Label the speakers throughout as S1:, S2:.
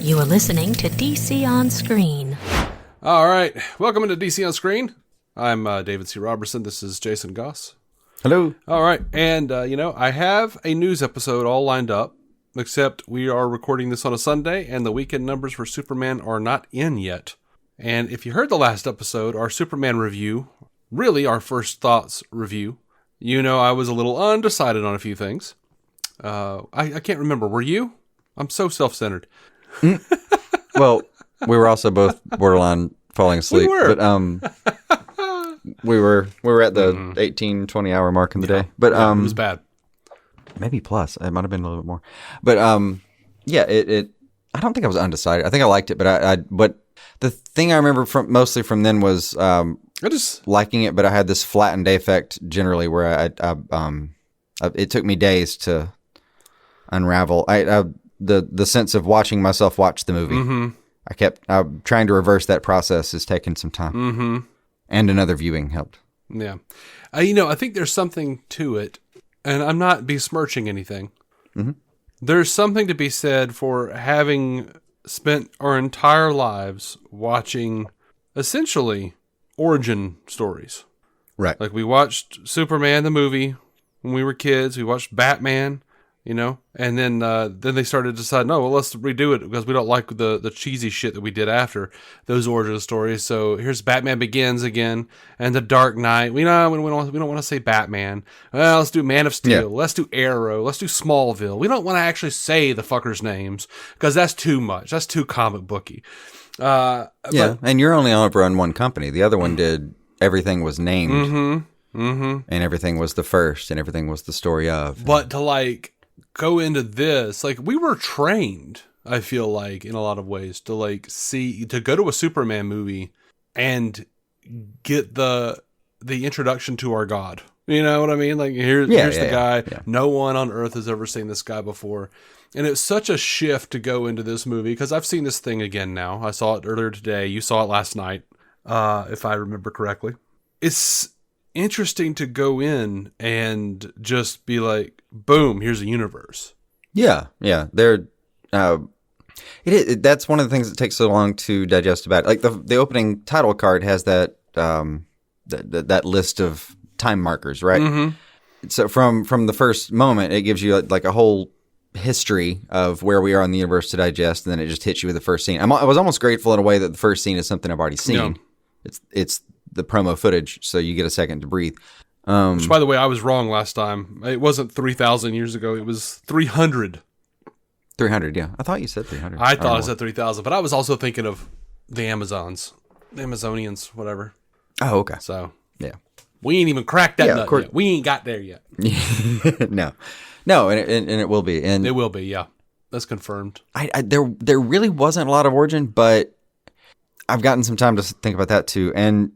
S1: You are listening to DC On Screen.
S2: All right, welcome into DC On Screen. I'm David C. Robertson. This is Jason Goss.
S3: Hello.
S2: All right, and I have a news episode all lined up, except we are recording this on a Sunday, and the weekend numbers for Superman are not in yet. And if you heard the last episode, our Superman review, really our first thoughts review, I was a little undecided on a few things. I can't remember. Were you? I'm so self-centered.
S3: Well, we were also both borderline falling asleep.
S2: We were.
S3: But we were at the 18-20 hour mark in the day. But
S2: it was bad.
S3: Maybe plus. It might have been a little bit more. But it I don't think I was undecided. I think I liked it, but the thing I remember mostly from then was
S2: I just
S3: liking it, but I had this flattened day effect generally where it took me days to unravel. The sense of watching myself watch the movie.
S2: Mm-hmm.
S3: I kept trying to reverse that process has taken some time.
S2: Mm-hmm.
S3: And another viewing helped.
S2: Yeah. I think there's something to it, and I'm not besmirching anything.
S3: Mm-hmm.
S2: There's something to be said for having spent our entire lives watching essentially origin stories.
S3: Right.
S2: Like we watched Superman the movie when we were kids. We watched Batman, and then they started to decide, no, well, let's redo it because we don't like the cheesy shit that we did after those origin stories. So here's Batman Begins again, and The Dark Knight. We don't want to say Batman. Well, let's do Man of Steel.
S3: Yeah.
S2: Let's do Arrow. Let's do Smallville. We don't want to actually say the fuckers' names because that's too much. That's too comic booky.
S3: And you're only on for one company. The other one did everything was named, and everything was the first, and everything was the story of.
S2: But to go into this, we were trained, I feel like, in a lot of ways to go to a Superman movie and get the introduction to our God. You know what I mean? Here's the guy.
S3: Yeah.
S2: No one on earth has ever seen this guy before. And it's such a shift to go into this movie because I've seen this thing again now. I saw it earlier today. You saw it last night, if I remember correctly. It's interesting to go in and just be like, boom, here's a universe.
S3: Yeah. They're that's one of the things that takes so long to digest about it. The opening title card has that that list of time markers, right?
S2: Mm-hmm.
S3: So from the first moment, it gives you a whole history of where we are in the universe to digest, and then it just hits you with the first scene. I was almost grateful in a way that the first scene is something I've already seen. Yeah. It's the promo footage, so you get a second to breathe.
S2: Which, by the way, I was wrong last time. It wasn't 3,000 years ago. It was 300.
S3: 300, yeah. I thought you said 300.
S2: I thought I said 3,000, but I was also thinking of the Amazonians, whatever.
S3: Oh, okay.
S2: So,
S3: yeah.
S2: We ain't even cracked that nut yet. We ain't got there yet.
S3: No, and it will be. And
S2: it will be, yeah. That's confirmed.
S3: There really wasn't a lot of origin, but I've gotten some time to think about that too. And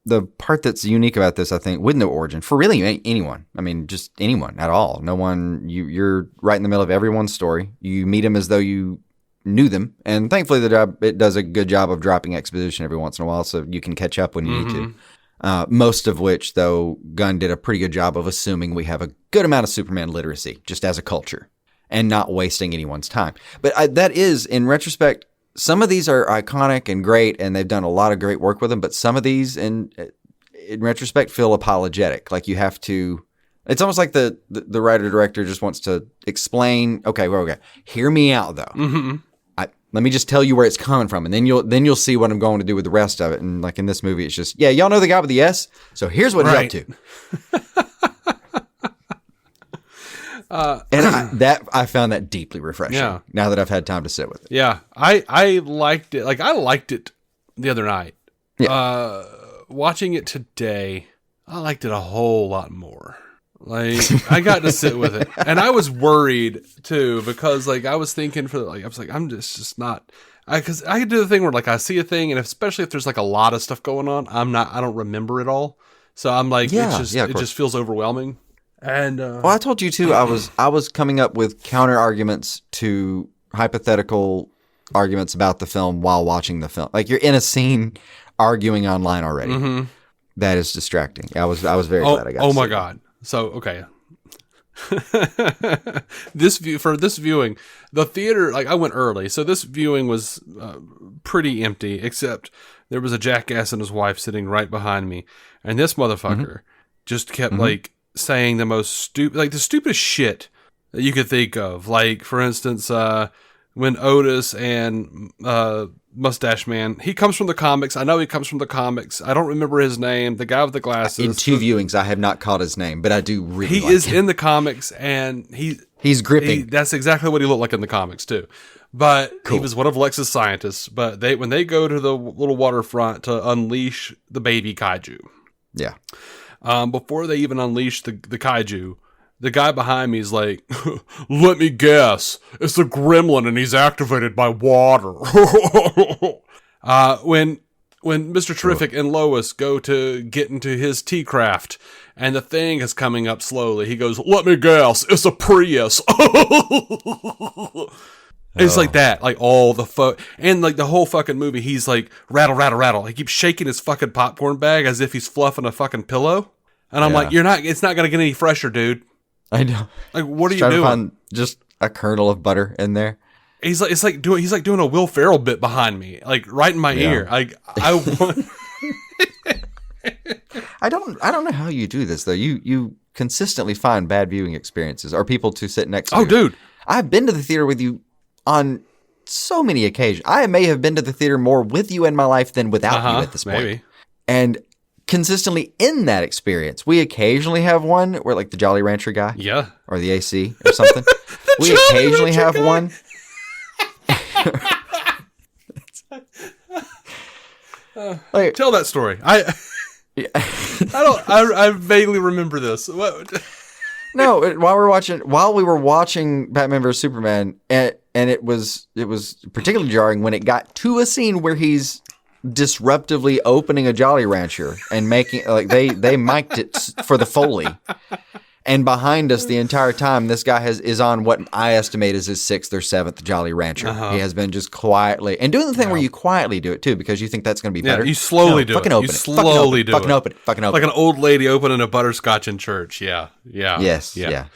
S3: the part that's unique about this, I think, with no origin for really anyone. I mean, just anyone at all. No one. You're right in the middle of everyone's story. You meet them as though you knew them, and thankfully it does a good job of dropping exposition every once in a while, so you can catch up when you need to. Most of which, though, Gunn did a pretty good job of assuming we have a good amount of Superman literacy, just as a culture, and not wasting anyone's time. But that is, in retrospect, some of these are iconic and great, and they've done a lot of great work with them. But some of these, in retrospect, feel apologetic. You have to. It's almost like the writer-director just wants to explain. Okay, hear me out though.
S2: Mm-hmm.
S3: Let me just tell you where it's coming from, and then you'll see what I'm going to do with the rest of it. And in this movie, it's just y'all know the guy with the S, so here's what he's up to. And I found that deeply refreshing.
S2: Yeah.
S3: Now that I've had time to sit with it.
S2: Yeah, I liked it. I liked it the other night.
S3: Yeah.
S2: Watching it today, I liked it a whole lot more. I got to sit with it, and I was worried too because I was thinking I'm just not. Because I could do the thing where I see a thing, and especially if there's a lot of stuff going on, I don't remember it all. So I'm it just feels overwhelming. And
S3: well, I told you too. I was coming up with counter arguments to hypothetical arguments about the film while watching the film. You're in a scene arguing online already.
S2: Mm-hmm.
S3: That is distracting. I was very glad I got.
S2: Oh my God! So okay, For this viewing, the theater, like I went early, so this viewing was pretty empty, except there was a jackass and his wife sitting right behind me, and this motherfucker just kept like saying the most stupid, like the stupidest shit that you could think of. Like, for instance, when Otis and Mustache Man, he comes from the comics. I know he comes from the comics. I don't remember his name. The guy with the glasses.
S3: In 2 viewings, I have not caught his name, but I do really
S2: He is in the comics, and
S3: he's gripping.
S2: That's exactly what he looked like in the comics, too. But he was one of Lex's scientists. But when they go to the little waterfront to unleash the baby kaiju.
S3: Yeah.
S2: Before they even unleash the kaiju, the guy behind me is like, let me guess, it's a gremlin and he's activated by water. When Mr. Terrific and Lois go to get into his T-Craft and the thing is coming up slowly, he goes, let me guess, it's a Prius. It's like that, like all the and like the whole fucking movie, he's like, rattle, rattle, rattle. He keeps shaking his fucking popcorn bag as if he's fluffing a fucking pillow. And I'm like, it's not going to get any fresher, dude.
S3: I know.
S2: Like, what are you
S3: doing? To
S2: find
S3: just a kernel of butter in there.
S2: He's like doing a Will Ferrell bit behind me, like right in my ear. Like I want.
S3: I don't know how you do this though. You consistently find bad viewing experiences or people to sit next to.
S2: Oh, dude,
S3: I've been to the theater with you on so many occasions. I may have been to the theater more with you in my life than without you at this point.
S2: Maybe.
S3: And consistently in that experience, we occasionally have one where like the Jolly Rancher guy, or the AC or something. We occasionally have one.
S2: Like, tell that story. I vaguely remember this. What?
S3: No, while we were watching Batman vs Superman, and it was particularly jarring when it got to a scene where he's disruptively opening a Jolly Rancher and making like they mic'd it for the Foley, and behind us the entire time this guy is on what I estimate is his 6th or 7th Jolly Rancher. He has been just quietly and doing the thing where you quietly do it too because you think that's going to be better.
S2: You slowly do it.
S3: Fucking open it.
S2: Slowly do it.
S3: Fucking open it. Fucking open it.
S2: Like an old lady opening a butterscotch in church. Yeah.
S3: Yes. Yeah.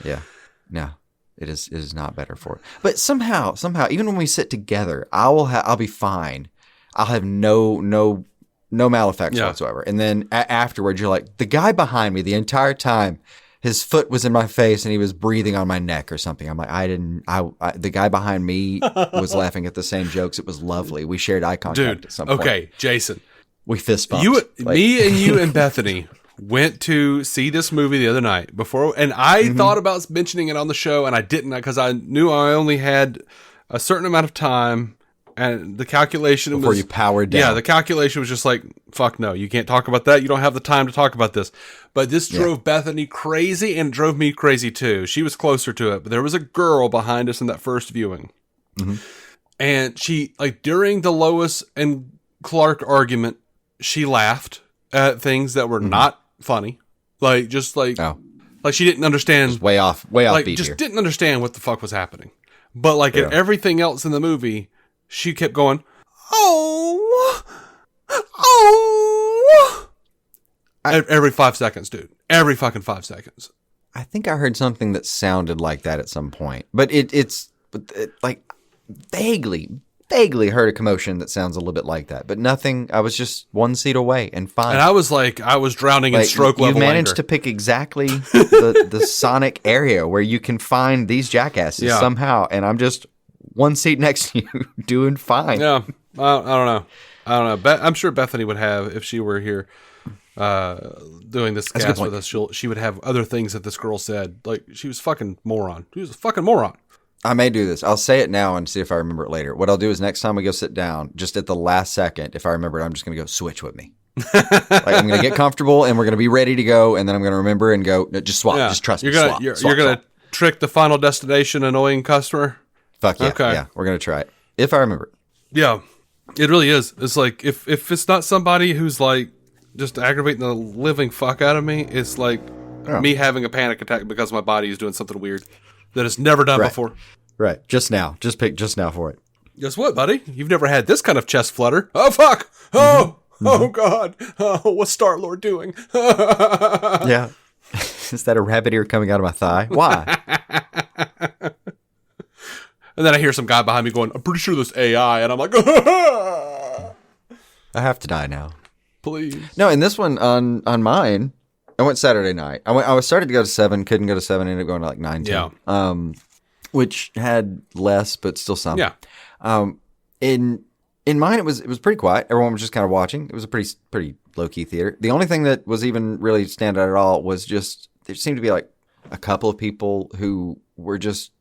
S3: No, it is not better for it. But somehow, even when we sit together, I'll be fine. I'll have no maleffects whatsoever. And then afterwards, you're like, the guy behind me the entire time, his foot was in my face and he was breathing on my neck or something. I'm like, the guy behind me was laughing at the same jokes. It was lovely. We shared eye contact at some point.
S2: Okay, Jason.
S3: We fist bumped.
S2: Me and you and Bethany went to see this movie the other night before, and I thought about mentioning it on the show, and I didn't because I knew I only had a certain amount of time. And the calculation
S3: before you powered down.
S2: Yeah, the calculation was just like, fuck no, you can't talk about that. You don't have the time to talk about this. But this drove Bethany crazy and drove me crazy too. She was closer to it. But there was a girl behind us in that first viewing. And she, like, during the Lois and Clark argument, she laughed at things that were not funny. Like, just like, like she didn't understand.
S3: Just way off
S2: like,
S3: beat
S2: just
S3: here.
S2: didn't understand what the fuck was happening. But like in everything else in the movie, she kept going, oh. Every 5 seconds, dude. Every fucking 5 seconds.
S3: I think I heard something that sounded like that at some point. But it's like vaguely heard a commotion that sounds a little bit like that. But nothing. I was just 1 seat away and fine.
S2: And I was drowning in stroke level
S3: anger. You managed
S2: anger.
S3: to pick exactly the sonic area where you can find these jackasses somehow. And I'm just 1 seat next to you doing fine.
S2: Yeah. I don't know. I'm sure Bethany would have, if she were here doing this cast with us, she would have other things that this girl said. Like, she was fucking moron. She was a fucking moron.
S3: I may do this. I'll say it now and see if I remember it later. What I'll do is next time we go sit down, just at the last second, if I remember it, I'm just going to go switch with me. Like, I'm going to get comfortable and we're going to be ready to go. And then I'm going to remember and go, no, just swap. Yeah. Just trust me.
S2: You're going to trick the Final Destination annoying customer?
S3: Fuck yeah. Okay. Yeah, we're going to try it. If I remember it.
S2: Yeah, it really is. It's like, if it's not somebody who's like just aggravating the living fuck out of me, it's like me having a panic attack because my body is doing something weird that it's never done before.
S3: Right. Just now. Just pick just now for it.
S2: Guess what, buddy? You've never had this kind of chest flutter. Oh, fuck. Oh, oh God. Oh, what's Star-Lord doing?
S3: Yeah. Is that a rabbit ear coming out of my thigh? Why?
S2: And then I hear some guy behind me going, I'm pretty sure this AI. And I'm like, I
S3: have to die now.
S2: Please.
S3: No, in this one, on mine, I went Saturday night. I was started to go to 7, couldn't go to 7, ended up going to like 9, 10.
S2: Yeah.
S3: Which had less, but still some.
S2: Yeah.
S3: In mine, it was pretty quiet. Everyone was just kind of watching. It was a pretty low-key theater. The only thing that was even really stand out at all was just, there seemed to be like a couple of people who were just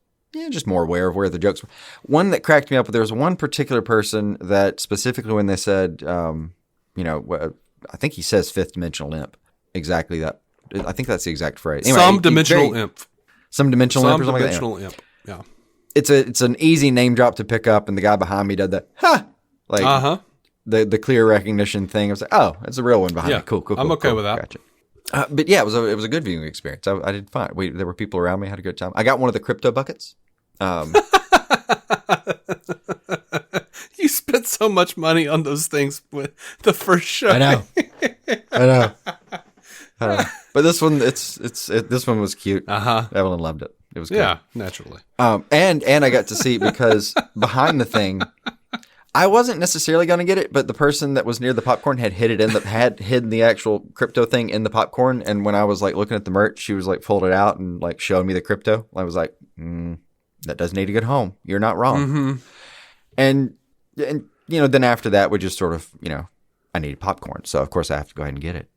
S3: more aware of where the jokes were. One that cracked me up, there was one particular person that specifically when they said, I think he says fifth dimensional imp. Exactly that. I think that's the exact phrase. Anyway,
S2: some dimensional imp.
S3: Some dimensional imp or something like that.
S2: Some dimensional imp. Yeah.
S3: It's an easy name drop to pick up, and the guy behind me did the like the clear recognition thing. I was like, oh, it's a real one behind me. Cool.
S2: I'm okay with that.
S3: Gotcha. But yeah, it was a good viewing experience. I did fine. There were people around me. I had a good time. I got one of the crypto buckets.
S2: You spent so much money on those things with the first show.
S3: I know. But this one, this one was cute. Evelyn loved it. It was good.
S2: Yeah, naturally.
S3: And I got to see, because behind the thing, I wasn't necessarily going to get it, but the person that was near the popcorn had hidden the actual crypto thing in the popcorn. And when I was like looking at the merch, she was like pulled it out and like showed me the crypto. I was like, that does need to get home. You're not wrong.
S2: Mm-hmm.
S3: And then after that, we just sort of, I needed popcorn, so of course I have to go ahead and get it.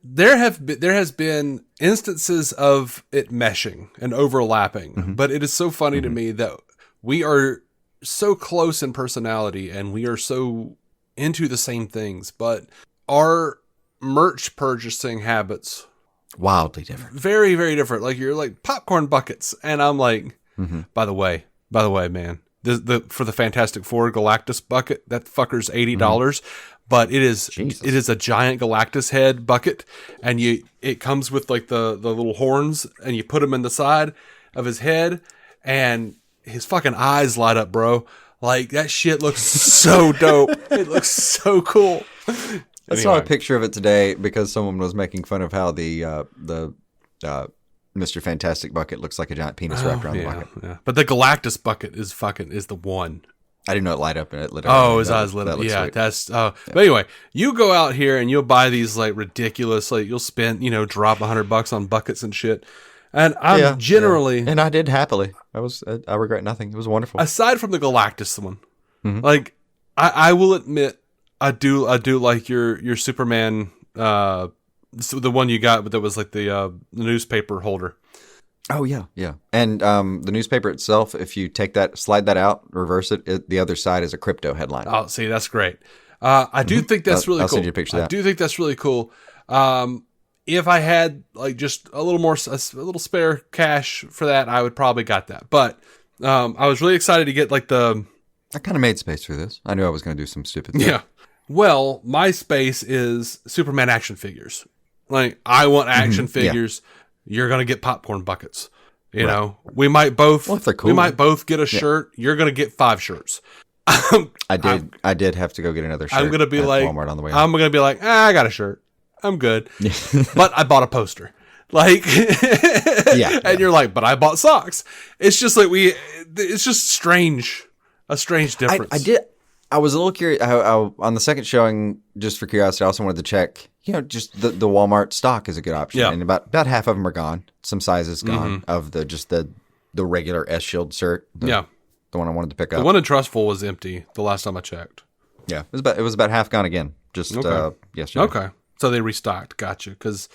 S2: There has been instances of it meshing and overlapping, but it is so funny to me that we are so close in personality and we are so into the same things, but our merch purchasing habits
S3: wildly different.
S2: Very, very different. Like you're like popcorn buckets, and I'm like, by the way, man, for the Fantastic Four Galactus bucket, that fucker's $80. But it is a giant Galactus head bucket, and it comes with like the little horns, and you put them in the side of his head, and his fucking eyes light up, bro. Like that shit looks so dope. It looks so cool.
S3: I saw a picture of it today because someone was making fun of how the Mr. Fantastic bucket looks like a giant penis wrapped around the bucket.
S2: Yeah. But the Galactus bucket is the one.
S3: I didn't know it light up and it lit up.
S2: Oh, his eyes lit up. Yeah, sweet. That's. But anyway, you go out here and you'll buy these like ridiculous, like you'll spend, drop $100 on buckets and shit. And I'm generally,
S3: and I did happily. I regret nothing. It was wonderful.
S2: Aside from the Galactus one, like I will admit, I do like your Superman, the one you got that was like the newspaper holder.
S3: Oh yeah. And the newspaper itself, if you take that, slide that out, reverse it, the other side is a crypto headline.
S2: Oh, see, that's great. I do think that's really cool.
S3: I'll send you a picture of that.
S2: I do think that's really cool. If I had like just a little spare cash for that, I would probably got that. But I was really excited to get like I
S3: kind of made space for this. I knew I was going to do some stupid thing.
S2: Yeah. Well, my space is Superman action figures. Like I want action figures. Yeah. You're going to get popcorn buckets. You know, we might both,
S3: if they're cool.
S2: We might both get a shirt. You're going to get 5 shirts.
S3: I did have to go get another shirt.
S2: I'm going to be like,
S3: Walmart on the way
S2: I'm going to be like, I got a shirt. I'm good. But I bought a poster. Like, and you're like, but I bought socks. It's just like it's just strange. A strange difference.
S3: I was a little curious. On the second showing, just for curiosity, I also wanted to check, just the Walmart stock is a good option.
S2: Yeah.
S3: And about half of them are gone. Some sizes gone of the regular S Shield shirt. The one I wanted to pick up.
S2: The one in Trustful was empty the last time I checked.
S3: Yeah. It was about half gone again. Just yesterday.
S2: Okay. So they restocked. Gotcha. Because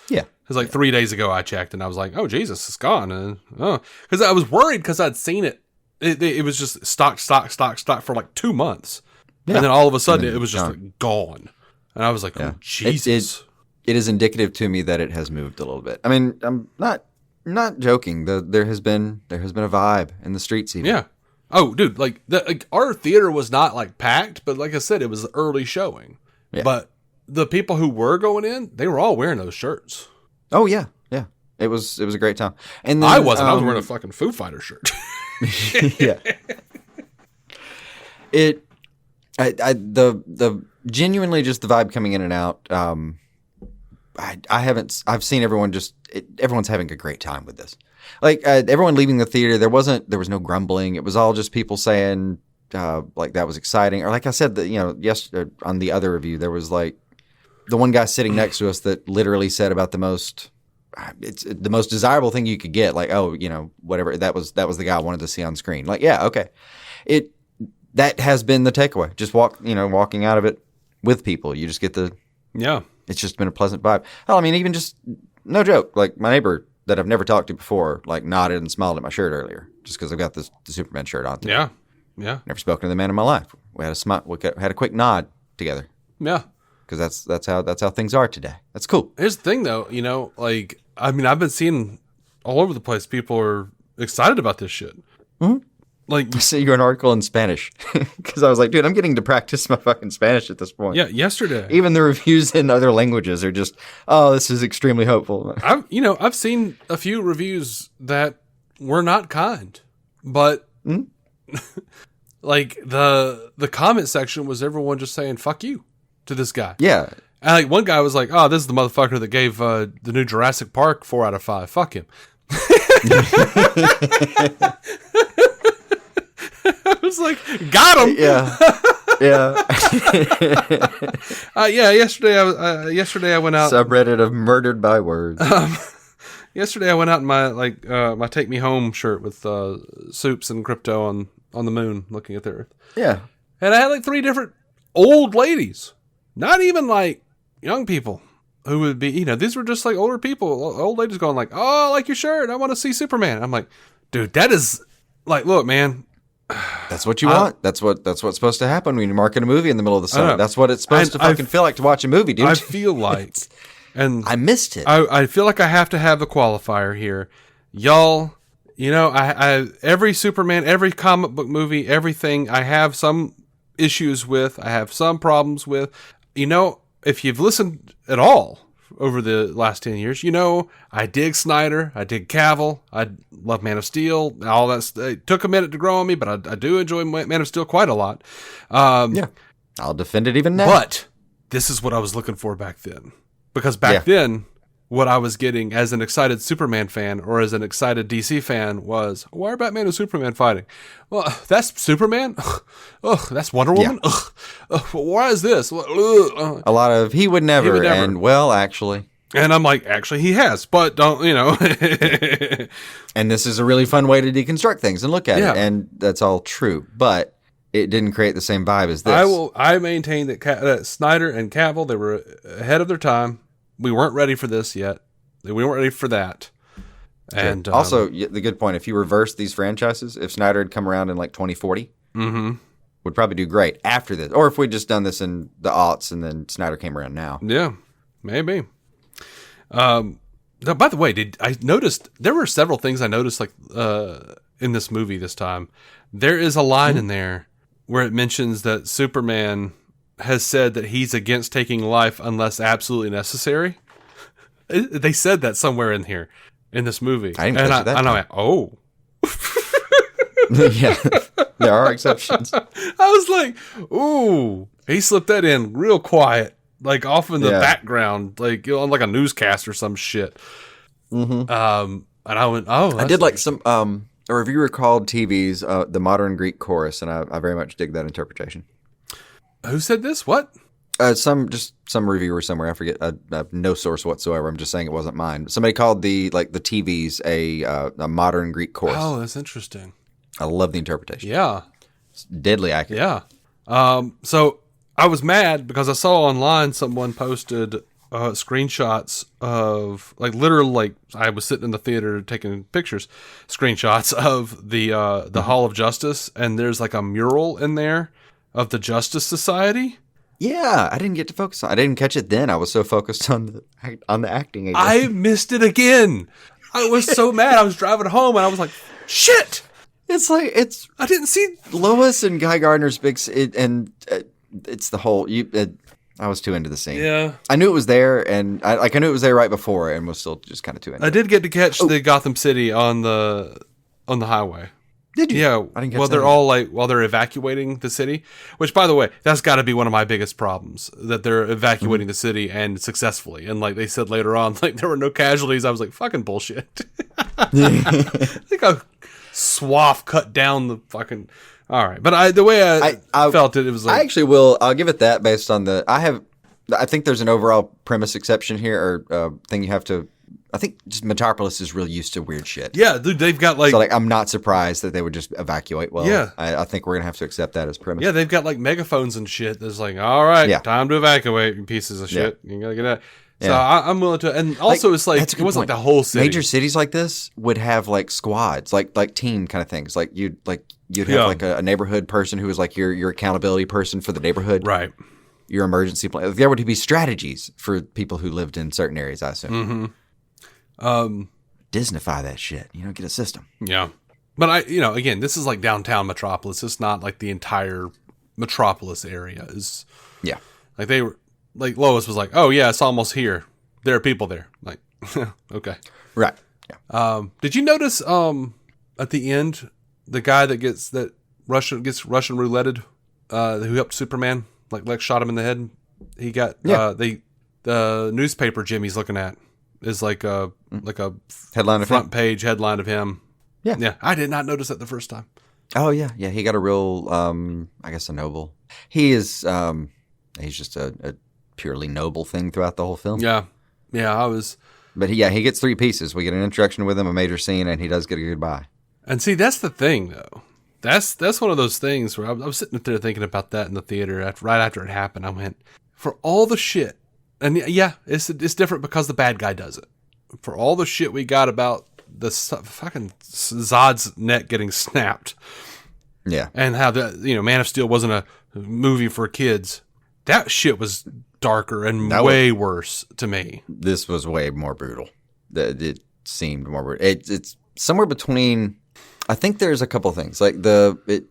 S2: like 3 days ago I checked and I was like, oh, Jesus, it's gone. Because I was worried because I'd seen it. It was just stock for like 2 months. Yeah. And then all of a sudden it was just like gone. And I was like, oh, Jesus.
S3: It is indicative to me that it has moved a little bit. I mean, I'm not joking. There has been a vibe in the streets even.
S2: Yeah. Oh, dude, like our theater was not like packed, but like I said, it was early showing. Yeah. But the people who were going in, they were all wearing those shirts.
S3: Oh yeah. Yeah. It was a great time. And then,
S2: I wasn't. I was wearing a fucking Foo Fighter shirt.
S3: Yeah. The genuinely just the vibe coming in and out. I haven't. I've seen everyone everyone's having a great time with this. Like everyone leaving the theater, there was no grumbling. It was all just people saying like that was exciting. Or like I said, yesterday on the other review, there was like the one guy sitting next to us that literally said about it's the most desirable thing you could get. Like, oh, whatever. That was the guy I wanted to see on screen. Like, yeah, okay. That has been the takeaway. Just walking out of it with people. You just get it's just been a pleasant vibe. Hell, I mean, even just no joke. Like my neighbor that I've never talked to before, like nodded and smiled at my shirt earlier, just because I've got the Superman shirt on.
S2: Yeah, yeah.
S3: Never spoken to the man in my life. We had a smile. We had a quick nod together.
S2: Yeah,
S3: because that's how things are today. That's cool.
S2: Here's the thing, though. Like I mean, I've been seeing all over the place. People are excited about this shit.
S3: Mm-hmm.
S2: Like,
S3: I sent you an article in Spanish because I was like, dude, I'm getting to practice my fucking Spanish at this point.
S2: Yeah, yesterday.
S3: Even the reviews in other languages are just, oh, this is extremely hopeful.
S2: I've seen a few reviews that were not kind, but like the comment section was everyone just saying "fuck you" to this guy.
S3: Yeah,
S2: and like one guy was like, "Oh, this is the motherfucker that gave the new Jurassic Park 4 out of 5. Fuck him." I was like, got him.
S3: Yeah, yeah.
S2: Yeah. Yesterday I went out.
S3: Subreddit of murdered by words.
S2: Yesterday I went out in my my Take Me Home shirt with Soups and Crypto on the moon, looking at the Earth.
S3: Yeah,
S2: and I had like 3 different old ladies, not even like young people, who would be these were just like older people, old ladies going like, "Oh, I like your shirt. I want to see Superman." I'm like, dude, that is like, look, man.
S3: That's what you want. That's what's supposed to happen when you market a movie in the middle of the summer. That's what it's supposed to fucking feel like to watch a movie, dude.
S2: I feel like, and
S3: I missed it.
S2: I feel like I have to have the qualifier here, y'all. I every Superman, every comic book movie, everything I have some issues with. I have some problems with. If you've listened at all over the last 10 years, I dig Snyder, I dig Cavill, I love Man of Steel, all that. It took a minute to grow on me, but I do enjoy Man of Steel quite a lot.
S3: Yeah, I'll defend it even now.
S2: But this is what I was looking for back then. Because back then, what I was getting as an excited Superman fan or as an excited DC fan was, why are Batman and Superman fighting? Well, that's Superman? Ugh, that's Wonder Woman?
S3: Yeah.
S2: Ugh, why is this?
S3: A lot of he would never. And well, actually.
S2: And I'm like, actually, he has, but don't,
S3: And this is a really fun way to deconstruct things and look at it. And that's all true. But it didn't create the same vibe as this.
S2: I maintain that Snyder and Cavill, they were ahead of their time. We weren't ready for this yet. We weren't ready for that. And
S3: also, the good point, if you reverse these franchises, if Snyder had come around in like 2040, would probably do great after this. Or if we'd just done this in the aughts and then Snyder came around now.
S2: Yeah, maybe. Now, by the way, I noticed there were several things I noticed like in this movie this time. There is a line in there where it mentions that Superman has said that he's against taking life unless absolutely necessary. They said that somewhere in here in this movie.
S3: I didn't catch that.
S2: And I'm like, oh.
S3: Yeah, there are exceptions.
S2: I was like, ooh. He slipped that in real quiet, like off in the background, like on like a newscast or some shit. And I went, oh.
S3: I did like some a reviewer called TV's The Modern Greek Chorus, and I very much dig that interpretation.
S2: Who said this? What?
S3: Some reviewer somewhere. I forget. I have no source whatsoever. I'm just saying it wasn't mine. Somebody called the TV's a modern Greek chorus.
S2: Oh, that's interesting.
S3: I love the interpretation.
S2: Yeah,
S3: it's deadly accurate.
S2: Yeah. So I was mad because I saw online someone posted screenshots of like literal like I was sitting in the theater taking pictures, screenshots of the Hall of Justice, and there's like a mural in there of the Justice Society.
S3: Yeah, I didn't get to focus on. I didn't catch it then. I was so focused on the acting. Again.
S2: I missed it again. I was so mad. I was driving home and I was like, "Shit!" I didn't see
S3: Lois and Guy Gardner's big. It's the whole. I was too into the scene.
S2: Yeah,
S3: I knew it was there, and I knew it was there right before, and was still just kind of too into.
S2: I did get to catch the Gotham City on the highway.
S3: Did you?
S2: Yeah.
S3: I didn't catch
S2: Well, they're
S3: that.
S2: all like, while they're evacuating the city, which, by the way, that's got to be one of my biggest problems, that they're evacuating the city and successfully. And like they said later on, like there were no casualties. I was like, fucking bullshit. Like a swath cut down the fucking. All right. But the way I felt it was like.
S3: I actually will. I'll give it that based on I think there's an overall premise exception here or thing you have to. I think just Metropolis is real used to weird shit.
S2: Yeah, dude, they've got like.
S3: So like, I'm not surprised that they would just evacuate. Well,
S2: Yeah.
S3: I think we're gonna have to accept that as premise.
S2: Yeah, they've got like megaphones and shit. That's like, all right,
S3: Yeah.
S2: time to evacuate, you pieces of shit. You gotta get out. So
S3: Yeah.
S2: I'm willing to. And also, it's like
S3: that's a
S2: it
S3: good
S2: wasn't
S3: point.
S2: like the whole city.
S3: Major cities like this would have like squads, like team kind of things. Like you'd have
S2: Yeah.
S3: like a neighborhood person who was like your accountability person for the neighborhood,
S2: Right.
S3: your emergency plan. There would be strategies for people who lived in certain areas, I assume. Disneyfy that shit. Get a system.
S2: Yeah. But again, this is like downtown Metropolis. It's not like the entire Metropolis area is.
S3: Yeah.
S2: Like they were, like Lois was like, oh yeah, it's almost here. There are people there. Like, okay.
S3: Right. Yeah.
S2: Did you notice at the end the guy that gets Russian rouletted who helped Superman, like Lex shot him in the head. He got the newspaper Jimmy's looking at is like a
S3: Headline of
S2: front
S3: him?
S2: page headline of him.
S3: Yeah.
S2: Yeah. I did not notice that the first time.
S3: Oh yeah. Yeah. He got a real, I guess, a noble. He is. He's just a purely noble thing throughout the whole film.
S2: Yeah. Yeah. I was.
S3: But he gets 3 pieces. We get an introduction with him, a major scene, and he does get a goodbye.
S2: And see, that's the thing, though. That's one of those things where I was sitting there thinking about that in the theater right after it happened. I went, for all the shit, and yeah, it's different because the bad guy does it. For all the shit we got about the fucking Zod's neck getting snapped,
S3: Yeah.
S2: and how Man of Steel wasn't a movie for kids. That shit was darker and way worse to me.
S3: This was way more brutal. It seemed more brutal. It's somewhere between. I think there's a couple things like the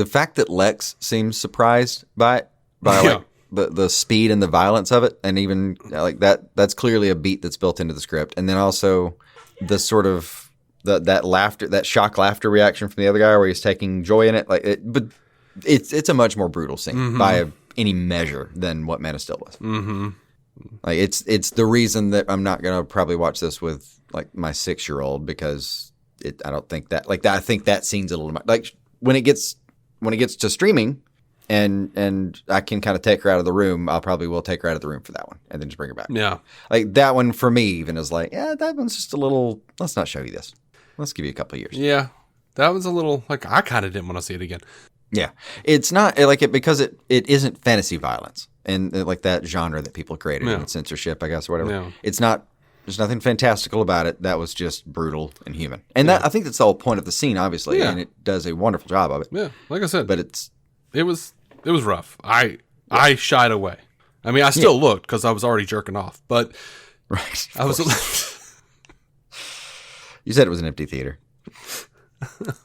S3: fact that Lex seems surprised by it, like the speed and the violence of it, and even like that's clearly a beat that's built into the script, and then also the sort of that laughter, that shock laughter reaction from the other guy where he's taking joy in it, but it's a much more brutal scene by any measure than what Man of Steel was. Mm-hmm. Like it's the reason that I'm not gonna probably watch this with like my 6-year-old because. I don't think that like that. I think that scene's a little like when it gets to streaming, and I can kind of take her out of the room. I probably will take her out of the room for that one, and then just bring her back.
S2: Yeah,
S3: like that one for me even is like, yeah, that one's just a little. Let's not show you this. Let's give you a couple of years.
S2: Yeah, that was a little like I kind of didn't want to see it again.
S3: Yeah, it's not like it because it isn't fantasy violence and like that genre that people created in censorship, I guess, or whatever.
S2: Yeah.
S3: It's not. There's nothing fantastical about it. That was just brutal and human. And that I think that's the whole point of the scene, obviously.
S2: Yeah.
S3: And it does a wonderful job of it.
S2: Yeah, like I said,
S3: But
S2: it was rough. I shied away. I mean, I still looked because I was already jerking off, but
S3: right.
S2: I was
S3: You said it was an empty theater.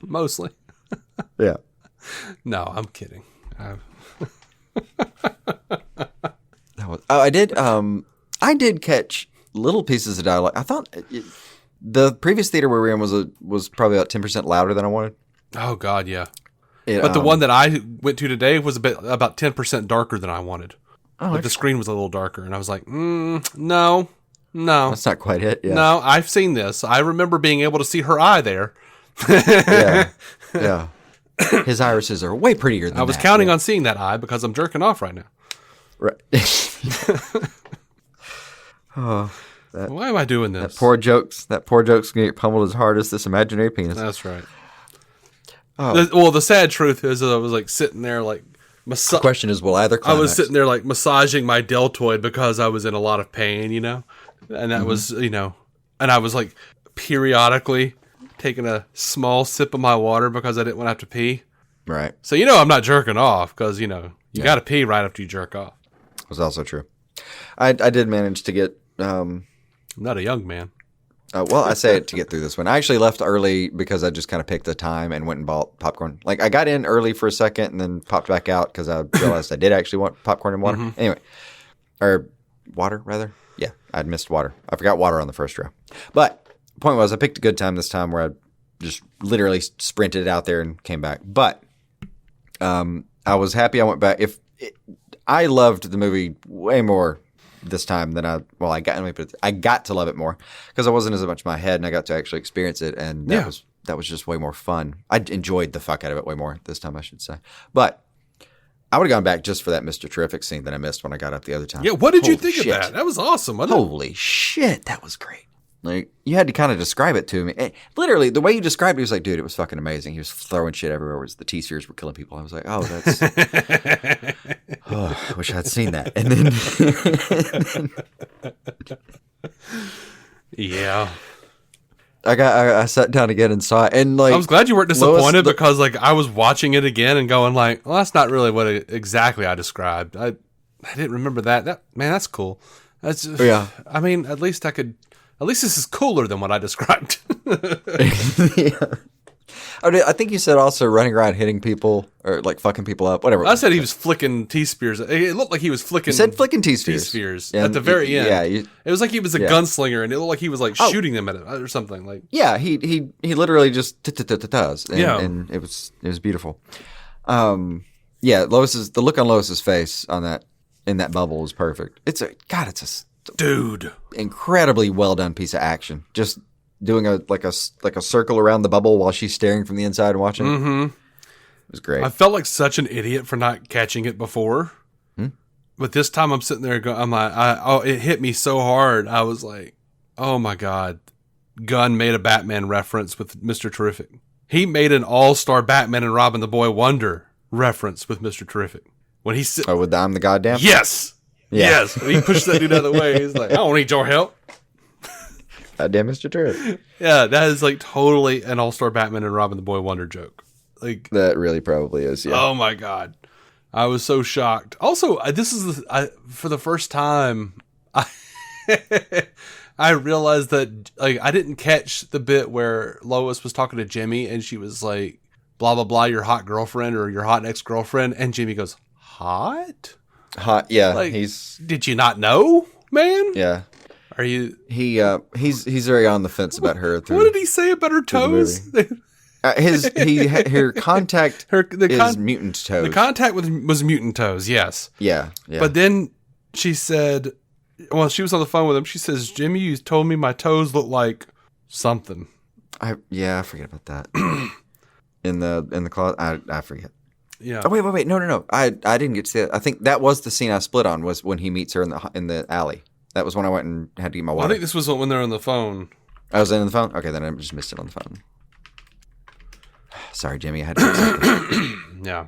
S2: mostly.
S3: Yeah.
S2: No, I'm kidding.
S3: I did catch little pieces of dialogue. I thought the previous theater we were in was probably about 10% louder than I wanted.
S2: Oh God, yeah. But the one that I went to today was about 10% darker than I wanted. Oh, like the screen was a little darker, and I was like, no.
S3: That's not quite it. Yeah.
S2: No, I've seen this. I remember being able to see her eye there.
S3: Yeah. His irises are way prettier than that.
S2: I was counting on seeing that eye because I'm jerking off right now.
S3: Right.
S2: Why am I doing this?
S3: That poor joke's gonna get pummeled as hard as this imaginary penis.
S2: That's right. Oh. The sad truth is that I was like sitting there like
S3: The question is, will either climax?
S2: I was sitting there like massaging my deltoid because I was in a lot of pain, and that was, and I was like periodically taking a small sip of my water because I didn't want to have to pee.
S3: Right.
S2: So, I'm not jerking off because, you got to pee right after you jerk off.
S3: That was also true. I did manage to get...
S2: I'm not a young man.
S3: Well, I say it to get through this one. I actually left early because I just kind of picked the time and went and bought popcorn. Like, I got in early for a second and then popped back out because I realized I did actually want popcorn and water. Mm-hmm. Anyway. Or water, rather. Yeah, I'd missed water. I forgot water on the first row. But the point was I picked a good time this time where I just literally sprinted out there and came back. But I was happy I went back. I loved the movie way more this time than I got to love it more because I wasn't as much in my head and I got to actually experience it, and that was just way more fun. I enjoyed the fuck out of it way more this time, I should say. But I would have gone back just for that Mr. Terrific scene that I missed when I got up the other time.
S2: Yeah, what did you think of that? That was awesome, wasn't it?
S3: Holy shit, that was great. Like, you had to kind of describe it to me. Literally, the way you described it was like, dude, it was fucking amazing. He was throwing shit everywhere. The T-spheres were killing people. I was like, oh, that's... I wish I'd seen that. And then...
S2: Yeah.
S3: I sat down again and saw it, and like
S2: I was glad you weren't disappointed because like I was watching it again and going like, well, that's not really what exactly I described. I didn't remember that. Man, that's cool. That's
S3: yeah.
S2: I mean, at least this is cooler than what I described.
S3: Yeah. I think you said also running around hitting people or like fucking people up, whatever.
S2: I said he was flicking T-spheres. It looked like he was flicking.
S3: You said flicking T-spheres.
S2: T-spheres at the very end.
S3: Yeah,
S2: it was like he was a gunslinger, and it looked like he was like shooting them at it or something. Like
S3: he literally just does, and it was beautiful. Yeah, the look on Lois's face in that bubble was perfect. It's a
S2: dude,
S3: incredibly well done piece of action. Just doing a circle around the bubble while she's staring from the inside and watching.
S2: Mm-hmm.
S3: It was great.
S2: I felt like such an idiot for not catching it before, but this time I'm sitting there going, I'm like, it hit me so hard. I was like, oh my god, Gunn made a Batman reference with Mr. Terrific. He made an all-star Batman and Robin the Boy Wonder reference with Mr. Terrific when he said,
S3: with the I'm the Goddamn.
S2: Yes, yes. When he pushed that dude out of the way, he's like, I don't need your help.
S3: Goddamn, Mr. Turret.
S2: Yeah, that is like totally an all-star Batman and Robin the Boy Wonder joke. Like
S3: that really probably is. Yeah.
S2: Oh my god, I was so shocked. Also, this is for the first time I realized that like I didn't catch the bit where Lois was talking to Jimmy and she was like, "Blah blah blah, your hot girlfriend or your hot ex-girlfriend," and Jimmy goes, "Hot."
S3: Yeah,
S2: like, did you not know, man?
S3: Yeah.
S2: Are you?
S3: He's very on the fence about her.
S2: What did he say about her toes?
S3: Her contact is mutant toes.
S2: The contact was mutant toes. Yes.
S3: Yeah.
S2: But then she said, "Well, she was on the phone with him. She says, Jimmy, you told me my toes look like something."
S3: I forget about that. in the closet, I forget.
S2: Yeah.
S3: Oh wait. No. I didn't get to see it. I think that was the scene I split on. Was when he meets her in the alley. That was when I went and had to get my water.
S2: I think this was when they're on the phone.
S3: I was in the phone? Okay, then I just missed it on the phone. Sorry, Jimmy. I had to
S2: Yeah.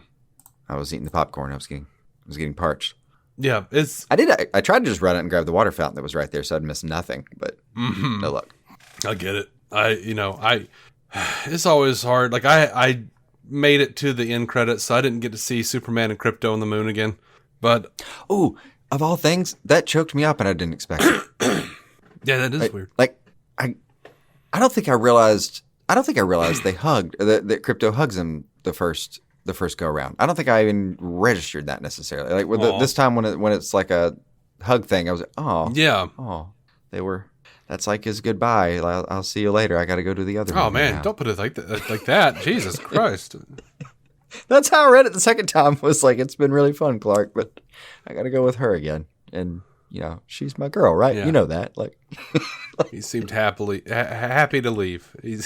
S3: I was eating the popcorn. I was getting parched.
S2: Yeah,
S3: I tried to just run out and grab the water fountain that was right there so I'd miss nothing, but no luck.
S2: I get it. It's always hard. Like I made it to the end credits, so I didn't get to see Superman and Krypto on the moon again. But
S3: of all things, that choked me up and I didn't expect it.
S2: Yeah, that is weird.
S3: Like I don't think I realized they hugged that Krypto hugs him the first go around. I don't think I even registered that necessarily. Like with this time when it's like a hug thing, I was like, oh yeah, oh that's like his goodbye. I'll see you later. I got to go to the other.
S2: Oh man, don't put it like that. Jesus Christ.
S3: That's how I read it the second time. Was like, it's been really fun, Clark, but I got to go with her again. And she's my girl, right?
S2: Yeah.
S3: You know that. Like,
S2: he seemed happy to leave. He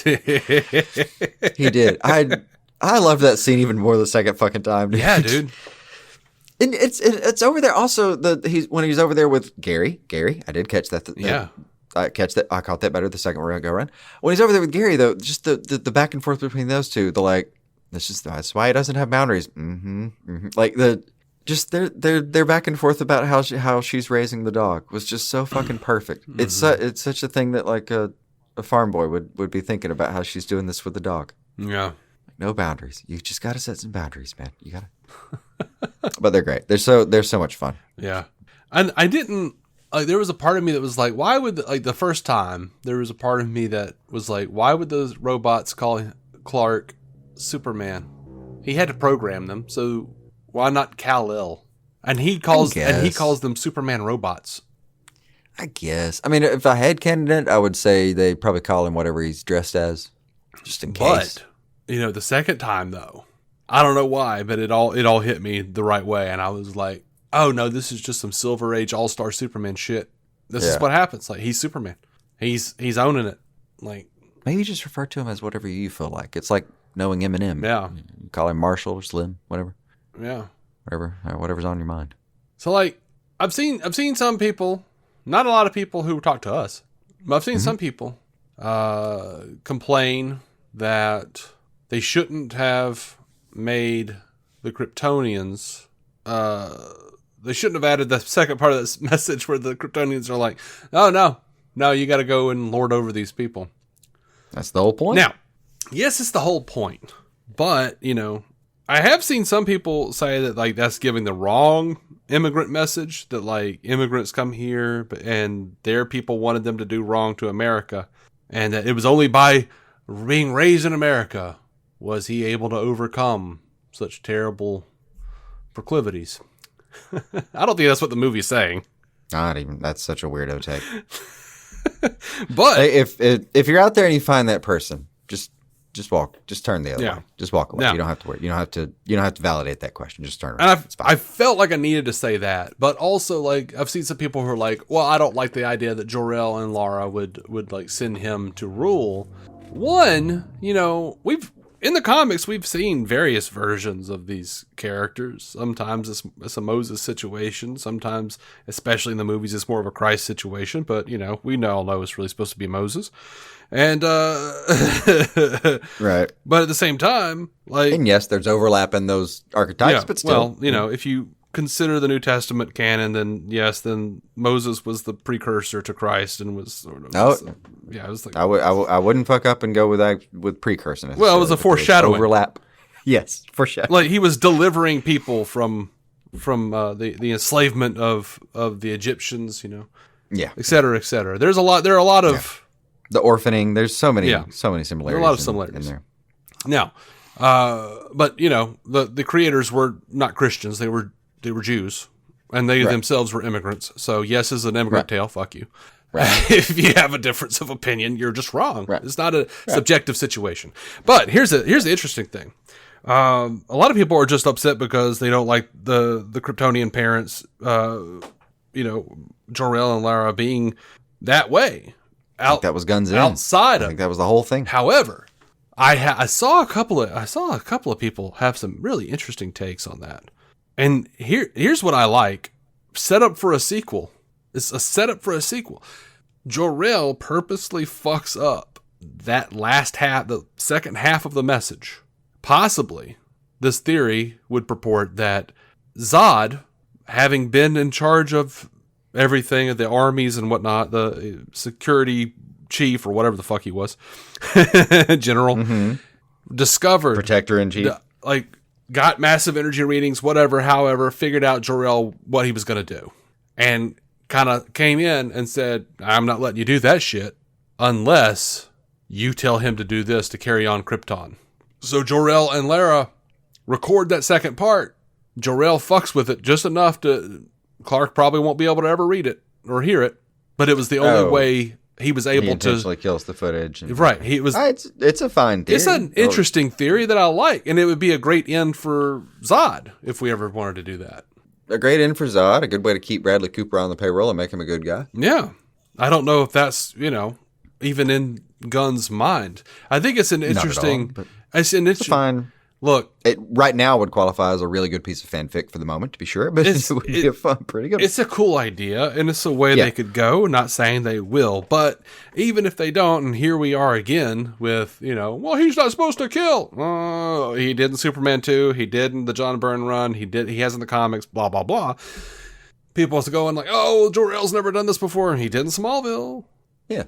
S3: did. I loved that scene even more the second fucking time. Dude.
S2: Yeah, dude.
S3: And it's over there. Also, when he's over there with Gary. I did catch that. I caught that better the second go around. When he's over there with Gary, though, just the back and forth between those two, that's why he doesn't have boundaries. Like their back and forth about how she's raising the dog was just so fucking perfect. It's such a thing that like a farm boy would be thinking about how she's doing this with the dog.
S2: Yeah.
S3: No boundaries. You just got to set some boundaries, man. You got to. But they're great. They're so much fun.
S2: Yeah. And I didn't there was a part of me that was like, why would the first time there was a part of me that was like, why would those robots call Clark Superman? He had to program them, so why not Kal-El? And he calls them Superman robots. I
S3: guess. I mean, if I had candidate, I would say they probably call him whatever he's dressed as. Just in case.
S2: But, the second time, though, I don't know why, but it all hit me the right way. And I was like, oh, no, this is just some Silver Age All-Star Superman shit. This is what happens. Like, he's Superman. He's owning it. Like,
S3: maybe just refer to him as whatever you feel like. It's like knowing Eminem.
S2: Yeah.
S3: You call him Marshall or Slim, whatever.
S2: Yeah.
S3: Whatever's on your mind.
S2: So, like, I've seen some people, not a lot of people who talk to us, but I've seen some people complain that they shouldn't have made the Kryptonians, they shouldn't have added the second part of this message where the Kryptonians are like, oh, no, you got to go and lord over these people.
S3: That's the whole point?
S2: Now, yes, it's the whole point. But, I have seen some people say that, like, that's giving the wrong immigrant message, that, like, immigrants come here and their people wanted them to do wrong to America, and that it was only by being raised in America was he able to overcome such terrible proclivities. I don't think that's what the movie's saying.
S3: Not even. That's such a weirdo take.
S2: But
S3: hey, if you're out there and you find that person, just walk. Just turn the other way. Just walk away.
S2: Yeah.
S3: You don't have to worry. You don't have to validate that question. Just turn around.
S2: And I felt like I needed to say that, but also, like, I've seen some people who are like, well, I don't like the idea that Jor-El and Lara would like send him to rule. One, in the comics, we've seen various versions of these characters. Sometimes it's a Moses situation. Sometimes, especially in the movies, it's more of a Christ situation. But, we all know it's really supposed to be Moses. And,
S3: right.
S2: But at the same time, like...
S3: And yes, there's overlap in those archetypes, but still...
S2: Well, if you consider the New Testament canon, then Moses was the precursor to Christ and was sort of... it was like...
S3: I wouldn't fuck up and go with precursor.
S2: Well, it was a foreshadowing.
S3: Overlap. Yes, foreshadowing.
S2: Like, he was delivering people from the enslavement of the Egyptians,
S3: Yeah.
S2: et cetera, et cetera. There are a lot of...
S3: The orphaning, there's so many similarities.
S2: There are a lot of similarities
S3: in there.
S2: Now, but the creators were not Christians; they were Jews, and they themselves were immigrants. So yes, is an immigrant tale. Fuck you. Right. If you have a difference of opinion, you're just wrong. Right. It's not a subjective situation. But here's the interesting thing. A lot of people are just upset because they don't like the Kryptonian parents, Jor-El and Lara being that way.
S3: I think that was guns in.
S2: Outside
S3: I think that was the whole thing.
S2: However, I saw a couple of people have some really interesting takes on that. And here's what I like. Setup for a sequel. It's a setup for a sequel. Jor-El purposely fucks up that last half, the second half of the message. Possibly, this theory would purport that Zod, having been in charge of everything of the armies and whatnot, the security chief or whatever the fuck he was, general, discovered
S3: Protector-in-Chief,
S2: got massive energy readings, however, figured out Jor-El what he was going to do, and kind of came in and said, I'm not letting you do that shit unless you tell him to do this to carry on Krypton. So Jor-El and Lara record that second part. Jor-El fucks with it just enough to... Clark probably won't be able to ever read it or hear it, but it was the only way he was able to... He
S3: intentionally kills the footage.
S2: Right.
S3: It's a fine theory.
S2: It's an interesting theory that I like, and it would be a great end for Zod if we ever wanted to do that.
S3: A great end for Zod, a good way to keep Bradley Cooper on the payroll and make him a good guy.
S2: Yeah. I don't know if that's, even in Gunn's mind. I think it's an interesting...
S3: It's a fine...
S2: Look,
S3: it right now would qualify as a really good piece of fanfic for the moment, to be sure, but it would be pretty good.
S2: It's a cool idea, and it's a way they could go. Not saying they will, but even if they don't, and here we are again with, well, he's not supposed to kill. He did in Superman 2. He did in the John Byrne run. He has in the comics. Blah blah blah. People are going like, oh, Jor-El's never done this before, and he did in Smallville.
S3: Yeah,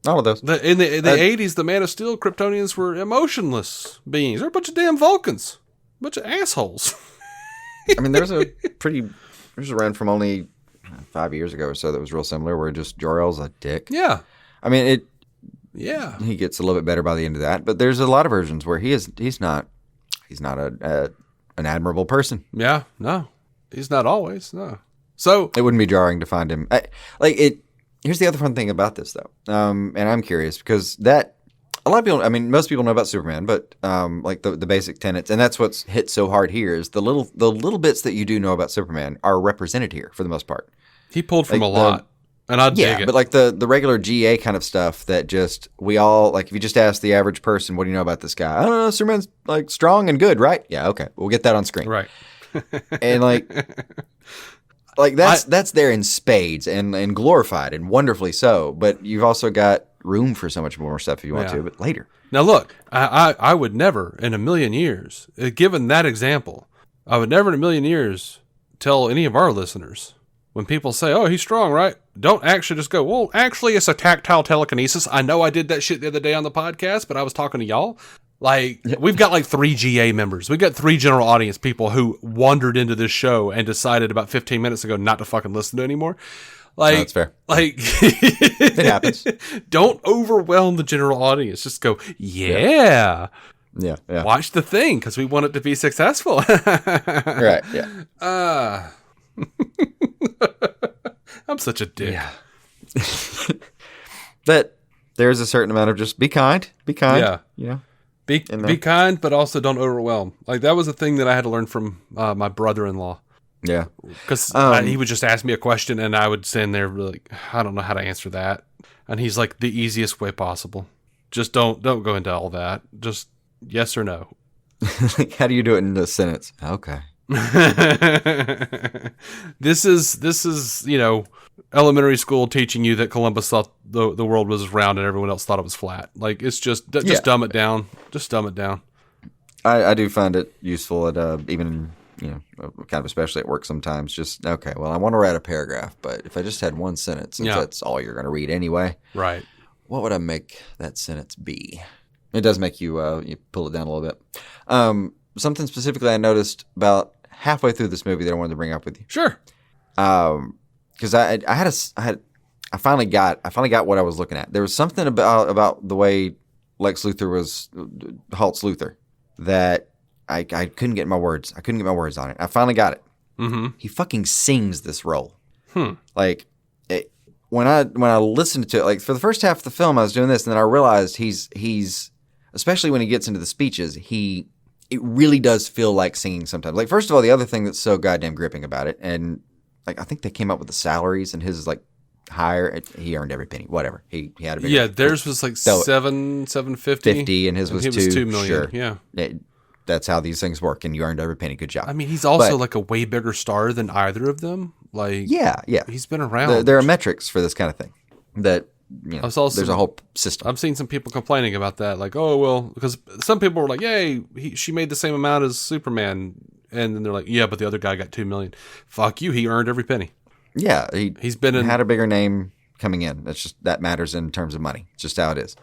S2: all
S3: of those.
S2: In the 80s, the Man of Steel Kryptonians were emotionless beings. They're a bunch of damn Vulcans. A bunch of assholes.
S3: I mean, there's a run from only 5 years ago or so that was real similar where just Jor-El's a dick.
S2: Yeah.
S3: I mean,
S2: yeah.
S3: He gets a little bit better by the end of that, but there's a lot of versions where he's not an admirable person.
S2: Yeah, no. He's not always, no. So
S3: it wouldn't be jarring to find him. Here's the other fun thing about this, though, and I'm curious because that a lot of people, I mean, most people know about Superman, but like the basic tenets, and that's what's hit so hard here is the little bits that you do know about Superman are represented here for the most part.
S2: He pulled from
S3: Like
S2: a lot, and I dig it.
S3: But like the regular GA kind of stuff that just we all like. If you just ask the average person, what do you know about this guy? I don't know. Superman's like strong and good, right? Yeah, okay, we'll get that on screen,
S2: Right.
S3: and like that's there in spades and glorified and wonderfully so. But you've also got room for so much more stuff if you want to, but later.
S2: Now look, I would never in a million years, given that example, I would never in a million years tell any of our listeners when people say, "Oh, he's strong, right?" Don't actually just go, "Well, actually, it's a tactile telekinesis." I know I did that shit the other day on the podcast, but I was talking to y'all. Like, we've got like 3 GA members. We got 3 general audience people who wandered into this show and decided about 15 minutes ago not to fucking listen to it anymore. Like,
S3: that's fair.
S2: Like,
S3: it happens.
S2: Don't overwhelm the general audience. Just go, yeah. Watch the thing because we want it to be successful.
S3: Right. Yeah.
S2: I'm such a dick.
S3: Yeah. But there's a certain amount of just be kind.
S2: Yeah.
S3: You know.
S2: Be kind, but also don't overwhelm. Like, that was a thing that I had to learn from my brother-in-law.
S3: Yeah.
S2: Because he would just ask me a question, and I would stand there like, I don't know how to answer that. And he's like, the easiest way possible. Just don't go into all that. Just yes or no.
S3: How do you do it in a sentence? Okay.
S2: This is elementary school teaching you that Columbus thought the world was round and everyone else thought it was flat. Like, it's just dumb it down. Just dumb it down.
S3: I do find it useful at even kind of especially at work sometimes. Just okay. Well, I want to write a paragraph, but if I just had one sentence, since that's all you're going to read anyway,
S2: right?
S3: What would I make that sentence be? It does make you you pull it down a little bit. Something specifically I noticed about halfway through this movie that I wanted to bring up with you.
S2: Sure.
S3: Because I finally got what I was looking at. There was something about the way Lex Luthor was Halt's Luthor that I couldn't get my words. I couldn't get my words on it. I finally got it.
S2: Mm-hmm.
S3: He fucking sings this role. Like when I listened to it, like for the first half of the film, I was doing this, and then I realized he's especially when he gets into the speeches, it really does feel like singing sometimes. Like, first of all, the other thing that's so goddamn gripping about it, and like I think they came up with the salaries, and his is like higher. He earned every penny. Whatever. He had a big
S2: theirs was like $750,
S3: and his was
S2: $2 million.
S3: Sure.
S2: Yeah.
S3: That's how these things work, and you earned every penny. Good job.
S2: I mean, he's also like a way bigger star than either of them. Like,
S3: yeah.
S2: He's been around.
S3: There are metrics for this kind of thing that. There's a whole system.
S2: I've seen some people complaining about that, like, oh well, because some people were like, "Yay, she made the same amount as Superman," and then they're like, "Yeah, but the other guy got $2 million." Fuck you, he earned every penny.
S3: Yeah,
S2: he's been
S3: had a bigger name coming in. That matters in terms of money. It's just how it is.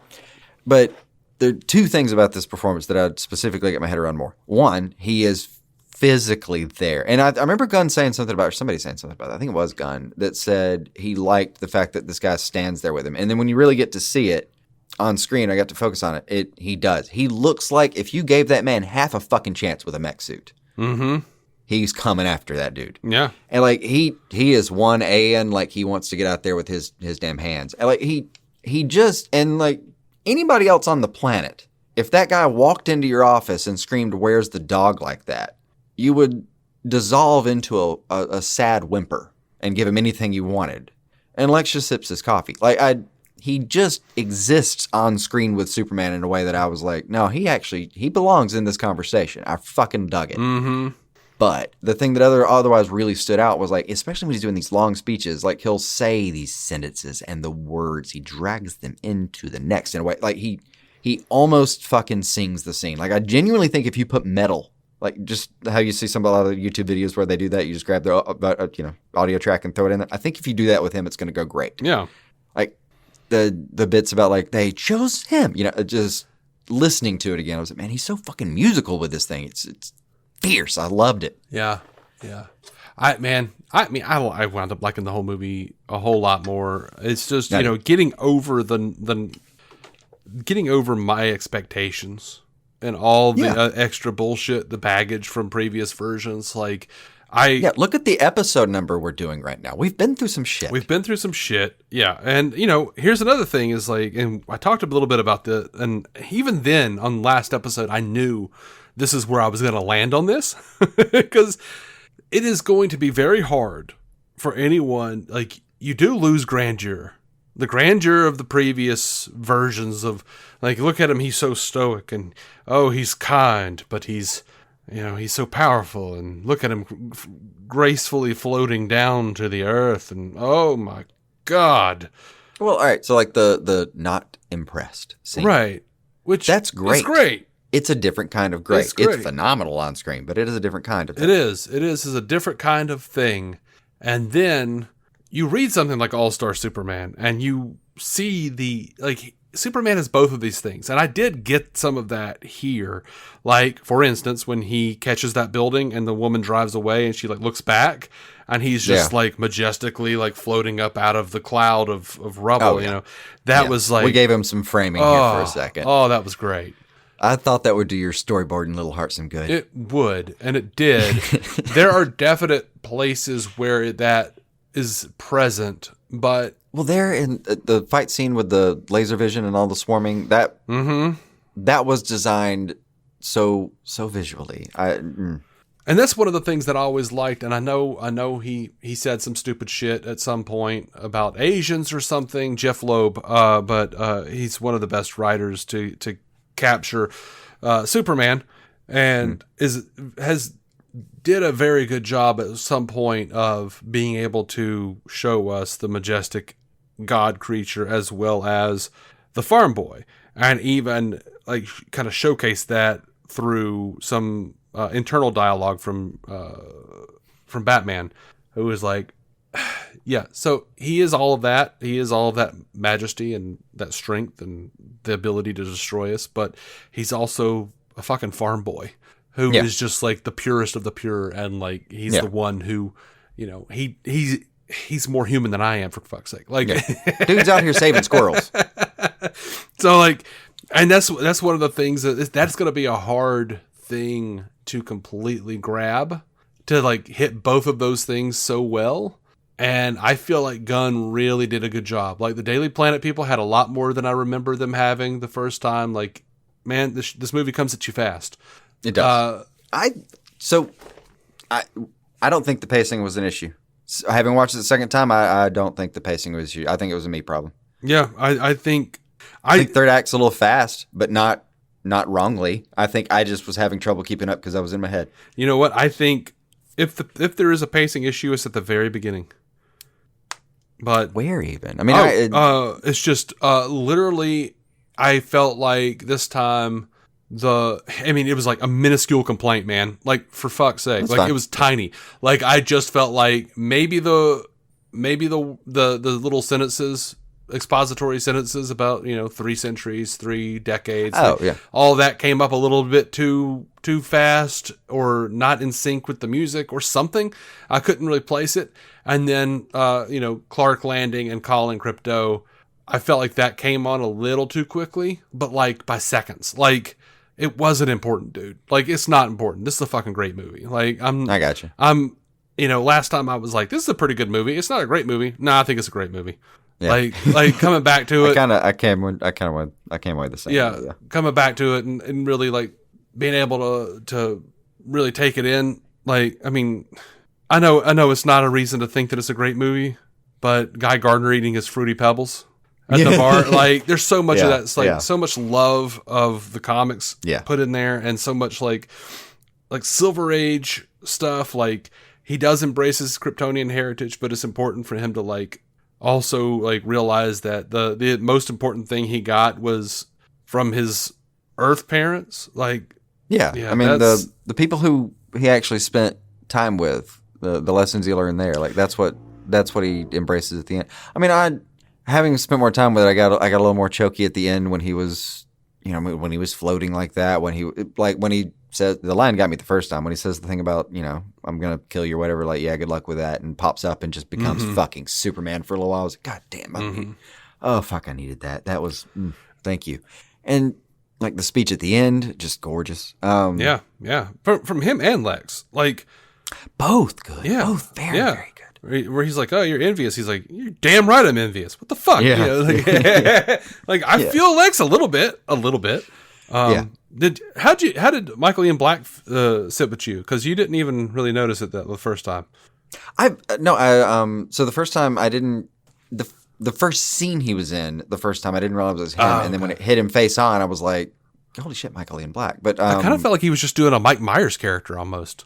S3: But there are 2 things about this performance that I'd specifically get my head around more. One, he is physically there. And I remember Gunn saying something about, or somebody saying something about that. I think it was Gunn that said he liked the fact that this guy stands there with him. And then when you really get to see it on screen, I got to focus on it. He does. He looks like if you gave that man half a fucking chance with a mech suit, he's coming after that dude.
S2: Yeah.
S3: And like he is 1A and like he wants to get out there with his damn hands. And like he just, and like anybody else on the planet, if that guy walked into your office and screamed, "Where's the dog?" like that, you would dissolve into a sad whimper and give him anything you wanted. And Lex just sips his coffee. Like he just exists on screen with Superman in a way that I was like, no, he belongs in this conversation. I fucking dug it.
S2: Mm-hmm.
S3: But the thing that otherwise really stood out was like, especially when he's doing these long speeches, like he'll say these sentences and the words, he drags them into the next in a way. Like he almost fucking sings the scene. Like I genuinely think if you put metal, like just how you see a lot of YouTube videos where they do that, you just grab their audio track and throw it in there. I think if you do that with him, it's going to go great.
S2: Yeah.
S3: Like the bits about like they chose him, just listening to it again. I was like, man, he's so fucking musical with this thing. It's fierce. I loved it.
S2: Yeah. I wound up liking the whole movie a whole lot more. It's just getting over getting over my expectations. And all the extra bullshit, the baggage from previous versions. Like,
S3: Yeah, look at the episode number we're doing right now. We've been through some shit.
S2: We've been through some shit. Yeah. And, here's another thing is like, and I talked a little bit about and even then on last episode, I knew this is where I was going to land on this because it is going to be very hard for anyone. Like, you do lose grandeur. The grandeur of the previous versions of, like, look at him, he's so stoic, and, he's kind, but he's so powerful, and look at him gracefully floating down to the earth, and oh my God.
S3: Well, all right, so like the not impressed scene.
S2: Right. Which
S3: that's great.
S2: It's great.
S3: It's a different kind of great. It's phenomenal on screen, but it is a different kind of thing.
S2: It is. It's a different kind of thing. And then you read something like All-Star Superman, and you see Superman has both of these things. And I did get some of that here. Like, for instance, when he catches that building and the woman drives away and she looks back and he's just majestically floating up out of the cloud of rubble, That was like...
S3: We gave him some framing here for a second.
S2: Oh, that was great.
S3: I thought that would do your storyboard and Little Heart some good.
S2: It would, and it did. There are definite places where that is present, but...
S3: Well, there in the fight scene with the laser vision and all the swarming, that was designed so visually.
S2: And that's one of the things that I always liked. And I know he said some stupid shit at some point about Asians or something, Jeff Loeb. But he's one of the best writers to capture Superman, and did a very good job at some point of being able to show us the majestic God creature as well as the farm boy, and even kind of showcase that through some internal dialogue from Batman, who is like, yeah, so he is all of that. He is all of that majesty and that strength and the ability to destroy us, but he's also a fucking farm boy who is just the purest of the pure, and he's the one who, he's more human than I am, for fuck's sake.
S3: Dude's out here saving squirrels.
S2: So and that's one of the things that's going to be a hard thing to completely grab, to hit both of those things so well. And I feel like Gunn really did a good job. The Daily Planet people had a lot more than I remember them having the first time. Man, this movie comes at you fast.
S3: It does. I don't think the pacing was an issue. Having watched it the second time, I don't think the pacing was an issue. I think it was a me problem.
S2: Yeah, I think
S3: third act's a little fast, but not wrongly. I think I just was having trouble keeping up because I was in my head.
S2: You know what? I think if there is a pacing issue, it's at the very beginning. But
S3: where even? I mean,
S2: it's just literally. I felt like this time it was a minuscule complaint, man. For fuck's sake, it was tiny. I just felt like maybe the little sentences, expository sentences about 3 centuries, 3 decades. All that came up a little bit too fast, or not in sync with the music or something. I couldn't really place it. And then Clark landing and calling Crypto, I felt like that came on a little too quickly, but by seconds. It wasn't important, dude. It's not important. This is a fucking great movie. I
S3: got you.
S2: Last time I was this is a pretty good movie. It's not a great movie. No, I think it's a great movie. Yeah. Coming back to it.
S3: I came away the same.
S2: Yeah. Coming back to it and really being able to really take it in. I know it's not a reason to think that it's a great movie, but Guy Gardner eating his Fruity Pebbles at the bar, there's so much of that. It's so much love of the comics put in there, and so much Silver Age stuff. He does embrace his Kryptonian heritage, but it's important for him to also realize that the most important thing he got was from his Earth parents. I
S3: mean the people who he actually spent time with, the lessons he learned there. That's what he embraces at the end. I mean, having spent more time with it, I got a little more choky at the end when he was, when he was floating like that. When he says, the line got me the first time when he says the thing about, I'm gonna kill you or whatever. Good luck with that, and pops up and just becomes fucking Superman for a little while. I was like, God damn, oh fuck, I needed that. That was thank you. And the speech at the end, just gorgeous.
S2: Yeah, from him and Lex.
S3: Both good.
S2: Yeah.
S3: Both very,
S2: Yeah.
S3: very good.
S2: Where he's like, "Oh, you're envious." He's like, "You're damn right, I'm envious." What the fuck?
S3: Yeah.
S2: You know, like I feel Lex a little bit.
S3: Yeah.
S2: How did Michael Ian Black sit with you? Because you didn't even really notice it the first time.
S3: So the first time I didn't, the first scene he was in, the first time I didn't realize it was him. And then when it hit him face on, I was like, holy shit, Michael Ian Black. But
S2: I kind of felt like he was just doing a Mike Myers character almost.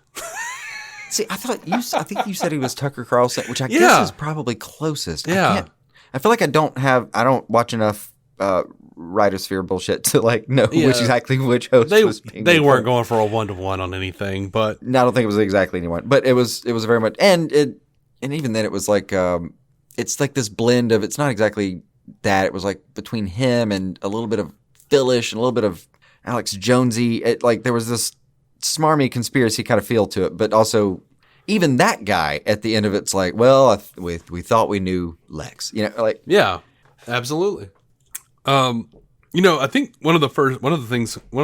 S3: See, I think you said he was Tucker Carlson, which I guess is probably closest.
S2: Yeah.
S3: I feel like I don't watch enough writersphere bullshit to like know which host was being.
S2: They weren't going for a 1-to-1 on anything, but
S3: no, I don't think it was exactly anyone. But it was very much, and even then it was like it's like this blend of, it's not exactly that, it was like between him and a little bit of Philish and a little bit of Alex Jonesy. Like there was this smarmy conspiracy kind of feel to it, but also even that guy at the end of it's like, well, we thought we knew Lex, like
S2: yeah, absolutely. I think one of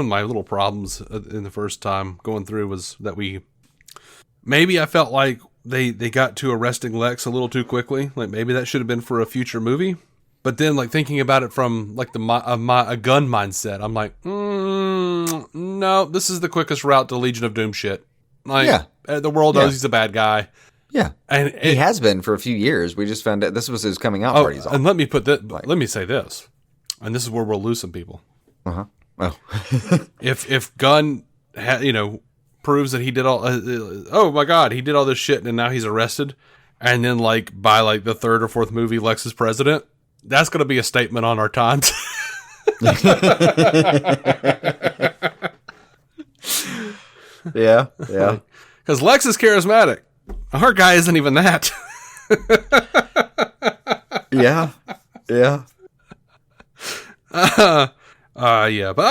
S2: my little problems in the first time going through was that I felt like they got to arresting Lex a little too quickly. Like maybe that should have been for a future movie. But then, like thinking about it from like a gun mindset, I'm like, no, this is the quickest route to Legion of Doom shit. Like, the world knows he's a bad guy.
S3: Yeah, and he has been for a few years. We just found out this was his coming out party.
S2: And let me say this, and this is where we'll lose some people.
S3: Uh-huh. Oh,
S2: if Gunn proves that he did all, oh my God, he did all this shit, and now he's arrested, and then like by like the third or fourth movie, Lex is president. That's going to be a statement on our times.
S3: Yeah.
S2: Because Lex is charismatic. Our guy isn't even that.
S3: Yeah.
S2: Yeah, but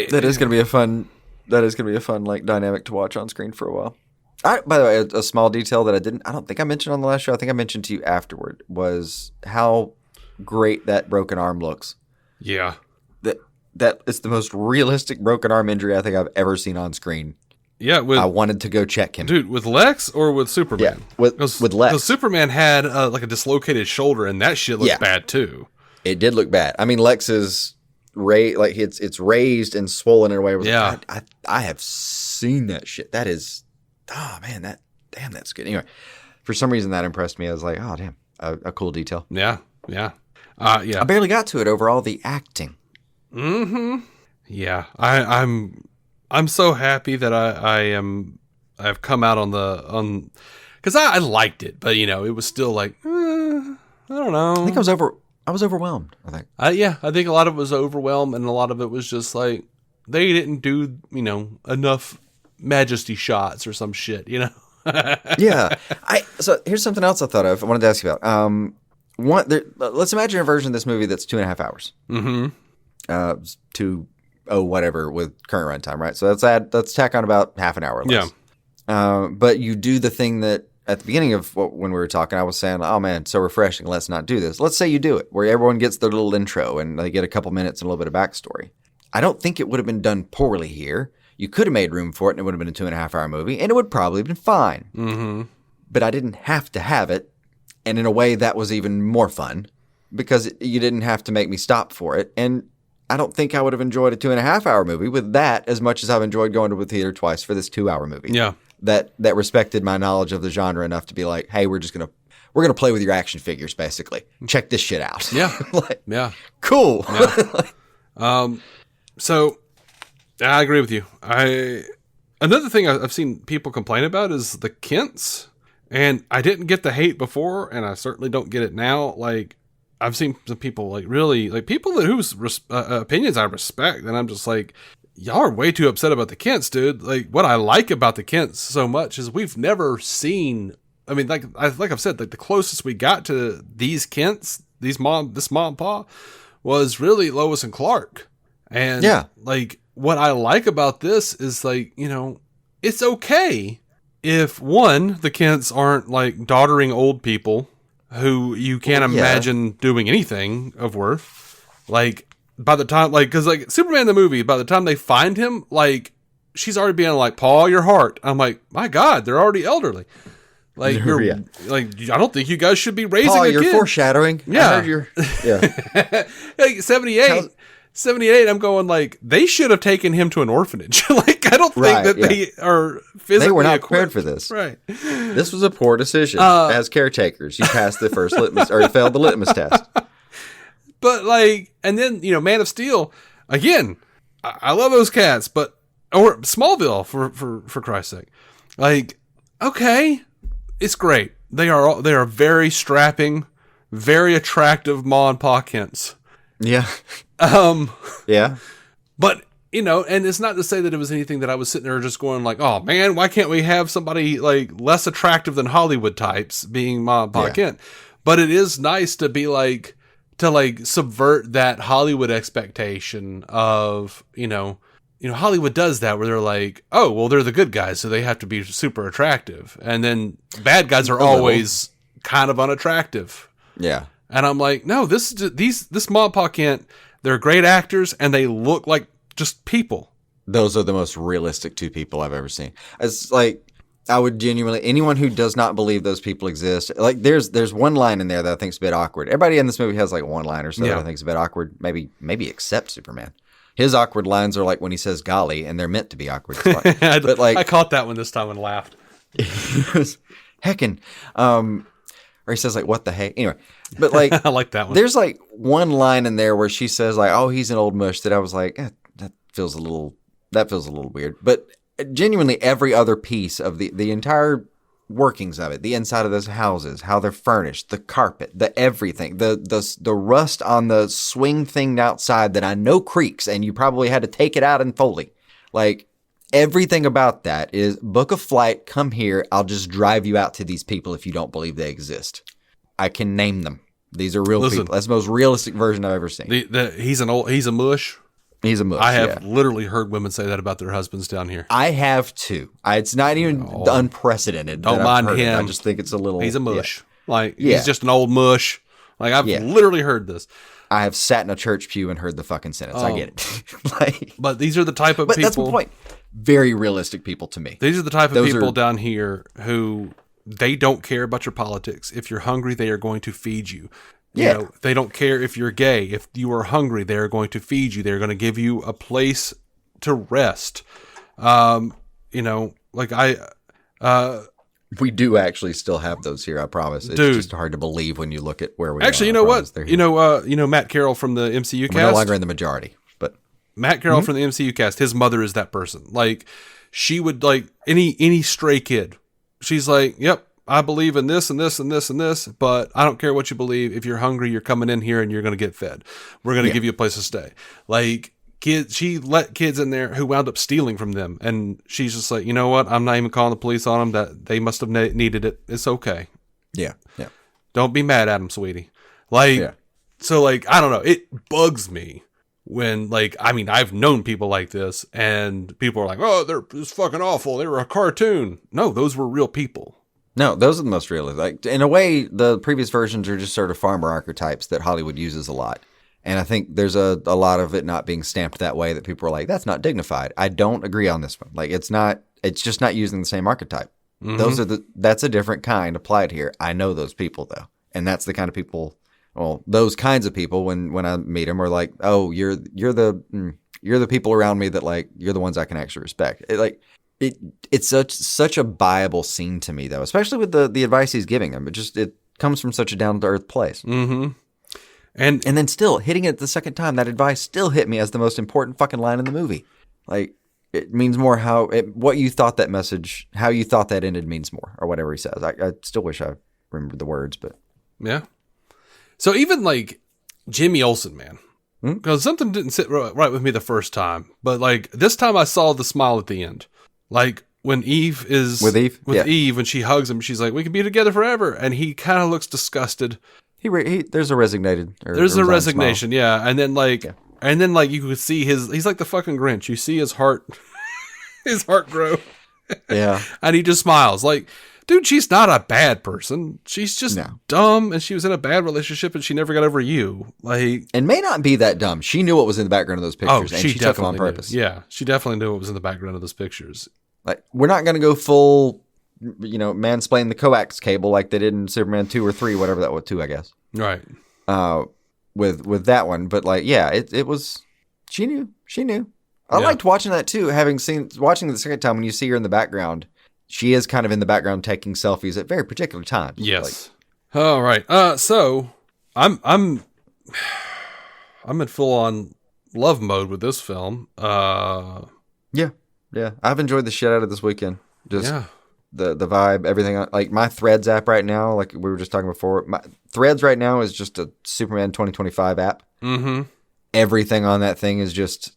S3: that is going to be a fun like dynamic to watch on screen for a while. By the way, a small detail that I don't think I mentioned on the last show, I think I mentioned to you afterward, was how great that broken arm looks.
S2: Yeah.
S3: That is the most realistic broken arm injury I think I've ever seen on screen.
S2: Yeah,
S3: I wanted to go check him.
S2: Dude, with Lex or with Superman?
S3: Yeah, with Lex.
S2: Because Superman had like a dislocated shoulder, and that shit looked bad too.
S3: It did look bad. I mean, Lex is like it's raised and swollen in a way. Where I have seen that shit. That is, oh man, that's good. Anyway, for some reason that impressed me. I was like, oh damn, a cool detail.
S2: Yeah.
S3: I barely got to it over all the acting.
S2: Mm-hmm. Yeah, I'm so happy that I've come out on because I liked it, but it was still like I don't know.
S3: I think I was overwhelmed. I think.
S2: I think a lot of it was overwhelmed, and a lot of it was just like they didn't do enough majesty shots or some shit.
S3: Yeah. So here's something else I thought of. I wanted to ask you about. Let's imagine a version of this movie that's 2.5 hours. Mm-hmm. Whatever with current runtime, right? So let's tack on about half an hour or less. Yeah. But you do the thing that at the beginning of when we were talking, I was saying, oh man, so refreshing. Let's not do this. Let's say you do it where everyone gets their little intro and they get a couple minutes and a little bit of backstory. I don't think it would have been done poorly here. You could have made room for it and it would have been a 2.5 hour movie and it would probably have been fine. Mm-hmm. But I didn't have to have it. And in a way that was even more fun because you didn't have to make me stop for it. And I don't think I would have enjoyed a 2.5 hour movie with that as much as I've enjoyed going to the theater twice for this 2 hour movie. Yeah. That respected my knowledge of the genre enough to be like, hey, we're gonna play with your action figures, basically. Check this shit out.
S2: Yeah.
S3: Like,
S2: yeah.
S3: Cool.
S2: Yeah. So I agree with you. Another thing I've seen people complain about is the Kents. And I didn't get the hate before, and I certainly don't get it now. Like, I've seen some people like really like people whose opinions I respect, and I'm just like, y'all are way too upset about the Kents, dude. Like, what I like about the Kents so much is we've never seen. I mean, like I've said, like the closest we got to these Kents, this mom and pa, was really Lois and Clark. And like what I like about this is like it's okay if the Kents aren't like doddering old people who you can't imagine doing anything of worth. Like by the time, like, cause like Superman the movie, by the time they find him, like she's already being like, Paul, your heart. I'm like, my God, they're already elderly. Like, like, I don't think you guys should be raising
S3: Paul,
S2: a
S3: you're
S2: kid.
S3: foreshadowing.
S2: Yeah.
S3: I heard yeah.
S2: Like 78, I'm going like, they should have taken him to an orphanage. Like, I don't think that they are physically
S3: They were not
S2: equipped
S3: prepared for this.
S2: Right.
S3: This was a poor decision. As caretakers, you passed the first litmus, or you failed the litmus test.
S2: But like, and then, Man of Steel, again, I love those cats, but, or Smallville for Christ's sake. Like, okay, it's great. They are very strapping, very attractive Ma and Pa Kents.
S3: Yeah. Yeah.
S2: But, and it's not to say that it was anything that I was sitting there just going like, oh man, why can't we have somebody like less attractive than Hollywood types being Ma and Pa Kent? But it is nice to be like, to subvert that Hollywood expectation of, Hollywood does that where they're like, oh, well, they're the good guys, so they have to be super attractive. And then bad guys are always kind of unattractive.
S3: Yeah.
S2: And I'm like, no, this Ma and Pa Kent, they're great actors and they look like just people.
S3: Those are the most realistic two people I've ever seen. It's like, I would genuinely, anyone who does not believe those people exist, like there's one line in there that I think is a bit awkward. Everybody in this movie has like one line or so that I think is a bit awkward. Maybe except Superman. His awkward lines are like when he says golly, and they're meant to be awkward. But like,
S2: I caught that one this time and laughed.
S3: Heckin'. Or he says like, what the heck? Anyway, but like,
S2: I like that one.
S3: There's like one line in there where she says like, oh, he's an old mush, that I was like, that feels a little weird. But genuinely every other piece of the entire workings of it, the inside of those houses, how they're furnished, the carpet, the everything, the rust on the swing thing outside that I know creaks and you probably had to take it out in Foley. Like, everything about that is book a flight, come here, I'll just drive you out to these people if you don't believe they exist. I can name them. These are real people. That's the most realistic version I've ever seen.
S2: He's a mush.
S3: He's a mush.
S2: I have literally heard women say that about their husbands down here.
S3: I have too. It's not even unprecedented.
S2: Don't mind him.
S3: I just think it's a little.
S2: He's a mush. He's just an old mush. Like, I've literally heard this.
S3: I have sat in a church pew and heard the fucking sentence. I get it.
S2: But these are the type of people.
S3: That's the point. Very realistic people to me.
S2: These are the type of people down here who they don't care about your politics. If you're hungry, they are going to feed you. They don't care if you're gay. If you are hungry, they are going to feed you. They're going to give you a place to rest.
S3: We do actually still have those here, I promise. It's just hard to believe when you look at where we
S2: actually,
S3: are.
S2: you know what? Matt Carroll from the MCU cast.
S3: We're no longer in the majority, but
S2: Matt Carroll from the MCU cast, his mother is that person. Like, she would, like, any stray kid. She's like, yep, I believe in this and this and this and this, but I don't care what you believe. If you're hungry, you're coming in here and you're going to get fed. We're going to give you a place to stay. Like, kids, she let kids in there who wound up stealing from them. And she's just like, you know what? I'm not even calling the police on them. That they must have needed it. It's okay.
S3: Yeah. Yeah.
S2: Don't be mad at them, sweetie. Like, so like, I don't know. It bugs me when, like, I mean, I've known people like this and people are like, oh, it's fucking awful. They were a cartoon. No, those were real people.
S3: No, those are the most realistic. Like, in a way, the previous versions are just sort of farmer archetypes that Hollywood uses a lot. And I think there's a lot of it not being stamped that way that people are like, that's not dignified. I don't agree on this one. Like, it's just not using the same archetype. Mm-hmm. That's a different kind applied here. I know those people though. And that's the kind of people, those kinds of people when I meet them are like, oh, you're the people around me that, like, you're the ones I can actually respect. It's such a viable scene to me though, especially with the advice he's giving them. It comes from such a down to earth place.
S2: Mm-hmm.
S3: And then still hitting it the second time, that advice still hit me as the most important fucking line in the movie. Like, it means more what you thought that message, how you thought that ended means more, or whatever he says. I still wish I remembered the words, but
S2: yeah. So even like Jimmy Olsen, man, because something didn't sit right with me the first time, but like this time I saw the smile at the end. Like when Eve is
S3: with
S2: Eve, when she hugs him, she's like, "We can be together forever," and he kind of looks disgusted.
S3: There's a resignation,
S2: smile. Yeah, and then like you could see he's like the fucking Grinch. You see his heart grow.
S3: Yeah,
S2: and he just smiles. Like dude, she's not a bad person. She's just dumb, and she was in a bad relationship, and she never got over you. Like,
S3: and may not be that dumb. She knew what was in the background of those pictures, and she took them on purpose.
S2: Knew. Yeah, she definitely knew what was in the background of those pictures.
S3: Like, we're not going to go full, mansplain the coax cable like they did in Superman 2 or 3, whatever that was, 2, I guess.
S2: Right.
S3: With that one, but like, yeah, it was. She knew. I liked watching that too. Watching the second time when you see her in the background, she is kind of in the background taking selfies at very particular times.
S2: Yes. All right. So I'm in full on love mode with this film.
S3: Yeah. I've enjoyed the shit out of this weekend. Just the vibe, everything. Like my Threads app right now, like we were just talking before. My Threads right now is just a Superman 2025 app.
S2: Mm-hmm.
S3: Everything on that thing is just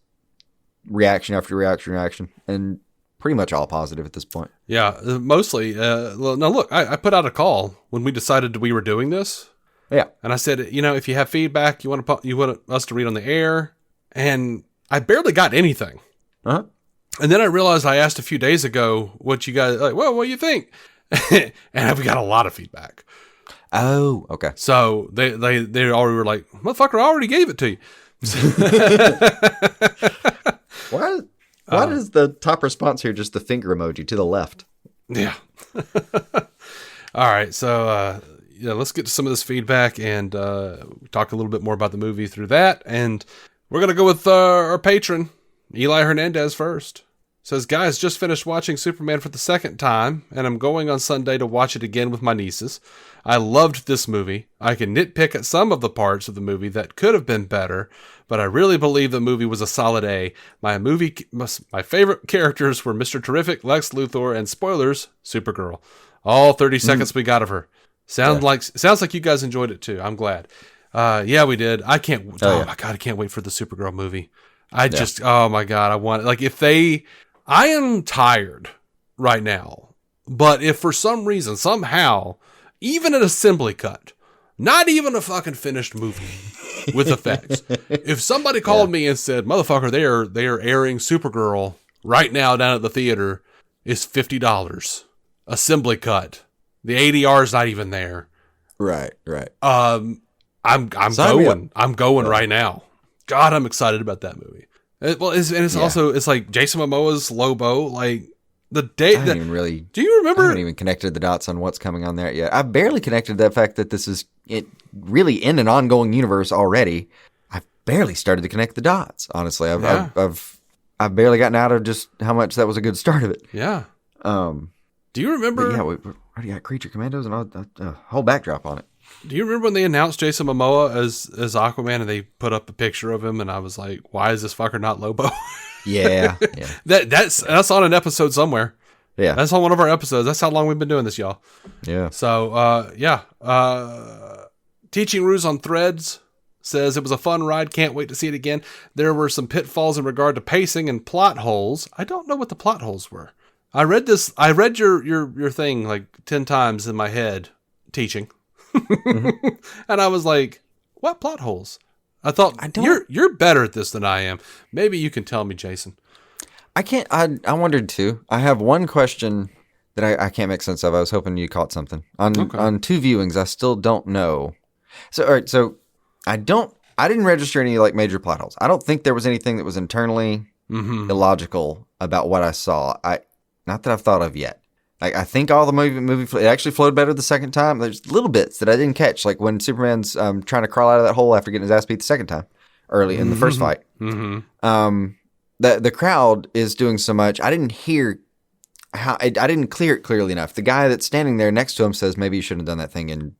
S3: reaction after reaction, and pretty much all positive at this point.
S2: Yeah, mostly. Now look, I put out a call when we decided we were doing this.
S3: Yeah,
S2: and I said, if you have feedback, you want us to read on the air, and I barely got anything.
S3: Uh-huh.
S2: And then I realized I asked a few days ago what you guys like. Well, what do you think? And we got a lot of feedback.
S3: Oh, okay.
S2: So they already were like, motherfucker, I already gave it to you.
S3: Why is the top response here just the finger emoji to the left?
S2: Yeah. All right. So, let's get to some of this feedback and talk a little bit more about the movie through that. And we're going to go with our patron, Eli Hernandez, first. Says, guys, just finished watching Superman for the second time, and I'm going on Sunday to watch it again with my nieces. I loved this movie. I can nitpick at some of the parts of the movie that could have been better, but I really believe the movie was a solid A. My favorite characters were Mr. Terrific, Lex Luthor, and spoilers, Supergirl. All 30 seconds we got of her. Sounds like you guys enjoyed it too. I'm glad. Yeah, we did. I can't. My God, I can't wait for the Supergirl movie. Oh my God, I want it. I am tired right now, but if for some reason, somehow, even an assembly cut, not even a fucking finished movie with effects, if somebody called me and said, motherfucker, they are airing Supergirl right now down at the theater, is $50. Assembly cut. The ADR is not even there.
S3: Right.
S2: I'm going right now. God, I'm excited about that movie. It's like Jason Momoa's Lobo. Like the day. Do you remember?
S3: I haven't even connected the dots on what's coming on there yet. I've barely connected the fact that this is really in an ongoing universe already. I've barely started to connect the dots. Honestly, I've barely gotten out of just how much that was a good start of it.
S2: Yeah. Do you remember?
S3: We already got Creature Commandos and a whole backdrop on it.
S2: Do you remember when they announced Jason Momoa as Aquaman and they put up a picture of him and I was like, why is this fucker not Lobo?
S3: Yeah.
S2: That's on an episode somewhere.
S3: Yeah.
S2: That's on one of our episodes. That's how long we've been doing this, y'all.
S3: Yeah.
S2: So, Teaching Ruse on Threads says it was a fun ride. Can't wait to see it again. There were some pitfalls in regard to pacing and plot holes. I don't know what the plot holes were. I read your thing like 10 times in my head, teaching. Mm-hmm. And I was like, what plot holes? I thought you're better at this than I am. Maybe you can tell me, Jason.
S3: I wondered too. I have one question that I can't make sense of. I was hoping you caught something. On 2 viewings, I still don't know. So, all right, so I didn't register any like major plot holes. I don't think there was anything that was internally illogical about what I saw. Not that I've thought of yet. Like, I think all the movie it actually flowed better the second time. There's little bits that I didn't catch, like when Superman's trying to crawl out of that hole after getting his ass beat the second time, early in the first fight. Mm-hmm. The crowd is doing so much. I didn't hear how I didn't clear it clearly enough. The guy that's standing there next to him says maybe you shouldn't have done that thing in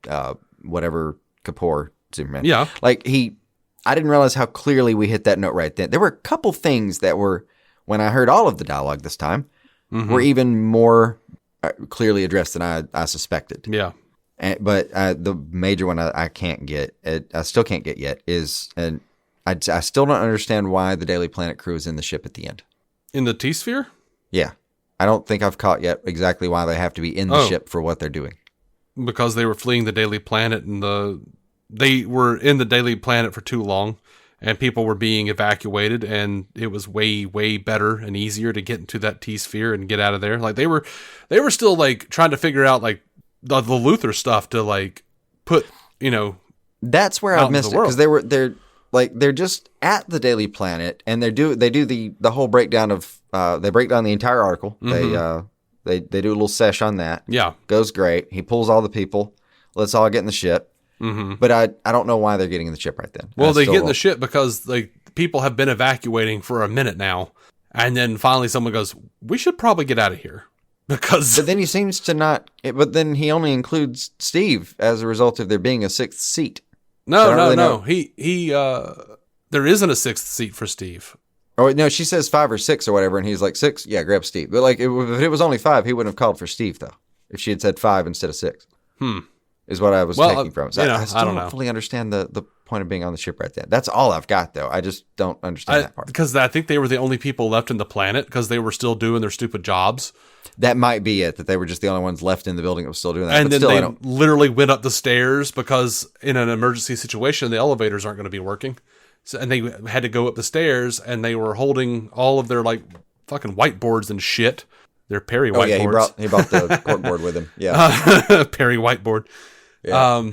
S3: whatever Kapoor Superman.
S2: Yeah,
S3: like I didn't realize how clearly we hit that note right then. There were a couple things that were, when I heard all of the dialogue this time, were even more clearly addressed than I suspected.
S2: Yeah.
S3: But the major one I can't get, I still can't get yet, is, and I still don't understand why the Daily Planet crew is in the ship at the end.
S2: In the T-Sphere?
S3: Yeah. I don't think I've caught yet exactly why they have to be in the ship for what they're doing. Because
S2: they were fleeing the Daily Planet and they were in the Daily Planet for too long. and people were being evacuated, and it was way, way better and easier to get into that T-sphere and get out of there. Like they were still like trying to figure out like the Luther stuff to like put,
S3: that's where I've missed it, because they're just at the Daily Planet, and they do the whole breakdown of they break down the entire article. Mm-hmm. They do a little sesh on that.
S2: Yeah,
S3: goes great. He pulls all the people. Let's all get in the ship. Mm-hmm. But I don't know why they're getting in the ship right then.
S2: Well, they get in the ship because like people have been evacuating for a minute now, and then finally someone goes, "We should probably get out of here." Because
S3: but then he seems to not. But then he only includes Steve as a result of there being a sixth seat.
S2: No. He there isn't a sixth seat for Steve.
S3: Oh no, she says 5 or 6 or whatever, and he's like 6. Yeah, grab Steve. But like if it was only 5, he wouldn't have called for Steve though. If she had said 5 instead of 6. Is what I was taking from. So I still don't fully understand the point of being on the ship right then. That's all I've got, though. I just don't understand that part.
S2: Because I think they were the only people left in the planet because they were still doing their stupid jobs.
S3: That might be it, that they were just the only ones left in the building that was still doing that.
S2: And then they literally went up the stairs because in an emergency situation, the elevators aren't going to be working. So, and they had to go up the stairs, and they were holding all of their like fucking whiteboards and shit. Their Perry whiteboards.
S3: Yeah, he brought the corkboard with him. Yeah.
S2: Perry whiteboard.
S3: Yeah.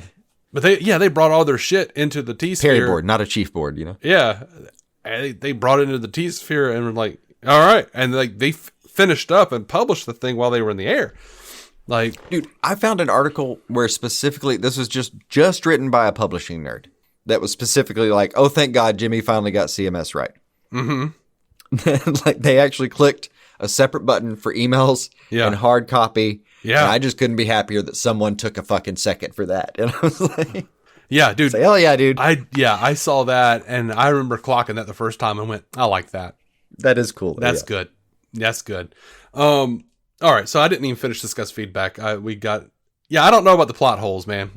S2: But they brought all their shit into the T-sphere.
S3: Perry board, not a chief board,
S2: Yeah. And they brought it into the T-sphere and were like, all right. And like they finished up and published the thing while they were in the air. Like,
S3: dude, I found an article where specifically, this was just written by a publishing nerd that was specifically like, oh, thank God Jimmy finally got CMS right. Mm-hmm. Like they actually clicked a separate button for emails and hard copy. Yeah. And I just couldn't be happier that someone took a fucking second for that. And I was like,
S2: yeah, dude.
S3: Hell yeah, dude.
S2: I saw that, and I remember clocking that the first time and went, I like that.
S3: That is cool.
S2: That's good. That's good. All right. So I didn't even finish discuss feedback. I don't know about the plot holes, man.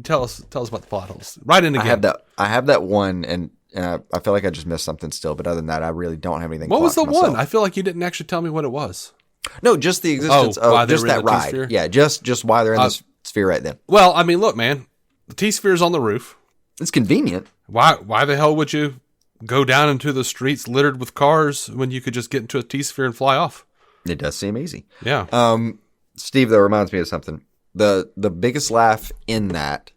S2: Tell us about the plot holes. Right in again.
S3: I have that one, and I feel like I just missed something still, but other than that, I really don't have anything.
S2: What was the
S3: myself.
S2: one? I feel like you didn't actually tell me what it was.
S3: No, just the existence of just that ride. T-sphere? Yeah, just why they're in the sphere right then.
S2: Well, I mean, look, man, the T-sphere's on the roof.
S3: It's convenient.
S2: Why the hell would you go down into the streets littered with cars when you could just get into a T-sphere and fly off?
S3: It does seem easy.
S2: Yeah.
S3: Steve, though, reminds me of something. The biggest laugh in that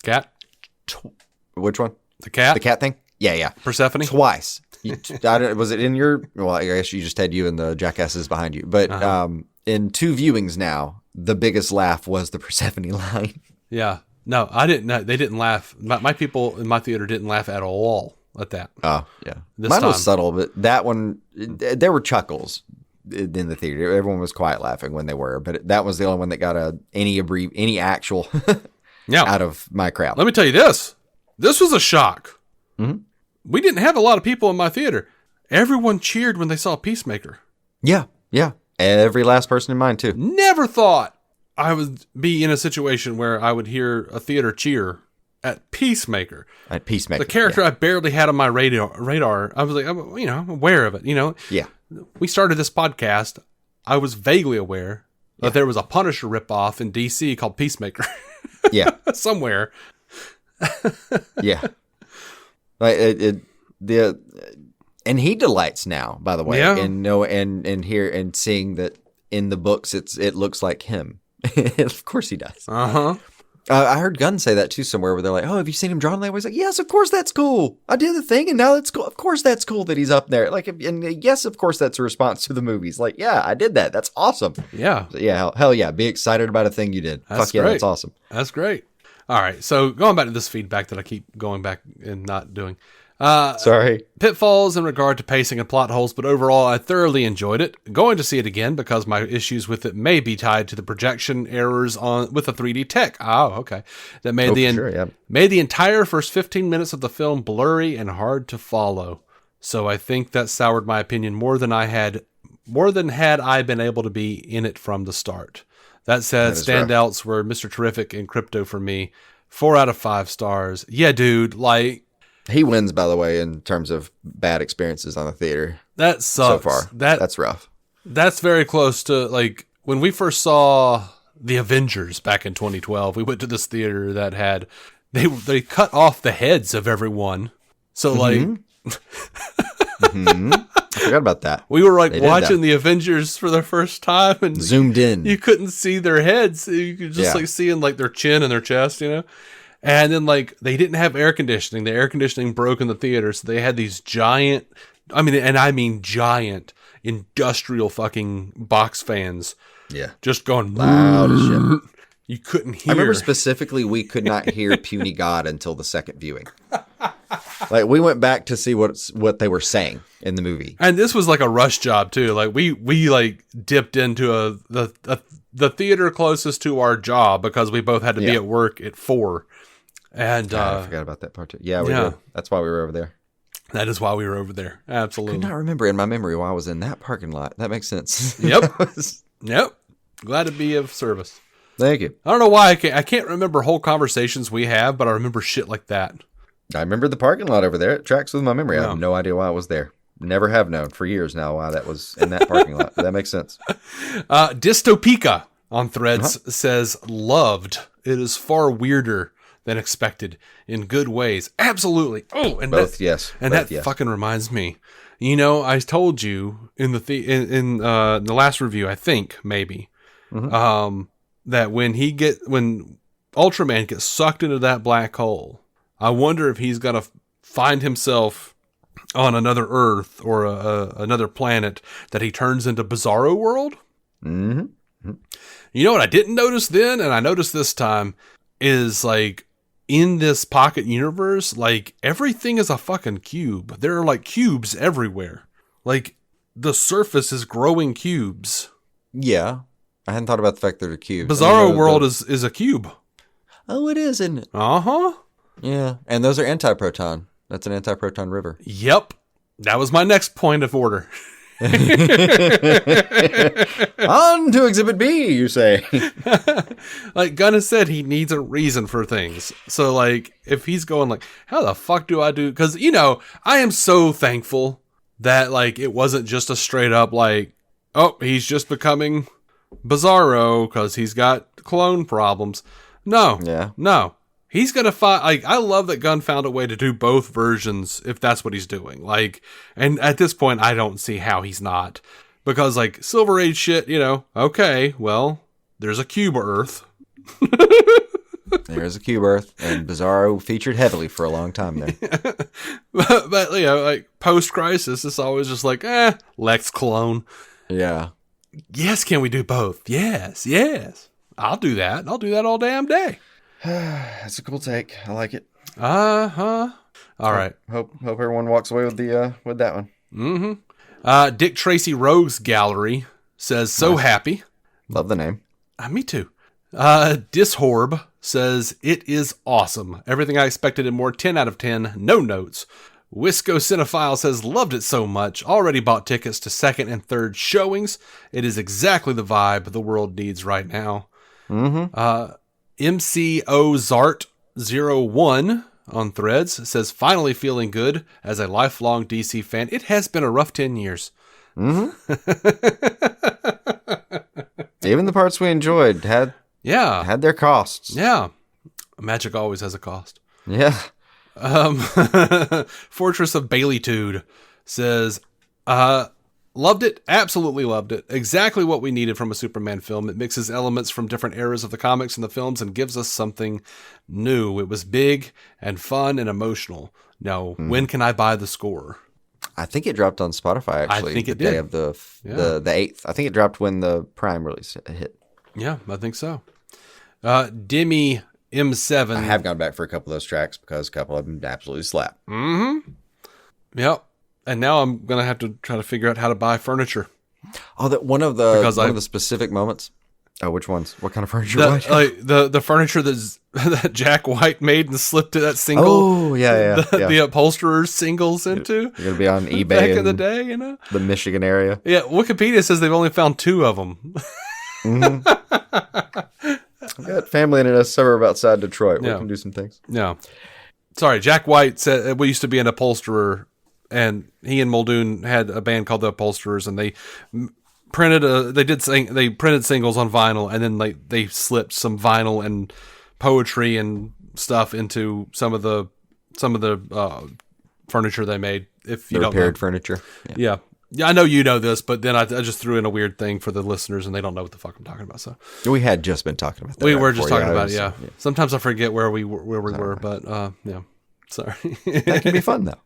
S2: cat.
S3: Which one?
S2: The cat.
S3: The cat thing. Yeah.
S2: Persephone?
S3: Twice. Was it in your... Well, I guess you just had you and the jackasses behind you. But in 2 viewings now, the biggest laugh was the Persephone line.
S2: Yeah. No, I didn't. They didn't laugh. My people in my theater didn't laugh at all at that.
S3: Oh, yeah. Mine was subtle, but that one... There were chuckles in the theater. Everyone was quiet laughing when they were. But that was the only one that got any actual out of my crowd.
S2: Let me tell you this. This was a shock.
S3: Mm-hmm.
S2: We didn't have a lot of people in my theater. Everyone cheered when they saw Peacemaker.
S3: Yeah. Every last person in mine, too.
S2: Never thought I would be in a situation where I would hear a theater cheer at Peacemaker.
S3: The
S2: character I barely had on my radar. I was like, I'm aware of it.
S3: Yeah.
S2: We started this podcast. I was vaguely aware that there was a Punisher ripoff in DC called Peacemaker.
S3: Yeah.
S2: Somewhere.
S3: Yeah. Like and he delights now, by the way, and here and seeing that in the books it looks like him. Of course he does. I heard Gunn say that too somewhere where they're like, "Oh, have you seen him drawn that way?" He's like, "Yes, of course that's cool. I did the thing, and now that's cool. Of course that's cool that he's up there. Like, and yes, of course that's a response to the movies. Like, yeah, I did that. That's awesome.
S2: Yeah,
S3: so, yeah, hell yeah. Be excited about a thing you did. Fuck yeah, that's awesome.
S2: That's great. All right, so going back to this feedback that I keep going back and not doing.
S3: Sorry.
S2: Pitfalls in regard to pacing and plot holes, but overall I thoroughly enjoyed it. Going to see it again because my issues with it may be tied to the projection errors with the 3D tech. Oh, okay. That made made the entire first 15 minutes of the film blurry and hard to follow. So I think that soured my opinion more than had I been able to be in it from the start. That said, standouts were Mr. Terrific and Crypto for me. 4 out of 5 stars. Yeah, dude, like...
S3: He wins, by the way, in terms of bad experiences on the theater.
S2: That sucks.
S3: So far. That's rough.
S2: That's very close to, like, when we first saw The Avengers back in 2012, we went to this theater that had... They cut off the heads of everyone So like,
S3: I forgot about that.
S2: we were like
S3: They did
S2: watching
S3: that.
S2: the Avengers for the first time and
S3: Zoomed in.
S2: you couldn't see their heads. You could just
S3: Yeah.
S2: like seeing like their chin and their chest, you know? And then like they didn't have air conditioning. The air conditioning broke in the theater. So they had these giant, I mean giant industrial fucking box fans
S3: Yeah.
S2: just going
S3: Loud as shit.
S2: You couldn't hear.
S3: I remember specifically we could not hear Puny God until the second viewing. Like we went back to see what they were saying in the movie.
S2: And this was like a rush job too. Like we like dipped into the theater closest to our job because we both had to be
S3: Yeah.
S2: at work at 4. And
S3: I forgot about that part too. Yeah, we
S2: yeah.
S3: did. That's why we were over there.
S2: that is why we were over there.
S3: I
S2: Absolutely.
S3: could not remember in my memory why I was in that parking lot. That makes sense.
S2: Yep. Yep. Glad to be of service.
S3: Thank you.
S2: I don't know why I can't remember whole conversations we have, but I remember shit like that.
S3: I remember the parking lot over there. It tracks with my memory. I
S2: Yeah.
S3: have no idea why I was there. Never have known for years now why that was in that parking lot. But that makes sense.
S2: Dystopica on Threads says, loved. It is far weirder than expected in good ways. Absolutely. Oh, and
S3: Both, yes.
S2: And
S3: Both,
S2: that
S3: yes.
S2: fucking reminds me. You know, I told you in the last review, I think maybe, that when Ultraman gets sucked into that black hole, I wonder if he's gonna find himself on another Earth or another planet that he turns into Bizarro World.
S3: Mm-hmm.
S2: You know what I didn't notice then, and I noticed this time, is like in this pocket universe, like everything is a fucking cube. There are like cubes everywhere. Like the surface is growing cubes.
S3: Yeah. I hadn't thought about the fact that they're cubes.
S2: Bizarro World is a cube.
S3: Oh, it is, isn't it?
S2: Uh-huh.
S3: Yeah. And those are antiproton. That's an antiproton river.
S2: Yep. That was my next point of order.
S3: On to Exhibit B, you say.
S2: Like Gunn has said, he needs a reason for things. So like, if he's going like, how the fuck do I do? Because, you know, I am so thankful that like, it wasn't just a straight up like, oh, he's just becoming Bizarro because he's got clone problems. No.
S3: Yeah.
S2: No. He's going to find, like, I love that Gunn found a way to do both versions if that's what he's doing. Like, and at this point, I don't see how he's not. Because, like, Silver Age shit, you know, okay, well, there's a cube Earth.
S3: There's a cube Earth, and Bizarro featured heavily for a long time there.
S2: but, you know, like, post-crisis, it's always just like, Lex clone.
S3: Yeah.
S2: Yes, can we do both? Yes, yes. I'll do that. I'll do that all damn day.
S3: That's a cool take. I like it.
S2: Uh-huh. All right.
S3: Hope everyone walks away with that one.
S2: Mm-hmm. Dick Tracy Rogues Gallery says, so happy.
S3: Love the name.
S2: Me too. Dishorb says, it is awesome. Everything I expected and more. 10 out of 10. No notes. Wisco Cinephile says, loved it so much. Already bought tickets to second and third showings. It is exactly the vibe the world needs right now.
S3: Mm-hmm.
S2: MCO Zart01 on Threads says, finally feeling good as a lifelong DC fan. It has been a rough 10 years.
S3: Mm-hmm. Even the parts we enjoyed had their costs.
S2: Yeah. Magic always has a cost.
S3: Yeah.
S2: Fortress of Baileytude says, loved it. Absolutely loved it. Exactly what we needed from a Superman film. It mixes elements from different eras of the comics and the films and gives us something new. It was big and fun and emotional. Now, when can I buy the score?
S3: I think it dropped on Spotify, actually.
S2: I think it
S3: the day
S2: did.
S3: of the 8th. I think it dropped when the Prime release hit.
S2: Yeah, I think so. Demi M7.
S3: I have gone back for a couple of those tracks because a couple of them absolutely slap.
S2: Mm-hmm. Yep. And now I'm going to have to try to figure out how to buy furniture.
S3: Oh, one of the specific moments. Oh, which ones? What kind of furniture?
S2: The furniture that Jack White made and slipped to that single.
S3: Oh, yeah.
S2: The upholsterer's singles into.
S3: You're going to be on eBay
S2: back in the day, you know?
S3: The Michigan area.
S2: Yeah, Wikipedia says they've only found 2 of them.
S3: Mm-hmm. I've got family in a suburb outside Detroit.
S2: Yeah.
S3: We can do some things.
S2: Yeah. Sorry, Jack White said we used to be an upholsterer, and he and Muldoon had a band called the Upholsterers, and they printed they printed singles on vinyl, and then they slipped some vinyl and poetry and stuff into some of the furniture they made. If you
S3: The
S2: don't
S3: repaired
S2: know.
S3: furniture.
S2: Yeah. Yeah, I know you know this, but then I just threw in a weird thing for the listeners, and they don't know what the fuck I'm talking about. So
S3: We had just been talking about that.
S2: we
S3: right
S2: were just
S3: before.
S2: talking about it.
S3: was-
S2: Yeah. Sometimes I forget where we were, but yeah. Sorry.
S3: That can be fun, though.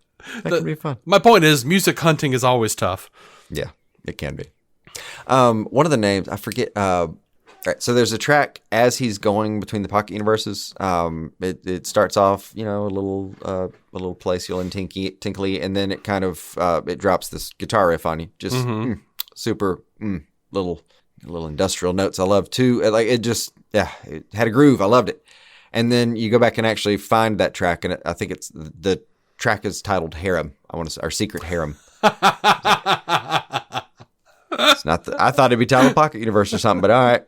S3: That can be fun.
S2: My point is, music hunting is always tough.
S3: Yeah, it can be. One of the names, I forget. Right, so there's a track as he's going between the pocket universes. It starts off, a little placial and tinkly, and then it kind of it drops this guitar riff on you. Just super little industrial notes. I love too. It had a groove. I loved it. And then you go back and actually find that track, and I think the track is titled Harem. I want to say our secret harem. It's not. I thought it'd be titled Pocket Universe or something, but all right.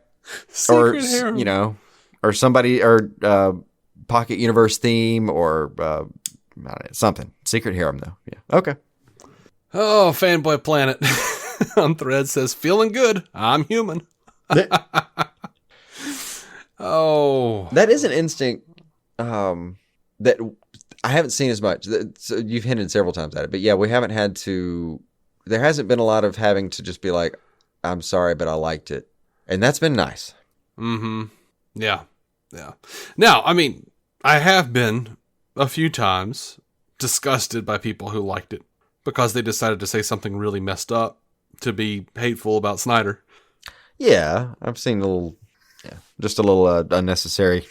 S2: Secret harem.
S3: Or somebody, or Pocket Universe theme, or something. Secret harem, though. Yeah. Okay.
S2: Oh, Fanboy Planet on Thread says, feeling good. I'm human. Oh.
S3: That is an instinct that I haven't seen as much. So you've hinted several times at it, but yeah, we haven't had to. There hasn't been a lot of having to just be like, I'm sorry, but I liked it. And that's been nice.
S2: Mm-hmm. Yeah. Yeah. Now, I mean, I have been a few times disgusted by people who liked it because they decided to say something really messed up to be hateful about Snyder.
S3: Yeah, I've seen just a little unnecessary.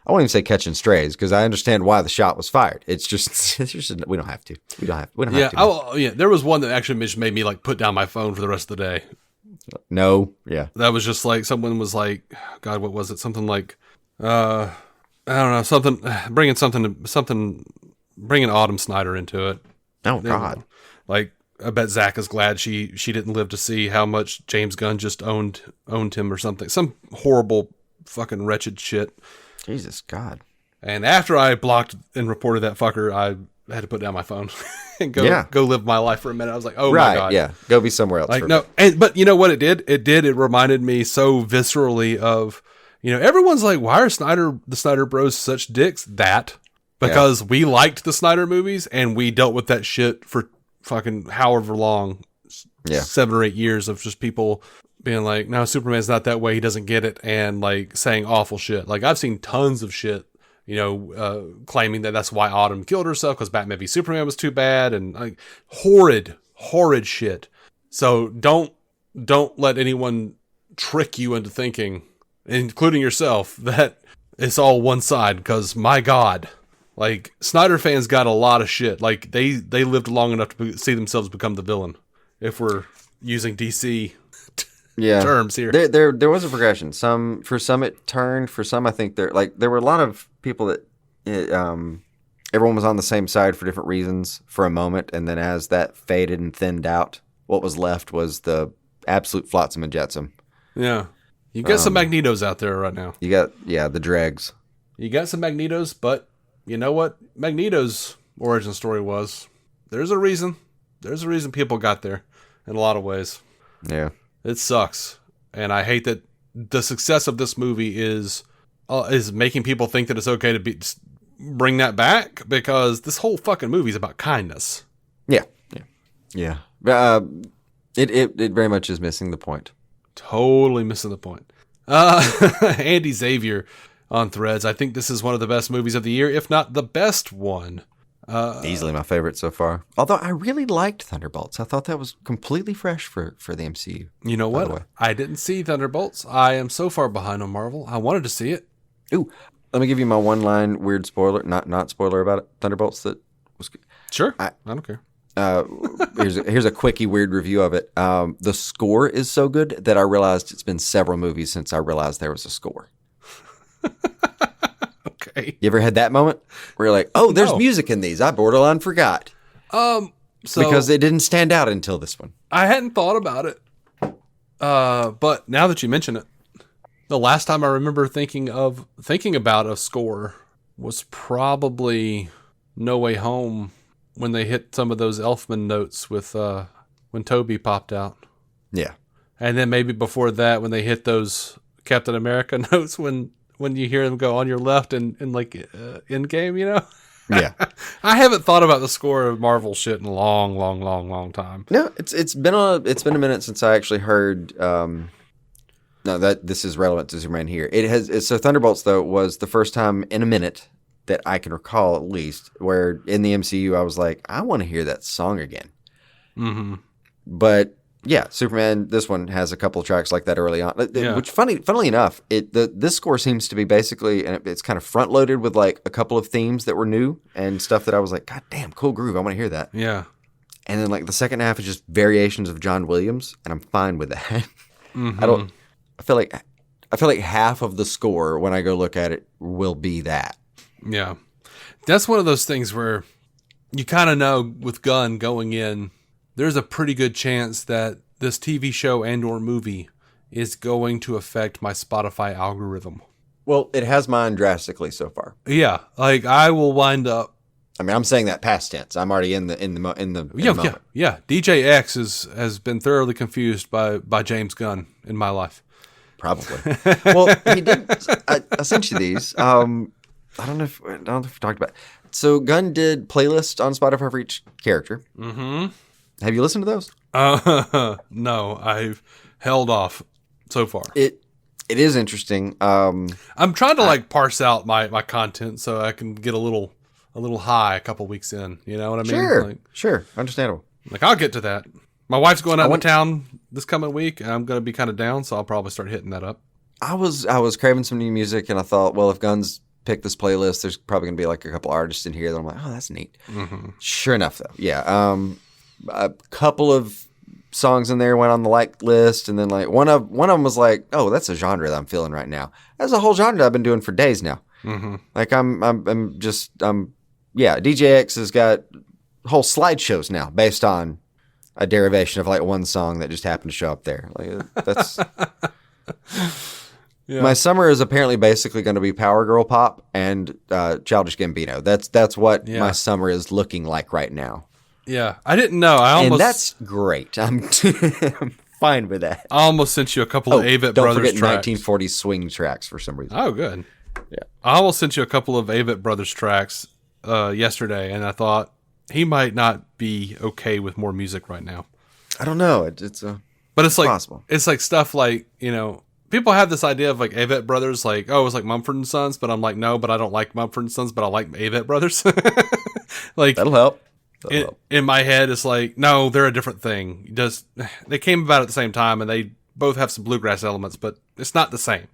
S3: I won't even say catching strays because I understand why the shot was fired. It's just we don't have to. We don't have to.
S2: Yeah. There was one that actually just made me like put down my phone for the rest of the day.
S3: No. Yeah.
S2: That was just like someone was like, God, what was it? Something like, I don't know, bringing Autumn Snyder into it.
S3: Oh God.
S2: Like, I bet Zach is glad she didn't live to see how much James Gunn just owned him or something. Some horrible fucking wretched shit.
S3: Jesus God.
S2: And after I blocked and reported that fucker, I had to put down my phone and go live my life for a minute. I was like, oh my God.
S3: Yeah. Go be somewhere else.
S2: Like, no. But you know what it did? It reminded me so viscerally of, everyone's like, why are the Snyder Bros such dicks? Because we liked the Snyder movies and we dealt with that shit for fucking however long, 7 or 8 years of just people being like, no, Superman's not that way. He doesn't get it. And like saying awful shit. Like I've seen tons of shit, claiming that that's why Autumn killed herself because Batman v Superman was too bad and like horrid shit. So don't let anyone trick you into thinking, including yourself, that it's all one side because my God. Like, Snyder fans got a lot of shit. Like, they lived long enough to see themselves become the villain, if we're using DC terms here.
S3: There was a progression. For some it turned. For some, I think there were a lot of people that everyone was on the same side for different reasons for a moment, and then as that faded and thinned out, what was left was the absolute flotsam and jetsam.
S2: Yeah. You got some Magnetos out there right now.
S3: You got, the dregs.
S2: You got some Magnetos, but you know what Magneto's origin story was? There's a reason. There's a reason people got there in a lot of ways.
S3: Yeah.
S2: It sucks. And I hate that the success of this movie is making people think that it's okay to bring that back because this whole fucking movie is about kindness.
S3: Yeah. It very much is missing the point.
S2: Totally missing the point. Andy Xavier on Threads. I think this is one of the best movies of the year, if not the best one.
S3: Easily my favorite so far. Although I really liked Thunderbolts. I thought that was completely fresh for the MCU.
S2: You know what? I didn't see Thunderbolts. I am so far behind on Marvel. I wanted to see it.
S3: Ooh, let me give you my one-line weird spoiler, not spoiler about it. Thunderbolts that was good.
S2: Sure. I don't care.
S3: Here's a quickie weird review of it. The score is so good that I realized it's been several movies since I realized there was a score.
S2: Okay.
S3: You ever had that moment where you're like, oh, there's music in these. I borderline forgot. Because it didn't stand out until this one.
S2: I hadn't thought about it. But now that you mention it, the last time I remember thinking about a score was probably No Way Home when they hit some of those Elfman notes with when Toby popped out.
S3: Yeah.
S2: And then maybe before that when they hit those Captain America notes when you hear them go on your left and like Endgame,
S3: Yeah.
S2: I haven't thought about the score of Marvel shit in a long time.
S3: No, it's been a minute since I actually heard. No, that this is relevant to Superman here. So Thunderbolts though was the first time in a minute that I can recall at least where in the MCU I was like, I want to hear that song again. Mm-hmm. But yeah, Superman. This one has a couple of tracks like that early on.
S2: Yeah.
S3: Which, funnily enough, this score seems to be basically, and it's kind of front loaded with like a couple of themes that were new and stuff that I was like, God damn, cool groove. I want to hear that.
S2: Yeah.
S3: And then like the second half is just variations of John Williams, and I'm fine with that.
S2: Mm-hmm.
S3: I feel like half of the score when I go look at it will be that.
S2: Yeah. That's one of those things where you kind of know with Gunn going in, there's a pretty good chance that this TV show and or movie is going to affect my Spotify algorithm.
S3: Well, it has mine drastically so far.
S2: Yeah, like I will wind up.
S3: I mean, I'm saying that past tense. I'm already in the moment.
S2: Yeah. DJ X has been thoroughly confused by James Gunn in my life.
S3: Probably. Well, he did. I sent you these. I don't know if we talked about it. So Gunn did playlists on Spotify for each character. Mm-hmm. Have you listened to those?
S2: No, I've held off so far.
S3: It is interesting.
S2: I'm trying to like parse out my content so I can get a little high a couple weeks in. You know what I mean?
S3: Sure, understandable.
S2: Like I'll get to that. My wife's going out of town this coming week, and I'm going to be kind of down, so I'll probably start hitting that up.
S3: I was craving some new music, and I thought, well, if Gunn's picked this playlist, there's probably going to be like a couple artists in here that I'm like, oh, that's neat. Mm-hmm. Sure enough, though, yeah. A couple of songs in there went on the like list, and then like one of them was like, oh, that's a genre that I'm feeling right now. That's a whole genre that I've been doing for days now. Mm-hmm. Like DJ X has got whole slideshows now based on a derivation of like one song that just happened to show up there. Like that's. Yeah. My summer is apparently basically going to be Power Girl pop and Childish Gambino. That's what my summer is looking like right now.
S2: Yeah, I didn't know.
S3: And that's great. I'm fine with that.
S2: I almost sent you a couple of Avett Brothers tracks.
S3: Don't forget 1940s swing tracks for some reason.
S2: Oh, good.
S3: Yeah,
S2: I almost sent you a couple of Avett Brothers tracks yesterday, and I thought he might not be okay with more music right now.
S3: I don't know.
S2: But it's like
S3: possible.
S2: It's like stuff like, you know, people have this idea of like Avett Brothers, like, oh, it's like Mumford and Sons, but I'm like, no, but I don't like Mumford and Sons, but I like Avett Brothers. Like
S3: that'll help.
S2: In my head, it's like, no, they're a different thing. They came about at the same time, and they both have some bluegrass elements, but it's not the same.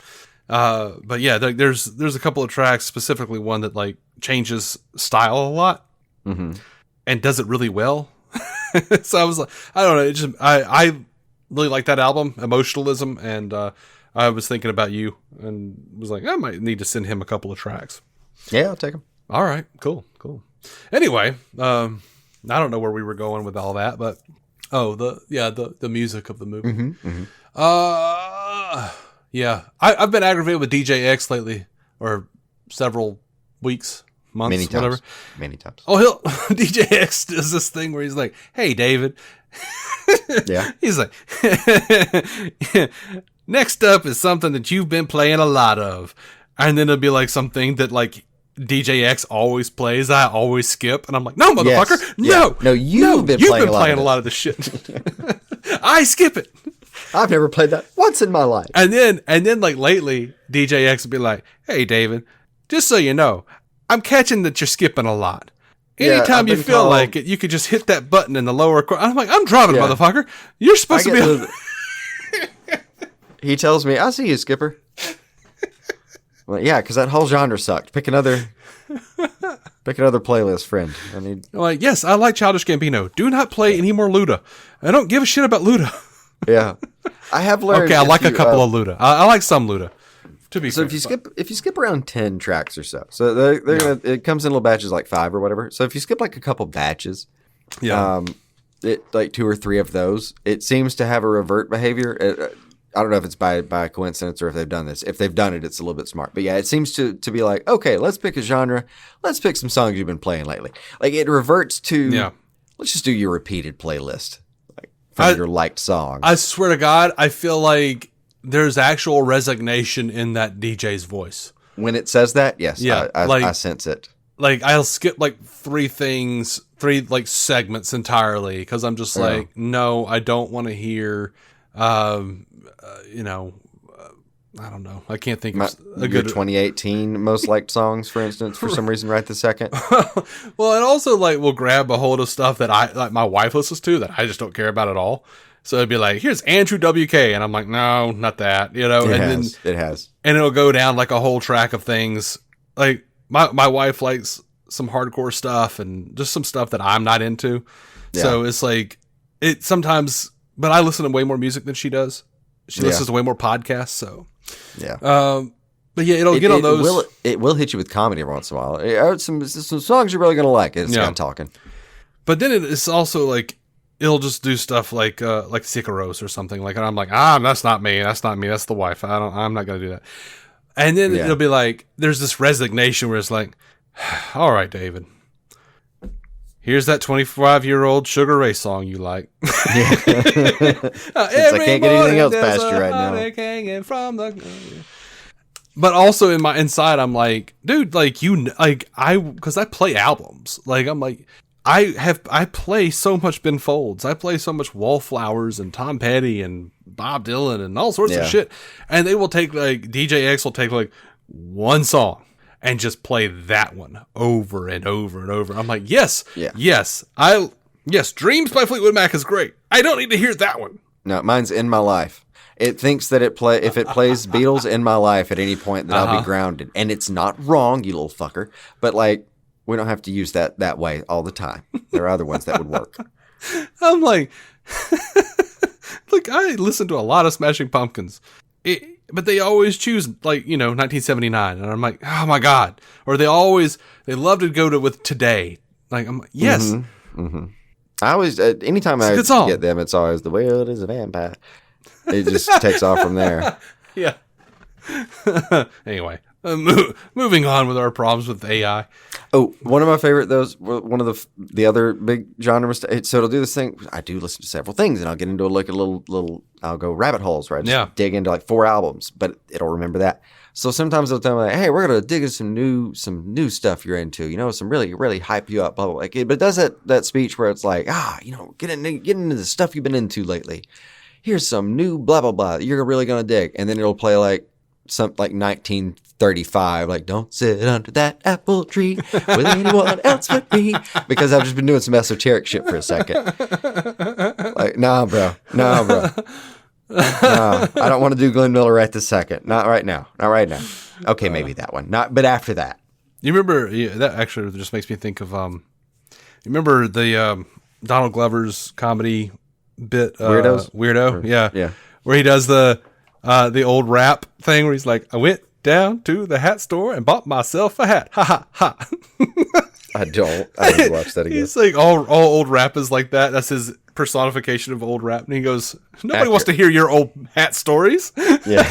S2: But yeah, there's a couple of tracks, specifically one that like changes style a lot, and does it really well. So I was like, I don't know, it just I really like that album, Emotionalism, and I was thinking about you, and was like, I might need to send him a couple of tracks.
S3: Yeah, I'll take them.
S2: All right, cool. Anyway, I don't know where we were going with all that, but the music of the movie. Yeah, I've been aggravated with DJ X lately, or several weeks, months, whatever.
S3: Many times.
S2: Oh, DJ X does this thing where he's like, "Hey, David."
S3: Yeah.
S2: He's like, "Next up is something that you've been playing a lot of," and then it'll be like something that like DJ X always plays. I always skip, and I'm like, "No, motherfucker, no,
S3: you've been playing
S2: a lot of this shit. I skip it.
S3: I've never played that once in my life."
S2: And then like lately, DJ X will be like, "Hey, David, just so you know, I'm catching that you're skipping a lot. Anytime you feel like it, you could just hit that button in the lower corner." I'm like, "I'm driving, motherfucker. You're supposed to be."
S3: He tells me, "I see you, Skipper." Well, yeah, because that whole genre sucked. Pick another playlist, friend.
S2: I'm like, yes, I like Childish Gambino. Do not play any more Luda. I don't give a shit about Luda.
S3: Yeah, I have learned.
S2: Okay, I like a couple of Luda. I like some Luda. To be
S3: so,
S2: fair,
S3: if you skip around 10 tracks or so, they're gonna, it comes in little batches like 5 or whatever. So if you skip like a couple batches, like 2 or 3 of those, it seems to have a revert behavior. I don't know if it's by coincidence or if they've done this. If they've done it, it's a little bit smart. But yeah, it seems to be like, okay, let's pick a genre. Let's pick some songs you've been playing lately. Like it reverts to, let's just do your repeated playlist, like from your liked song.
S2: I swear to God, I feel like there's actual resignation in that DJ's voice.
S3: When it says that, yes, I sense it.
S2: like I'll skip like three like segments entirely because I'm just like, no, I don't want to hear, you know, I don't know. I can't think of a good
S3: 2018 most liked songs, for instance, for some reason, right this second.
S2: Well, and also like we'll grab a hold of stuff that my wife listens to that I just don't care about at all. So it'd be like, here's Andrew WK, and I'm like, no, not that, you know. Then
S3: it has,
S2: and it'll go down like a whole track of things. Like my wife likes some hardcore stuff and just some stuff that I'm not into. Yeah. So it's like it sometimes, but I listen to way more music than she does. She listens to way more podcasts, so.
S3: Yeah.
S2: But yeah, it'll get on those.
S3: It will hit you with comedy every once in a while. Some songs you're really going to like. It's kind of talking.
S2: But then it's also like, it'll just do stuff like Sicaros or something like, and I'm like, that's not me. That's not me. That's the wife. I'm not going to do that. And then it'll be like, there's this resignation where it's like, all right, David, here's that 25-year-old Sugar Ray song you like.
S3: Since I can't get anything else past you right now.
S2: Hanging from the... But also in my inside, I'm like, dude, like because I play albums. Like I'm like, I play so much Ben Folds. I play so much Wallflowers and Tom Petty and Bob Dylan and all sorts of shit. And they will take like DJ X will take like one song and just play that one over and over and over. I'm like, yes, Dreams by Fleetwood Mac is great. I don't need to hear that one.
S3: No, mine's In My Life. It thinks that if it plays Beatles In My Life at any point, then I'll be grounded. And it's not wrong, you little fucker. But like, we don't have to use that way all the time. There are other ones that would work.
S2: I'm like, look, I listen to a lot of Smashing Pumpkins. But they always choose like, 1979. And I'm like, oh my God. Or they love to go with Today. Like, I'm like, yes.
S3: Mm-hmm. Mm-hmm. I always, anytime I get them, it's always The World is a Vampire. It just takes off from there.
S2: Yeah. Anyway, moving on with our problems with AI.
S3: Oh, one of my favorite, one of the other big genre mistakes. So it'll do this thing. I do listen to several things, and I'll get into like a little. I'll go rabbit holes, right? Just dig into like 4 albums, but it'll remember that. So sometimes they'll tell me, like, "Hey, we're gonna dig into some new stuff you're into. Some really really hype you up." Blah blah. Like, but it does that speech where it's like, get into the stuff you've been into lately. Here's some new blah blah blah that you're really gonna dig, and then it'll play like something like 1935, like "Don't sit under that apple tree with anyone else but me," because I've just been doing some esoteric shit for a second. Like, nah, bro, no, I don't want to do Glenn Miller right this second. Not right now. Okay, maybe that one. But after that.
S2: You remember? Yeah, that actually just makes me think of. You remember the Donald Glover's comedy bit? Weirdo. Yeah. Where he does the old rap thing where he's like, "I went down to the hat store and bought myself a hat. Ha ha ha."
S3: I need to watch that again.
S2: He's like all old rap is like that. That's his personification of old rap. And he goes, "Nobody wants to hear your old hat stories."
S3: Yeah.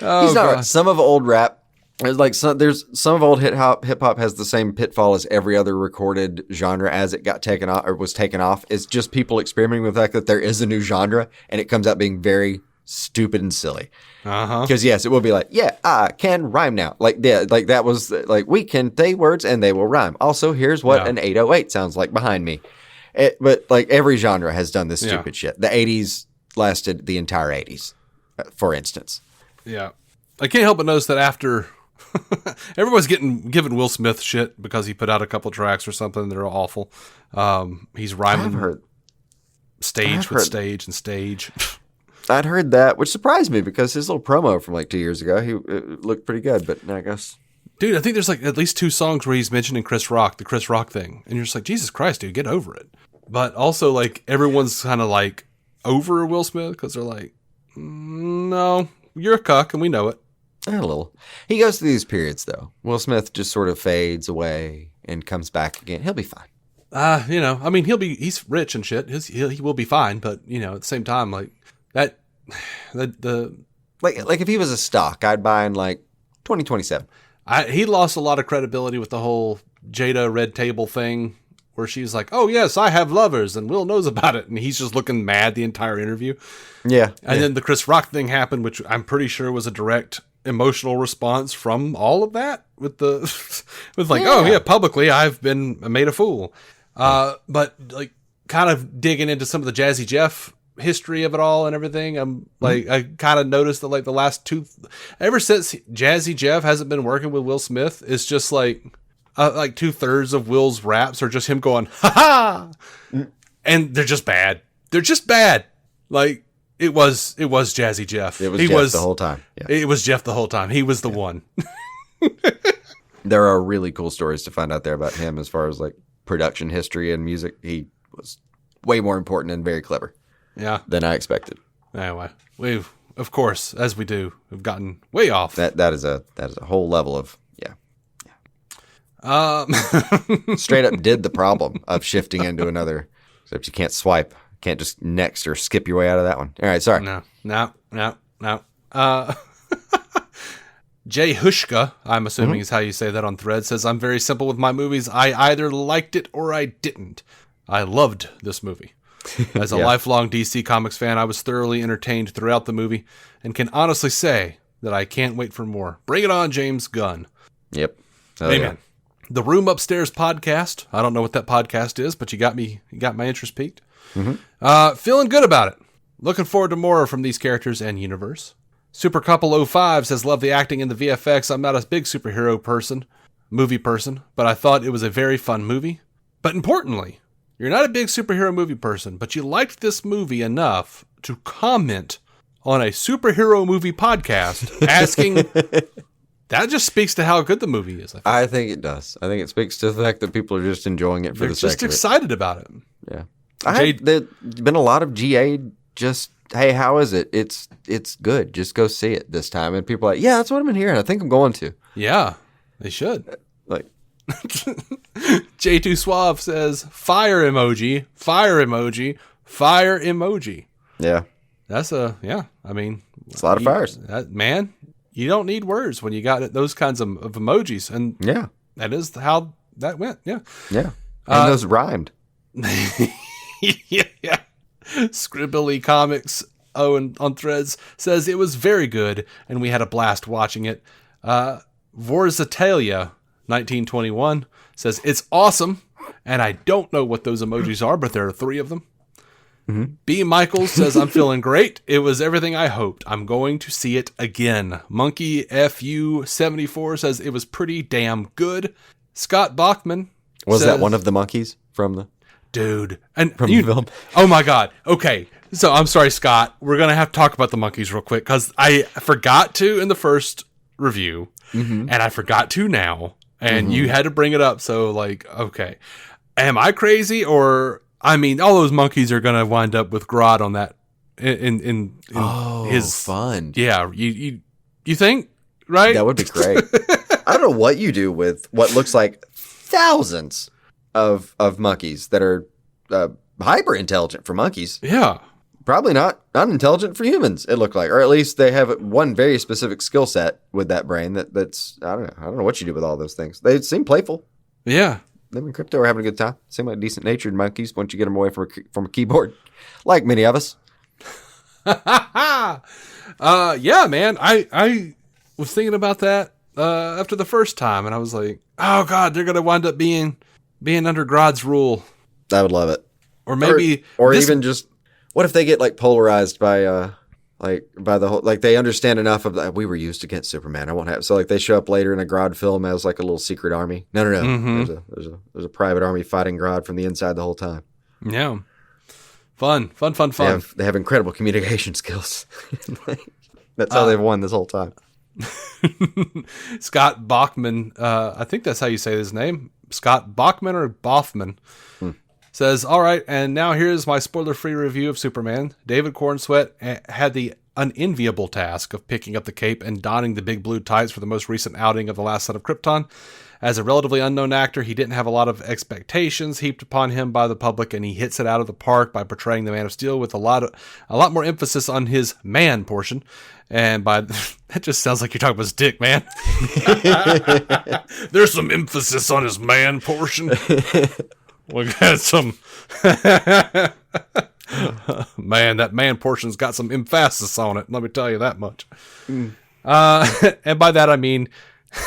S3: He's not right. Some of old rap, like some of old hip hop has the same pitfall as every other recorded genre as it got taken off or was taken off. It's just people experimenting with the fact that there is a new genre and it comes out being very stupid and silly. Because yes, it will be like, yeah, I can rhyme now. Like that was like, we can say words and they will rhyme. Also, here's what an 808 sounds like behind me. But like every genre has done this stupid shit. The 80s lasted the entire 80s, for instance. Yeah.
S2: I can't help but notice that after everyone's giving Will Smith shit because he put out a couple tracks or something that are awful. He's rhyming stage with stage and stage.
S3: I'd heard that, which surprised me because his little promo from like 2 years ago, it looked pretty good, but I guess.
S2: Dude, I think there's like at least 2 songs where he's mentioning Chris Rock, the Chris Rock thing. And you're just like, Jesus Christ, dude, get over it. But also like everyone's kind of like over Will Smith because they're like, no, you're a cuck and we know it.
S3: A little. He goes through these periods though. Will Smith just sort of fades away and comes back again. He'll be fine.
S2: I mean, he's rich and shit. He will be fine. But at the same time, like that,
S3: like if he was a stock, I'd buy in like 2027.
S2: He lost a lot of credibility with the whole Jada Red Table thing where she's like, "Oh yes, I have lovers and Will knows about it." And he's just looking mad the entire interview.
S3: Yeah.
S2: And then the Chris Rock thing happened, which I'm pretty sure was a direct emotional response from all of that with the with like, oh yeah, publicly I've been made a fool. But like kind of digging into some of the Jazzy Jeff history of it all and everything, I'm like, I kind of noticed that like the last ever since Jazzy Jeff hasn't been working with Will Smith, it's just like 2/3 of Will's raps are just him going ha ha, and they're just bad. They're just bad. Like it was Jazzy Jeff.
S3: It was Jeff the whole time. Yeah.
S2: It was Jeff the whole time. He was the one.
S3: There are really cool stories to find out there about him as far as like production history and music. He was way more important and very clever.
S2: Yeah.
S3: Than I expected.
S2: Anyway, we've, of course, as we do, we've gotten way off.
S3: That is a whole level of straight up did the problem of shifting into another, except you can't swipe, can't just next or skip your way out of that one. All right, sorry.
S2: No. Jay Hushka, I'm assuming is how you say that on Thread, says, I'm very simple with my movies. I either liked it or I didn't. I loved this movie. As a lifelong DC Comics fan, I was thoroughly entertained throughout the movie and can honestly say that I can't wait for more. Bring it on, James Gunn.
S3: Yep.
S2: Amen. Yeah. The Room Upstairs podcast. I don't know what that podcast is, but you got my interest piqued. Feeling good about it. Looking forward to more from these characters and universe. Super Couple 05 says, love the acting and the VFX. I'm not a big superhero movie person, but I thought it was a very fun movie. But importantly, you're not a big superhero movie person, but you liked this movie enough to comment on a superhero movie podcast asking... That just speaks to how good the movie is.
S3: I think it does. I think it speaks to the fact that people are just enjoying it for the sake of it.
S2: They're just excited about it.
S3: Yeah. There's been a lot of GA just, hey, how is it? It's good. Just go see it this time. And people are like, yeah, that's what I've been hearing. I think I'm going to.
S2: Yeah, they should.
S3: Like...
S2: J2 Suave says, fire emoji, fire emoji, fire emoji.
S3: Yeah.
S2: That's I mean.
S3: It's a lot of fires.
S2: Man, you don't need words when you got those kinds of emojis. And
S3: yeah,
S2: that is how that went. Yeah.
S3: Yeah. And those rhymed.
S2: Yeah. Scribbly Comics Owen on Threads says it was very good and we had a blast watching it. Vorzatalia 1921 says it's awesome and I don't know what those emojis are, but there are 3 of them. B. Michaels says, I'm feeling great. It was everything I hoped. I'm going to see it again. Monkey FU74 says it was pretty damn good. Scott Bachman
S3: was that one of the monkeys from the
S2: dude and
S3: from the film?
S2: Oh my god. Okay. So I'm sorry, Scott. We're gonna have to talk about the monkeys real quick because I forgot to in the first review and I forgot to now. And you had to bring it up. So like, okay, am I crazy or? I mean, all those monkeys are going to wind up with Grodd on that in his
S3: fund.
S2: Yeah, you think, right?
S3: That would be great. I don't know what you do with what looks like thousands of monkeys that are hyper intelligent for monkeys.
S2: Yeah,
S3: probably not unintelligent for humans. It looked like, or at least they have one very specific skill set with that brain. That's I don't know what you do with all those things. They seem playful.
S2: Yeah.
S3: Them in crypto are having a good time. Seem like decent-natured monkeys once you get them away from a keyboard, like many of us.
S2: Yeah, man. I was thinking about that after the first time, and I was like, oh god, they're gonna wind up being under Grodd's rule.
S3: I would love it.
S2: Or maybe,
S3: or even just what if they get like polarized by the whole, like they understand enough of that we were used against Superman. I won't have so like they show up later in a Grodd film as like a little secret army. No. There's a private army fighting Grodd from the inside the whole time.
S2: Yeah, fun.
S3: They have incredible communication skills. That's how they've won this whole time.
S2: Scott Bachman, I think that's how you say his name. Scott Bachman or Boffman. Says, all right, and now here's my spoiler-free review of Superman. David Cornsweet had the unenviable task of picking up the cape and donning the big blue tights for the most recent outing of the last set of Krypton. As a relatively unknown actor, he didn't have a lot of expectations heaped upon him by the public, and he hits it out of the park by portraying the Man of Steel with a lot more emphasis on his man portion. And by that just sounds like you're talking about his dick, man. There's some emphasis on his man portion. We got some man. That man portion's got some emphasis on it. Let me tell you that much. And by that I mean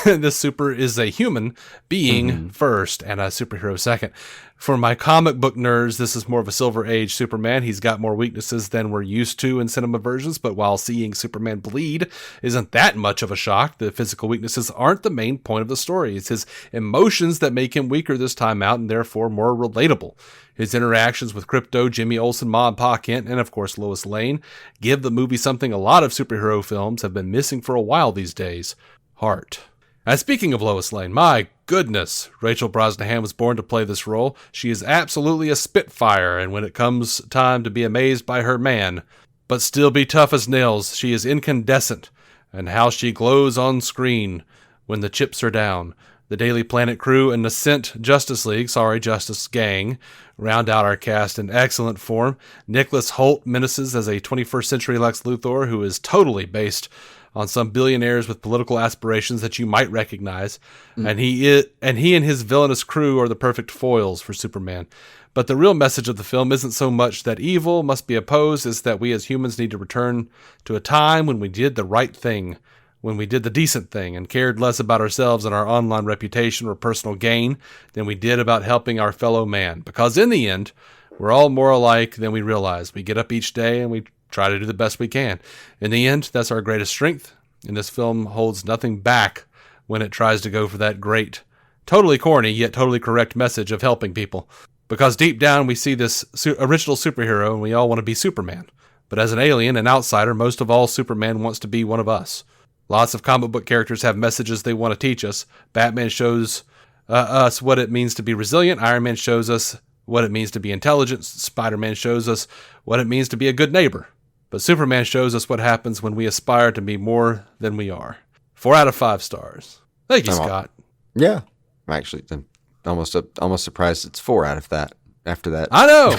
S2: the super is a human being first and a superhero second. For my comic book nerds, this is more of a Silver Age Superman. He's got more weaknesses than we're used to in cinema versions, but while seeing Superman bleed isn't that much of a shock, the physical weaknesses aren't the main point of the story. It's his emotions that make him weaker this time out and therefore more relatable. His interactions with Krypto, Jimmy Olsen, Ma and Pa Kent, and of course Lois Lane give the movie something a lot of superhero films have been missing for a while these days: heart. And speaking of Lois Lane, my goodness, Rachel Brosnahan was born to play this role. She is absolutely a spitfire, and when it comes time to be amazed by her man, but still be tough as nails, she is incandescent, and how she glows on screen when the chips are down. The Daily Planet crew and Justice Gang round out our cast in excellent form. Nicholas Hoult menaces as a 21st century Lex Luthor who is totally based on some billionaires with political aspirations that you might recognize, and he and his villainous crew are the perfect foils for Superman. But the real message of the film isn't so much that evil must be opposed as that we as humans need to return to a time when we did the right thing, when we did the decent thing and cared less about ourselves and our online reputation or personal gain than we did about helping our fellow man. Because in the end, we're all more alike than we realize. We get up each day and we try to do the best we can. In the end, that's our greatest strength, and this film holds nothing back when it tries to go for that great, totally corny, yet totally correct message of helping people. Because deep down, we see this original superhero, and we all want to be Superman. But as an alien, an outsider, most of all, Superman wants to be one of us. Lots of comic book characters have messages they want to teach us. Batman shows us what it means to be resilient. Iron Man shows us what it means to be intelligent. Spider-Man shows us what it means to be a good neighbor. But Superman shows us what happens when we aspire to be more than we are. 4 out of 5 stars. Thank you, Scott.
S3: Yeah. I'm almost surprised it's 4 out of that after that.
S2: I know.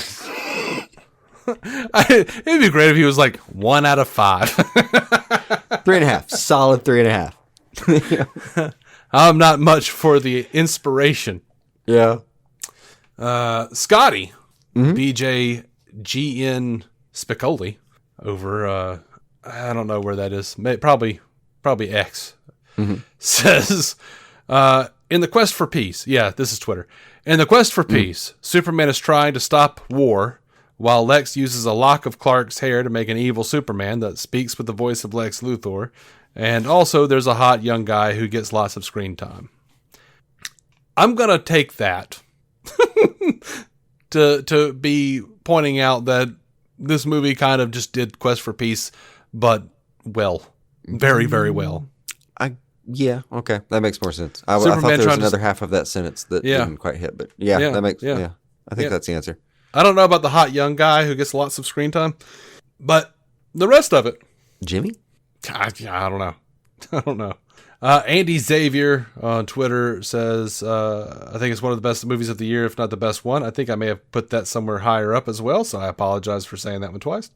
S2: It'd be great if he was like 1 out of 5.
S3: 3.5. Solid 3.5.
S2: I'm not much for the inspiration.
S3: Yeah.
S2: Scotty, BJ GN Spicoli, over, I don't know where that is. Probably X. Says, in the quest for peace. Yeah, this is Twitter. In the quest for peace, Superman is trying to stop war, while Lex uses a lock of Clark's hair to make an evil Superman that speaks with the voice of Lex Luthor. And also there's a hot young guy who gets lots of screen time. I'm going to take that to be pointing out that this movie kind of just did Quest for Peace, but well. Very, very well.
S3: Yeah, okay. That makes more sense. I thought there was another half of that sentence that didn't quite hit, but that makes I think that's the answer.
S2: I don't know about the hot young guy who gets lots of screen time, but the rest of it.
S3: Jimmy?
S2: I don't know. I don't know. Andy Xavier on Twitter says, I think it's one of the best movies of the year, if not the best one. I think I may have put that somewhere higher up as well, so I apologize for saying that one twice.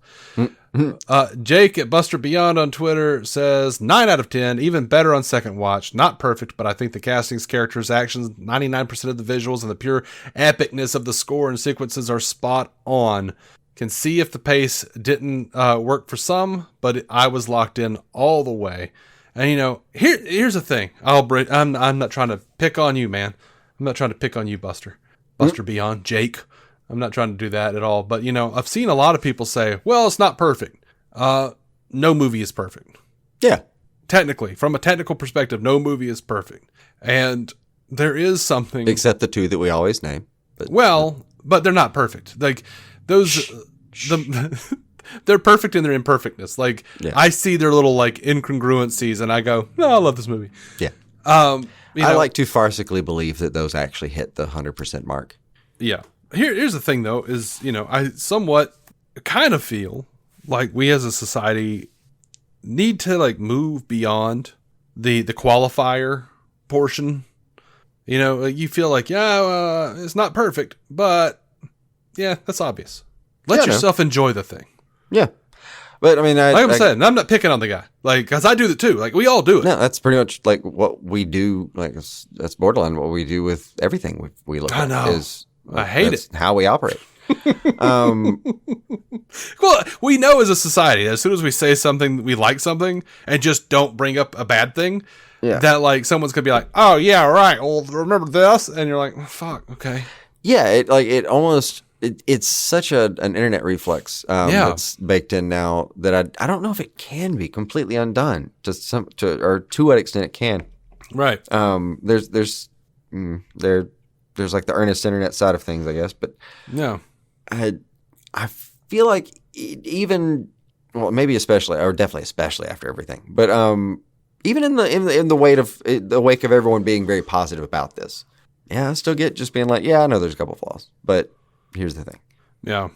S2: Jake at Buster Beyond on Twitter says, 9 out of 10, even better on second watch. Not perfect, but I think the castings, characters, actions, 99% of the visuals, and the pure epicness of the score and sequences are spot on. Can see if the pace didn't work for some, but I was locked in all the way. And here's the thing. I'm not trying to pick on you, man. I'm not trying to pick on you, Buster Beyond, Jake. I'm not trying to do that at all. But I've seen a lot of people say, "Well, it's not perfect." No movie is perfect.
S3: Yeah,
S2: technically, from a technical perspective, no movie is perfect, and there is something
S3: except the two that we always name.
S2: But they're not perfect. Like those, they're perfect in their imperfectness. Like I see their little incongruencies, and I go, "No, I love this movie."
S3: Yeah. I like to farcically believe that those actually hit the 100% mark.
S2: Yeah. Here's the thing, though, is I somewhat kind of feel like we as a society need to move beyond the qualifier portion. You feel like it's not perfect, but that's obvious. Let yourself enjoy the thing.
S3: Yeah. But I mean,
S2: I'm saying, I'm not picking on the guy, because I do it too. We all do it.
S3: No, that's pretty much what we do. That's borderline what we do with everything we look at.
S2: I know. I hate it.
S3: How we operate.
S2: Well, we know as a society, as soon as we say something, we like something, and just don't bring up a bad thing, that like someone's gonna be like, "Oh yeah, right. Well, remember this?" And you're like, oh, "Fuck, okay."
S3: Yeah, it's such an internet reflex that's baked in now that I don't know if it can be completely undone. To what extent it can.
S2: Right.
S3: There's like the earnest internet side of things, I guess, but
S2: yeah,
S3: I feel like maybe especially, or definitely especially after everything, but even in the wake of everyone being very positive about this, I still get just being like, I know there's a couple flaws, but here's the thing.
S2: Yeah.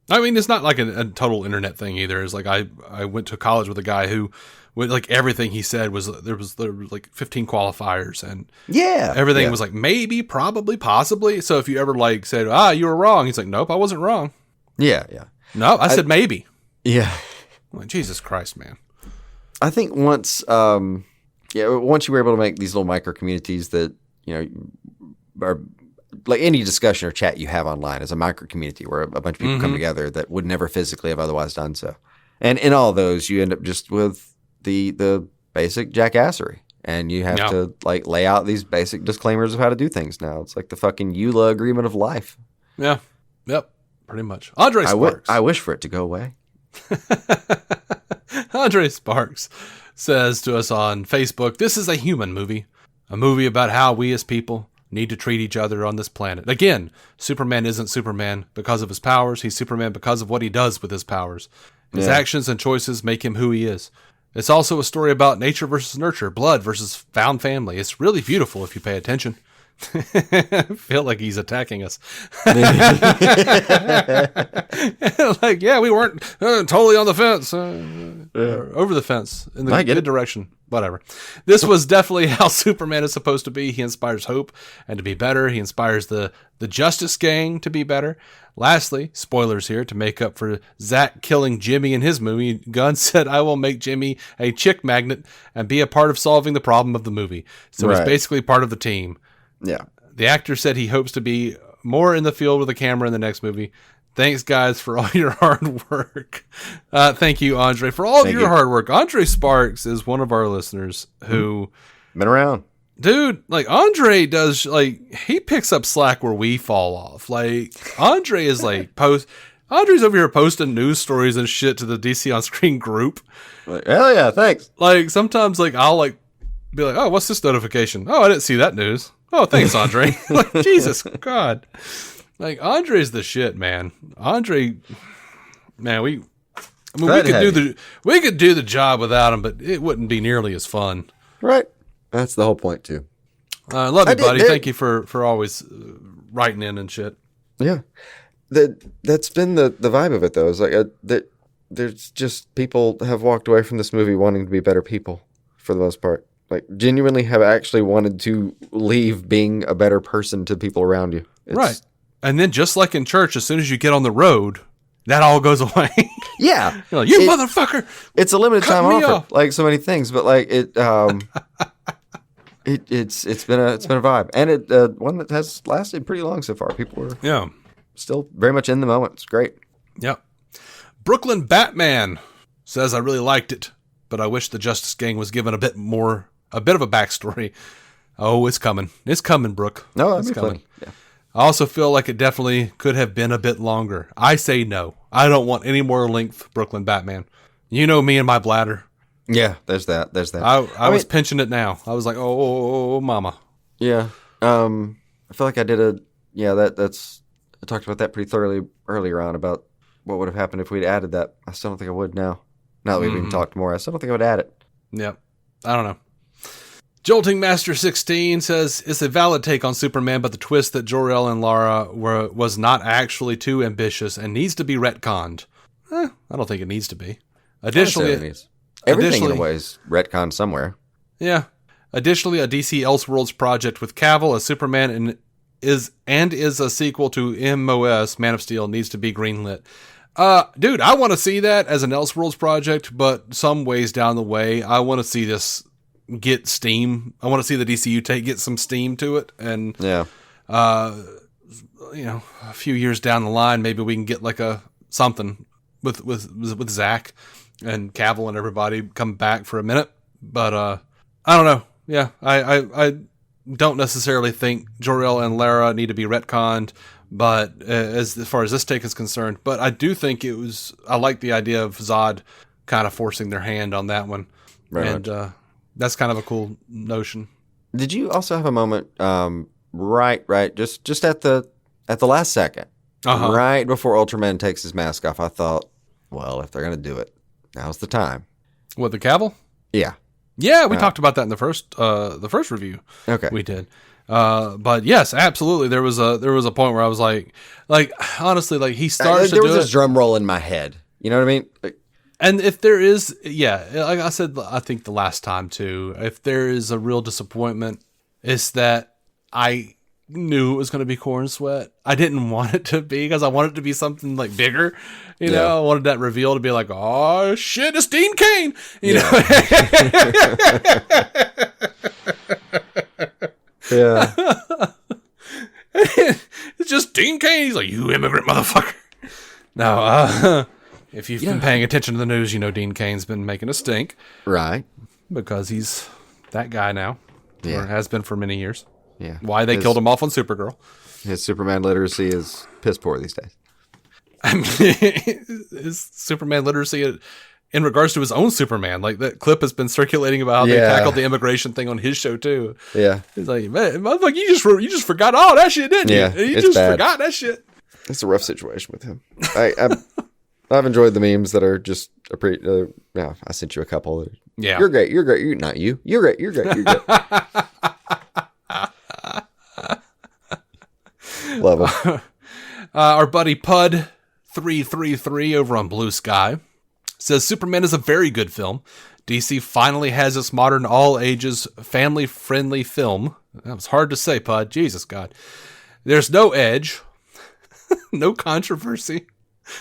S2: I mean, it's not like a total internet thing either. It's like I went to college with a guy who, like everything he said was there was like 15 qualifiers and everything was like maybe, probably, possibly. So if you ever like said, you were wrong, he's like, nope, I wasn't wrong.
S3: Yeah.
S2: No, I said maybe.
S3: Yeah.
S2: I'm like, Jesus Christ, man.
S3: I think once you were able to make these little micro communities that, are like any discussion or chat you have online is a micro community where a bunch of people come together that would never physically have otherwise done so. And in all those, you end up just with the basic jackassery. And you have to like lay out these basic disclaimers of how to do things now. It's like the fucking EULA agreement of life.
S2: Yeah. Yep. Pretty much. Andre Sparks.
S3: I wish for it to go away.
S2: Andre Sparks says to us on Facebook, "This is a human movie. A movie about how we as people need to treat each other on this planet. Again, Superman isn't Superman because of his powers. He's Superman because of what he does with his powers. His actions and choices make him who he is. It's also a story about nature versus nurture, blood versus found family. It's really beautiful if you pay attention." I feel like he's attacking us. Like, we weren't totally on the fence, over the fence in the good direction. Whatever. This was definitely how Superman is supposed to be. He inspires hope and to be better. He inspires the Justice Gang to be better. Lastly, spoilers here, to make up for Zack killing Jimmy in his movie, Gunn said, "I will make Jimmy a chick magnet and be a part of solving the problem of the movie." So he's basically part of the team.
S3: Yeah.
S2: The actor said he hopes to be more in the field with a camera in the next movie. Thanks, guys, for all your hard work. Thank you, Andre, for all of your hard work. Andre Sparks is one of our listeners who...
S3: been around.
S2: Dude, like, Andre does, like, he picks up slack where we fall off. Like, Andre is, like, Andre's over here posting news stories and shit to the DC On Screen group.
S3: Like, hell yeah, thanks.
S2: Like, sometimes, like, I'll, like, be like, oh, what's this notification? Oh, I didn't see that news. Oh, thanks, Andre. Like, Jesus, God. Like, Andre's the shit, man. Andre, man, we could do the job without him, but it wouldn't be nearly as fun.
S3: Right. That's the whole point, too.
S2: Love you, buddy. Thank you for always writing in and shit.
S3: Yeah. That's been the vibe of it, though. It's like there's just people have walked away from this movie wanting to be better people for the most part. Like, genuinely have actually wanted to leave being a better person to people around you.
S2: Right. And then just like in church, as soon as you get on the road, that all goes away.
S3: Yeah.
S2: You're like, you motherfucker.
S3: It's a limited time offer, like so many things, but like it's been a vibe. And it one that has lasted pretty long so far. People are still very much in the moment. It's great.
S2: Yep. Brooklyn Batman says, "I really liked it, but I wish the Justice Gang was given a bit of a backstory." Oh, it's coming. It's coming, Brooke.
S3: No,
S2: it's coming.
S3: Yeah.
S2: I also feel like it definitely could have been a bit longer. I say no. I don't want any more length Brooklyn Batman. You know me and my bladder.
S3: Yeah, there's that.
S2: I was pinching it now. I was like, oh mama.
S3: Yeah. I feel like I did that's I talked about that pretty thoroughly earlier on about what would have happened if we'd added that. I still don't think I would now. Now that we've even talked more, I still don't think I would add it.
S2: Yep. I don't know. Jolting Master 16 says, "It's a valid take on Superman, but the twist that Jor-El and Lara was not actually too ambitious and needs to be retconned." I don't think it needs to be. Additionally,
S3: everything in a way is retconned somewhere.
S2: Yeah. Additionally, a DC Elseworlds project with Cavill as Superman is a sequel to MOS, Man of Steel, needs to be greenlit. Dude, I want to see that as an Elseworlds project, but some ways down the way, I want to see this get steam. I want to see the DCU get some steam to it, and a few years down the line, maybe we can get like something with Zach and Cavill and everybody come back for a minute. But I don't know. Yeah, I don't necessarily think Jor-El and Lara need to be retconned, but as far as this take is concerned, but I do think I like the idea of Zod kind of forcing their hand on that one,
S4: Right.
S2: and that's kind of a cool notion.
S4: Did you also have a moment, right, just at the last second, right before Ultraman takes his mask off? I thought, well, if they're gonna do it, now's the time.
S2: What, the Cavill?
S4: Yeah.
S2: Yeah, we talked about that in the first review.
S4: Okay.
S2: We did. But yes, absolutely. There was a point where I was like honestly, like he starts to do it.
S4: There was a drum roll in my head. You know what I mean? Like,
S2: And if there is, like I said, I think the last time too, if there is a real disappointment, it's that I knew it was going to be Corn Sweat. I didn't want it to be, because I wanted it to be something like bigger. You know, I wanted that reveal to be like, oh shit, it's Dean Cain. You know?
S4: yeah.
S2: It's just Dean Cain. He's like, you immigrant motherfucker. No, if you've been paying attention to the news, you know Dean Cain's been making a stink.
S4: Right.
S2: Because he's that guy now.
S4: Yeah.
S2: Or has been for many years.
S4: Yeah.
S2: Why they killed him off on Supergirl.
S4: His Superman literacy is piss poor these days.
S2: I mean, his Superman literacy in regards to his own Superman. Like, that clip has been circulating about how they tackled the immigration thing on his show too.
S4: Yeah.
S2: He's like, man, motherfucker, you just forgot all that shit, didn't you?
S4: Yeah,
S2: You
S4: it's
S2: just
S4: bad.
S2: forgot that shit.
S4: It's a rough situation with him. I've enjoyed the memes that are just I sent you a couple.
S2: Yeah.
S4: You're great. You're great. Not you. You're great. You're great. You're great. Love him.
S2: Our buddy Pud333 over on Blue Sky says Superman is a very good film. DC finally has its modern, all-ages, family-friendly film. That was hard to say, Pud. Jesus, God. There's no edge, no controversy.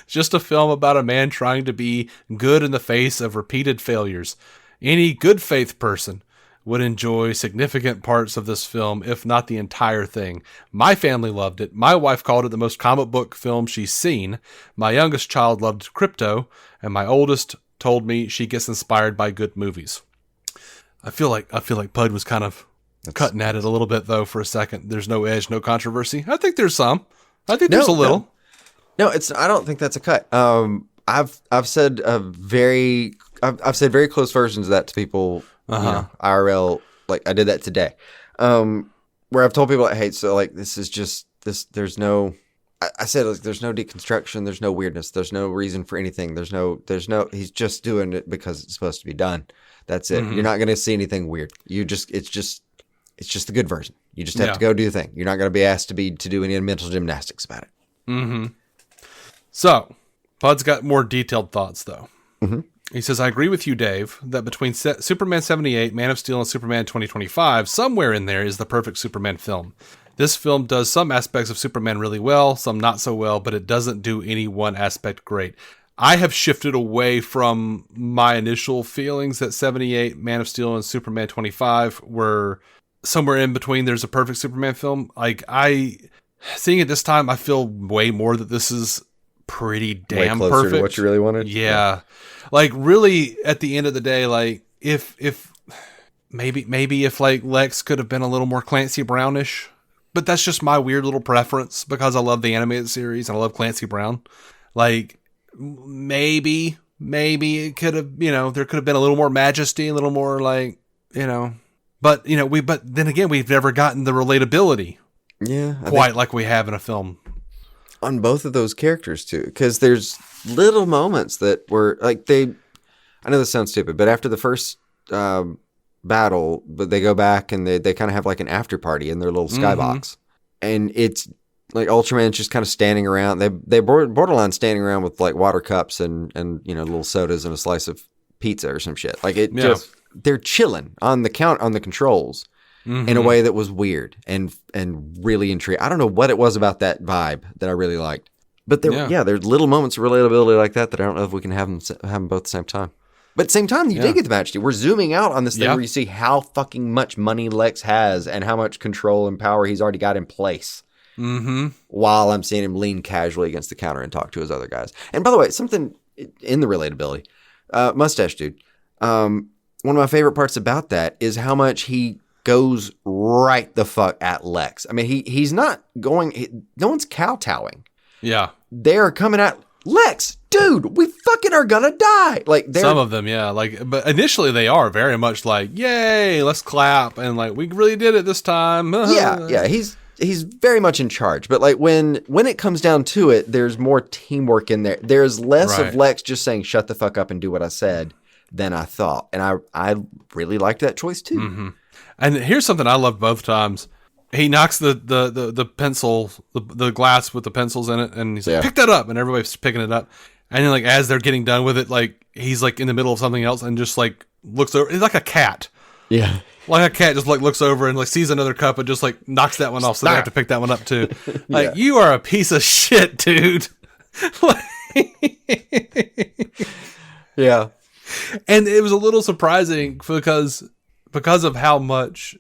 S2: Just a film about a man trying to be good in the face of repeated failures. Any good faith person would enjoy significant parts of this film, if not the entire thing. My family loved it. My wife called it the most comic book film she's seen. My youngest child loved Crypto, and my oldest told me she gets inspired by good movies. I feel like Pud was kind of cutting at it a little bit though for a second. There's no edge, no controversy. I think there's some. I think there's a little.
S4: No, I don't think that's a cut. I've said very close versions of that to people. IRL, like I did that today, where I've told people, hey, so like this is just this. There's no. I said like there's no deconstruction. There's no weirdness. There's no reason for anything. There's no. He's just doing it because it's supposed to be done. That's it. You're not going to see anything weird. It's just the good version. You just have to go do the thing. You're not going to be asked to do any mental gymnastics about it.
S2: Mm-hmm. So, Pud's got more detailed thoughts, though.
S4: Mm-hmm.
S2: He says, I agree with you, Dave, that between Superman 78, Man of Steel, and Superman 2025, somewhere in there is the perfect Superman film. This film does some aspects of Superman really well, some not so well, but it doesn't do any one aspect great. I have shifted away from my initial feelings that 78, Man of Steel, and Superman 25 were somewhere in between. There's a perfect Superman film. Like, seeing it this time, I feel way more that this is pretty damn
S4: way closer
S2: perfect
S4: to what you really wanted.
S2: Yeah. Like, really, at the end of the day, like, if maybe if like Lex could have been a little more Clancy Brownish, but that's just my weird little preference because I love the animated series and I love Clancy Brown. Like, maybe it could have, there could have been a little more majesty, a little more like, but then again, we've never gotten the relatability.
S4: Yeah.
S2: Quite like we have in a film.
S4: On both of those characters too, because there's little moments that were like I know this sounds stupid, but after the first battle, but they go back and they kind of have like an after party in their little skybox, and it's like Ultraman's just kind of standing around. They borderline standing around with like water cups and little sodas and a slice of pizza or some shit. Like just they're chilling on the controls. In a way that was weird and really intriguing. I don't know what it was about that vibe that I really liked, but there's little moments of relatability like that I don't know if we can have them both at the same time. But at the same time, you did get the majesty. We're zooming out on this thing where you see how fucking much money Lex has and how much control and power he's already got in place. while I'm seeing him lean casually against the counter and talk to his other guys. And by the way, something in the relatability, Mustache Dude. One of my favorite parts about that is how much he goes right the fuck at Lex. I mean, he's not going. No one's kowtowing.
S2: Yeah.
S4: They're coming at Lex, dude. We fucking are gonna die. Like
S2: some of them, yeah. Like, but initially they are very much like, "Yay, let's clap!" and like, "We really did it this time."
S4: yeah. He's very much in charge. But like when it comes down to it, there's more teamwork in there. There's less of Lex just saying, "Shut the fuck up and do what I said," than I thought. And I really liked that choice too.
S2: Mm-hmm. And here's something I loved both times. He knocks the pencil, the glass with the pencils in it, and he's like, "Pick that up," and everybody's picking it up. And then, like, as they're getting done with it, like, he's like in the middle of something else and just like looks over. He's like a cat.
S4: Yeah,
S2: like a cat just like looks over and like sees another cup and just like knocks that one off, so they have to pick that one up too. Like, you are a piece of shit, dude.
S4: Yeah,
S2: and it was a little surprising because of how much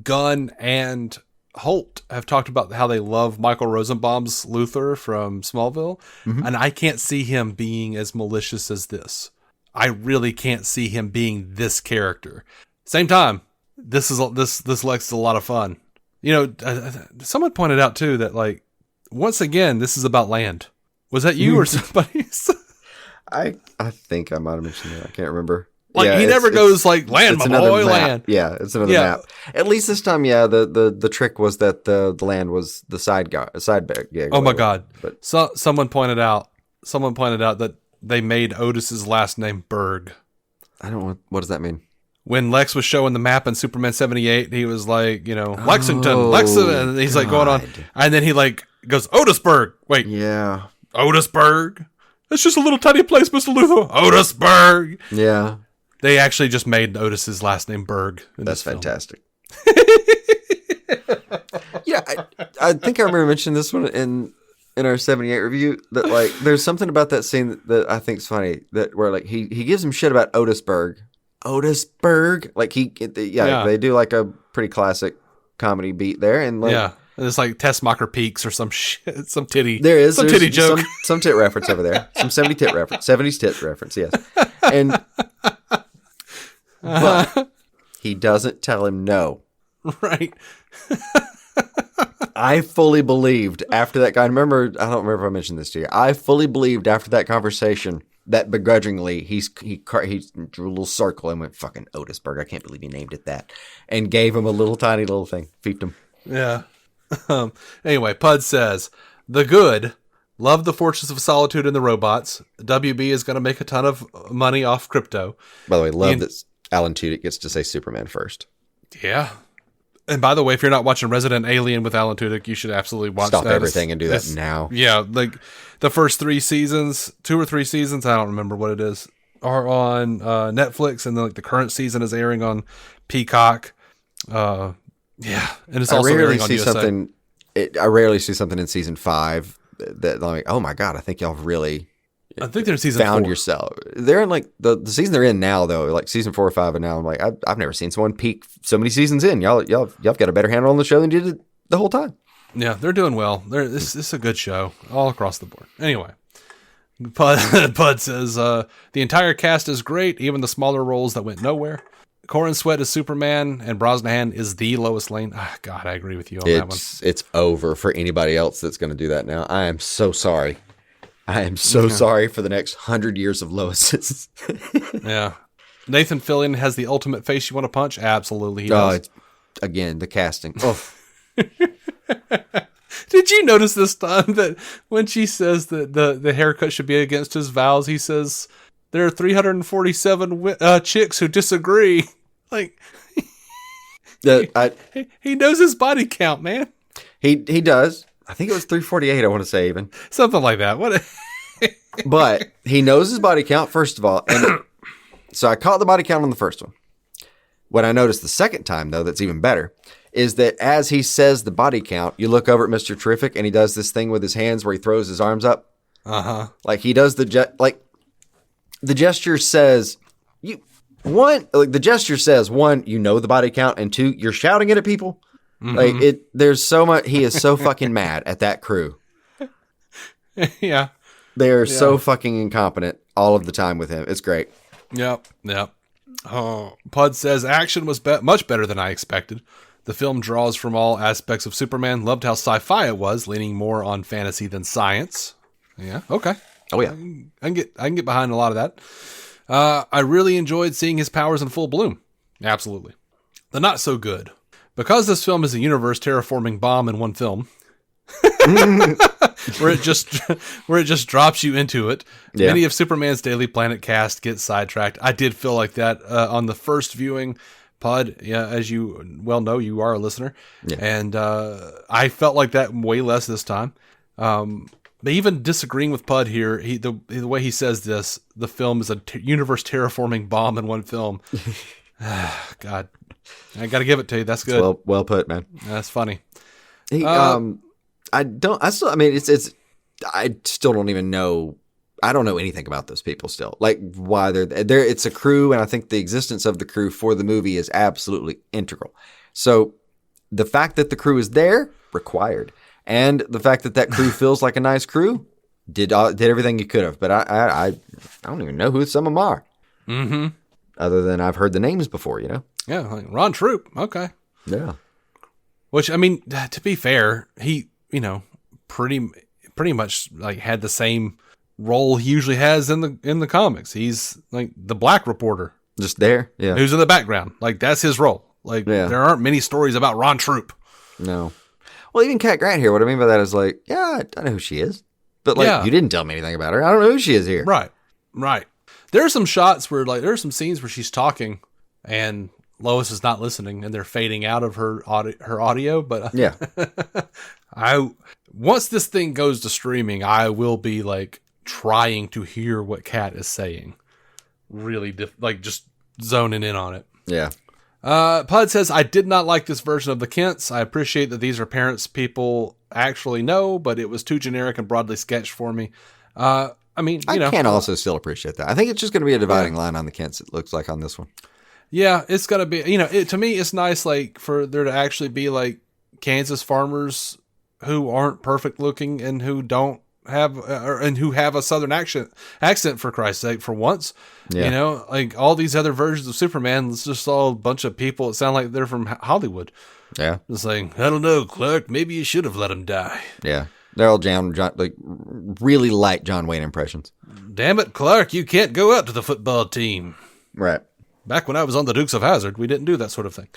S2: Gunn and Holt have talked about how they love Michael Rosenbaum's Luthor from Smallville, and I can't see him being as malicious as this. I really can't see him being this character. Same time, this Lex is a lot of fun. You know, someone pointed out too that, like, once again, this is about land. Was that you or somebody?
S4: I think I might have mentioned that. I can't remember.
S2: Like, he never goes like, "Land, my boy, land."
S4: Yeah, it's another map. At least this time, the trick was that the land was the side gig.
S2: Oh my God! But someone pointed out that they made Otis's last name Berg.
S4: I don't know what does that mean.
S2: When Lex was showing the map in Superman 78, he was like, Lexington, and he's like going on, and then he like goes, "Otisburg." Wait,
S4: yeah,
S2: Otisburg. It's just a little tiny place, Mr. Luthor. Otisburg.
S4: Yeah.
S2: They actually just made Otis's last name Berg.
S4: That's fantastic. Yeah, I think I remember mentioning this one in our 78 review, that like there's something about that scene that I think is funny, that where like he gives him shit about Otisburg. Like they do like a pretty classic comedy beat there, and like
S2: and it's like Tessmacher Peaks or some shit, some titty.
S4: There's
S2: titty joke,
S4: some tit reference over there, some 70s tit reference, yes, and. But he doesn't tell him no.
S2: Right.
S4: I fully believed after that guy. I don't remember if I mentioned this to you. I fully believed after that conversation that begrudgingly he drew a little circle and went, "Fucking Otisburg. I can't believe he named it that," and gave him a little tiny little thing. Feeped him.
S2: Yeah. Anyway, Pud says, "The good love the Fortress of Solitude and the robots. WB is going to make a ton of money off crypto."
S4: By the way, love that Alan Tudyk gets to say Superman first.
S2: Yeah. And by the way, if you're not watching Resident Alien with Alan Tudyk, you should absolutely watch that.
S4: Stop everything and do that now.
S2: Yeah, like the first 3 seasons, 2 or 3 seasons, I don't remember what it is, are on Netflix, and then like the current season is airing on Peacock. And it's also airing on USA.
S4: I rarely see something in season 5 that I'm like, oh my God, I think y'all have really...
S2: I think they're in season 4.
S4: Yourself. They're in like the season they're in now, though, like season 4 or 5, and now I'm like, I've never seen someone peak so many seasons in. Y'all got a better handle on the show than you did the whole time.
S2: Yeah, they're doing well. This is a good show all across the board. Anyway, Bud says the entire cast is great, even the smaller roles that went nowhere. Corin Sweat is Superman, and Brosnahan is the Lois Lane. God, I agree with you on that one.
S4: It's over for anybody else that's going to do that now. I am so sorry. I am so sorry for the next 100 years of Lois's.
S2: Yeah. Nathan Fillion has the ultimate face you want to punch? Absolutely, he does.
S4: Again, the casting. Oh.
S2: Did you notice this time that when she says that the haircut should be against his vows, he says, "There are 347 chicks who disagree." Like, he knows his body count, man.
S4: He does. I think it was 348, I want to say, even.
S2: Something like that.
S4: But he knows his body count, first of all. And so I caught the body count on the first one. What I noticed the second time, though, that's even better, is that as he says the body count, you look over at Mr. Terrific, and he does this thing with his hands where he throws his arms up.
S2: Uh-huh.
S4: Like, he does the gesture says, one, you know the body count, and 2, you're shouting it at people. Like there's so much. He is so fucking mad at that crew.
S2: Yeah.
S4: They are so fucking incompetent all of the time with him. It's great.
S2: Yep. Oh, Pud says action was much better than I expected. The film draws from all aspects of Superman. Loved how sci-fi it was, leaning more on fantasy than science. Yeah, okay.
S4: Oh yeah,
S2: I can get behind a lot of that. I really enjoyed seeing his powers in full bloom. Absolutely. The not so good. Because this film is a universe terraforming bomb in one film, where it just drops you into it.
S4: Yeah.
S2: Many of Superman's Daily Planet cast get sidetracked. I did feel like that on the first viewing. Pud, yeah, as you well know, you are a listener, and I felt like that way less this time. But even disagreeing with Pud here, the way he says this, the film is a universe terraforming bomb in one film. God, I got to give it to you. That's good.
S4: Well put, man.
S2: That's funny.
S4: I still don't even know. I don't know anything about those people still. Like why they're there. It's a crew, and I think the existence of the crew for the movie is absolutely integral. So the fact that the crew is there, required, and the fact that crew feels like a nice crew, did everything you could have. But I don't even know who some of them are.
S2: Mm-hmm.
S4: Other than I've heard the names before, you know.
S2: Yeah, like Ron Troop. Okay.
S4: Yeah.
S2: Which, I mean, to be fair, he, pretty much like had the same role he usually has in the comics. He's like the black reporter,
S4: just there, yeah,
S2: who's in the background. Like that's his role. Like there aren't many stories about Ron Troop.
S4: No. Well, even Cat Grant here. What I mean by that is like, yeah, I know who she is, but like you didn't tell me anything about her. I don't know who she is here.
S2: Right. There are some shots where there are some scenes where she's talking and Lois is not listening and they're fading out of her audio. But
S4: yeah,
S2: once this thing goes to streaming, I will be like trying to hear what Kat is saying. Really, just zoning in on it.
S4: Yeah.
S2: Pud says, I did not like this version of the Kents. I appreciate that these are parents people actually know, but it was too generic and broadly sketched for me. I can also still appreciate that. I think it's just going to be a dividing line on the Kents, it looks like on this one. Yeah, it's got to be, to me, it's nice, like, for there to actually be, like, Kansas farmers who aren't perfect looking and who don't have, and who have a Southern accent, for Christ's sake, for once. Yeah. Like, all these other versions of Superman, it's just all a bunch of people that sound like they're from Hollywood. Yeah. It's like, I don't know, Clark, maybe you should have let him die.
S4: Yeah. They're all John, like, really light John Wayne impressions.
S2: Damn it, Clark, you can't go out to the football team.
S4: Right.
S2: Back when I was on the Dukes of Hazzard, we didn't do that sort of thing.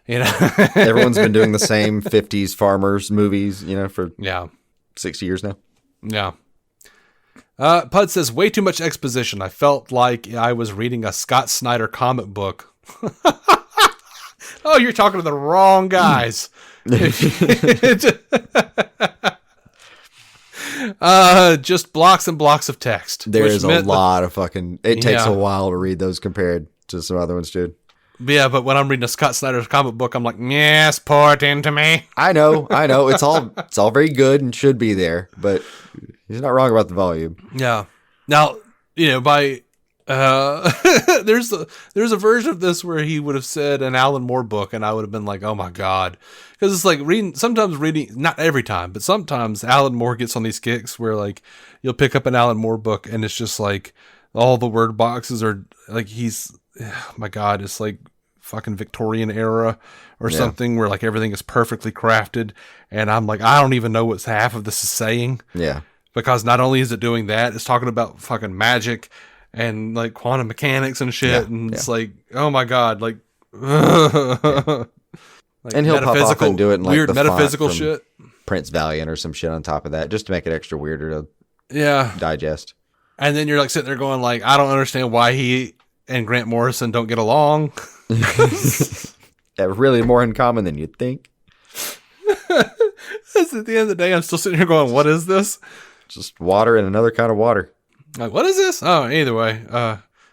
S4: Everyone's been doing the same 50s farmers movies, for 6 years now.
S2: Yeah. Pud says, way too much exposition. I felt like I was reading a Scott Snyder comic book. Oh, you're talking to the wrong guys. Just blocks and blocks of text.
S4: There is a lot of fucking... It takes a while to read those compared to some other ones, dude.
S2: Yeah, but when I'm reading a Scott Snyder comic book, I'm like, yes, pour it into me.
S4: I know. It's all very good and should be there, but he's not wrong about the volume.
S2: Yeah. Now, by there's a version of this where he would have said an Alan Moore book, and I would have been like, oh my God. Because it's like sometimes reading, not every time, but sometimes Alan Moore gets on these kicks where like you'll pick up an Alan Moore book and it's just like all the word boxes are like oh my God, it's like fucking Victorian era or something where like everything is perfectly crafted. And I'm like, I don't even know what half of this is saying. Yeah. Because not only is it doing that, it's talking about fucking magic and like quantum mechanics and shit. Yeah. And it's like, oh my God, like, like
S4: and he'll pop off and do it in like
S2: weird
S4: the
S2: metaphysical shit.
S4: Prince Valiant or some shit on top of that, just to make it extra weirder to digest.
S2: And then you're like sitting there going like, I don't understand why he and Grant Morrison don't get along.
S4: Have really more in common than you'd think.
S2: At the end of the day, I'm still sitting here going, what is this?
S4: Just water and another kind of water.
S2: Like, what is this? Oh, either way,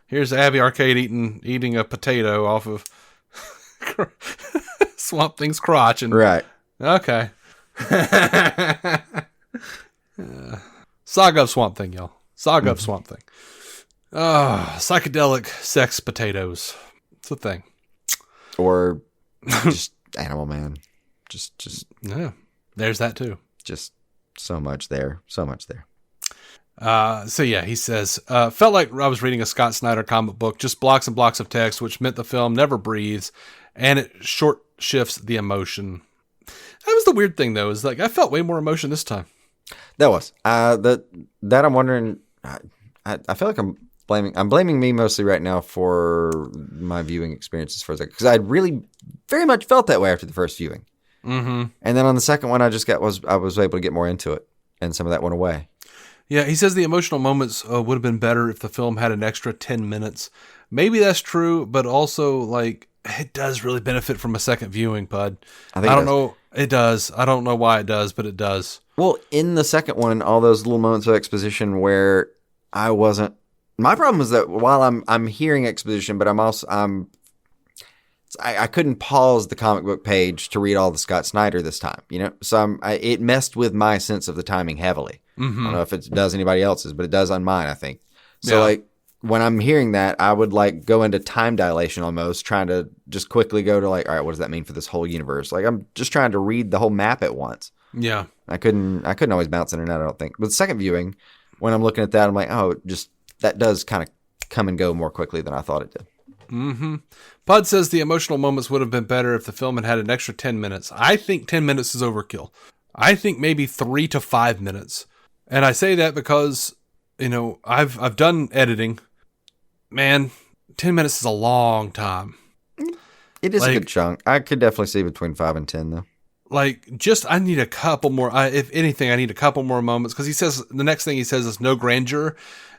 S2: here's Abby Arcade eating a potato off of Swamp Thing's crotch. And
S4: right.
S2: Okay. Saga of Swamp Thing, y'all. Saga of Swamp Thing. Psychedelic sex potatoes. It's a thing.
S4: Or just Animal Man. Just
S2: Yeah, there's that too.
S4: just so much there. So much there.
S2: So yeah, he says, felt like I was reading a Scott Snyder comic book, just blocks and blocks of text, which meant the film never breathes, and it short shifts the emotion. That was the weird thing, though, is like I felt way more emotion this time.
S4: That was that I'm wondering. I feel like I'm blaming me mostly right now for my viewing experiences for a second, because I really very much felt that way after the first viewing, and then on the second one, I was able to get more into it, and some of that went away.
S2: Yeah, he says the emotional moments would have been better if the film had an extra 10 minutes. Maybe that's true, but also, like, it does really benefit from a second viewing, Bud. I don't know. It does. I don't know why it does, but it does.
S4: Well, in the second one, all those little moments of exposition where I wasn't. My problem is that while I'm hearing exposition, but I couldn't pause the comic book page to read all the Scott Snyder this time, So it messed with my sense of the timing heavily. Mm-hmm. I don't know if it does anybody else's, but it does on mine, I think. So like when I'm hearing that, I would like go into time dilation almost, trying to just quickly go to like, all right, what does that mean for this whole universe? Like I'm just trying to read the whole map at once.
S2: Yeah.
S4: I couldn't always bounce in and out, I don't think. But the second viewing, when I'm looking at that, I'm like, oh, just that does kind of come and go more quickly than I thought it did.
S2: Mm-hmm. Bud says the emotional moments would have been better if the film had an extra 10 minutes. I think 10 minutes is overkill. I think maybe 3 to 5 minutes. And I say that because, I've done editing. Man, 10 minutes is a long time.
S4: It is a good chunk. I could definitely see between 5 and 10, though.
S2: Like, I need a couple more. If anything, I need a couple more moments. Because he says, the next thing he says is no grandeur.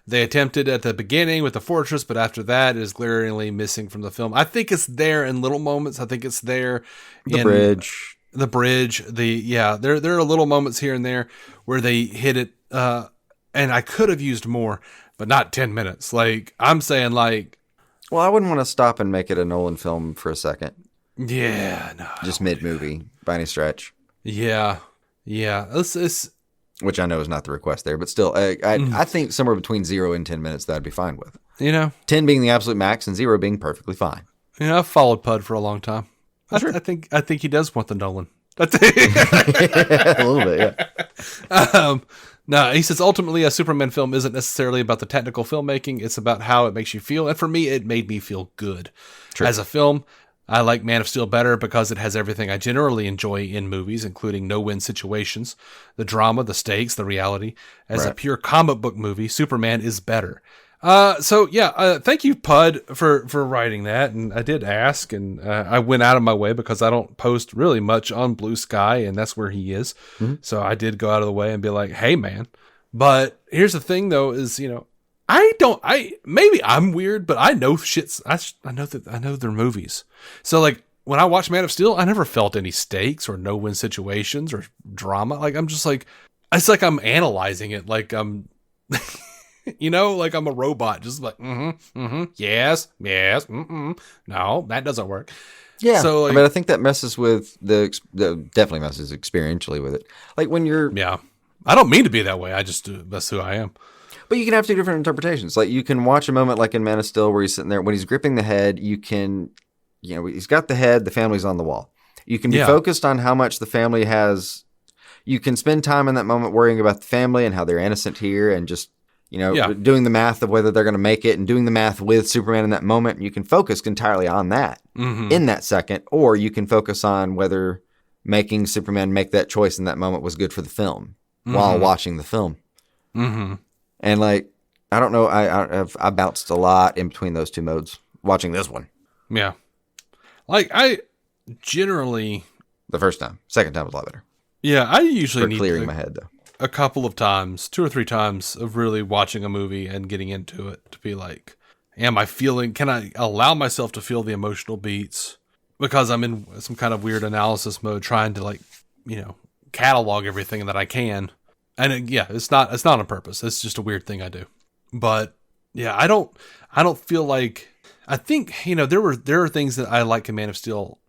S2: They attempted at the beginning with the fortress, but after that, it is glaringly missing from the film. I think it's there in little moments. I think it's there
S4: in bridge.
S2: The bridge. There are little moments here and there where they hit it. And I could have used more, but not 10 minutes. Like, I'm saying, like...
S4: Well, I wouldn't want to stop and make it a Nolan film for a second.
S2: Yeah, no.
S4: Just mid-movie, by any stretch.
S2: Yeah. It's
S4: which I know is not the request there, but still, I think somewhere between 0 and 10 minutes, that'd be fine with. 10 being the absolute max and 0 being perfectly fine.
S2: I've followed Pud for a long time. I think he does want the Nolan.
S4: A little bit, yeah.
S2: No, he says ultimately a Superman film isn't necessarily about the technical filmmaking. It's about how it makes you feel. And for me, it made me feel good.
S4: True.
S2: As a film, I like Man of Steel better because it has everything I generally enjoy in movies, including no-win situations, the drama, the stakes, the reality. As a pure comic book movie, Superman is better. Thank you, Pud, for writing that. And I did ask, and I went out of my way because I don't post really much on Blue Sky, and that's where he is. Mm-hmm. So I did go out of the way and be like, hey, man. But here's the thing, though, is, maybe I'm weird, but I know I know they're movies. So, like, when I watch Man of Steel, I never felt any stakes or no-win situations or drama. Like, I'm just like, it's like I'm analyzing it. Like, I'm... like I'm a robot, just like, yes, no, that doesn't work.
S4: Yeah, so like, I think that messes with definitely messes experientially with it. Like when you're,
S2: I don't mean to be that way. I just that's who I am.
S4: But you can have two different interpretations. Like you can watch a moment like in Man of Steel where he's sitting there when he's gripping the head. You can, he's got the head, the family's on the wall. You can be focused on how much the family has. You can spend time in that moment worrying about the family and how they're innocent here, and just. Doing the math of whether they're going to make it and doing the math with Superman in that moment. You can focus entirely on that in that second, or you can focus on whether making Superman make that choice in that moment was good for the film while watching the film. Mm-hmm. And like, I don't know, I bounced a lot in between those two modes watching this one.
S2: Yeah. Like I generally...
S4: The first time. Second time was a lot better.
S2: Yeah, I usually need
S4: clearing my head though.
S2: A couple of times, 2 or 3 times of really watching a movie and getting into it to be like, can I allow myself to feel the emotional beats? Because I'm in some kind of weird analysis mode trying to catalog everything that I can. And it's not on purpose. It's just a weird thing I do. But yeah, I don't feel like, I think, there are things that I like in Man of Steel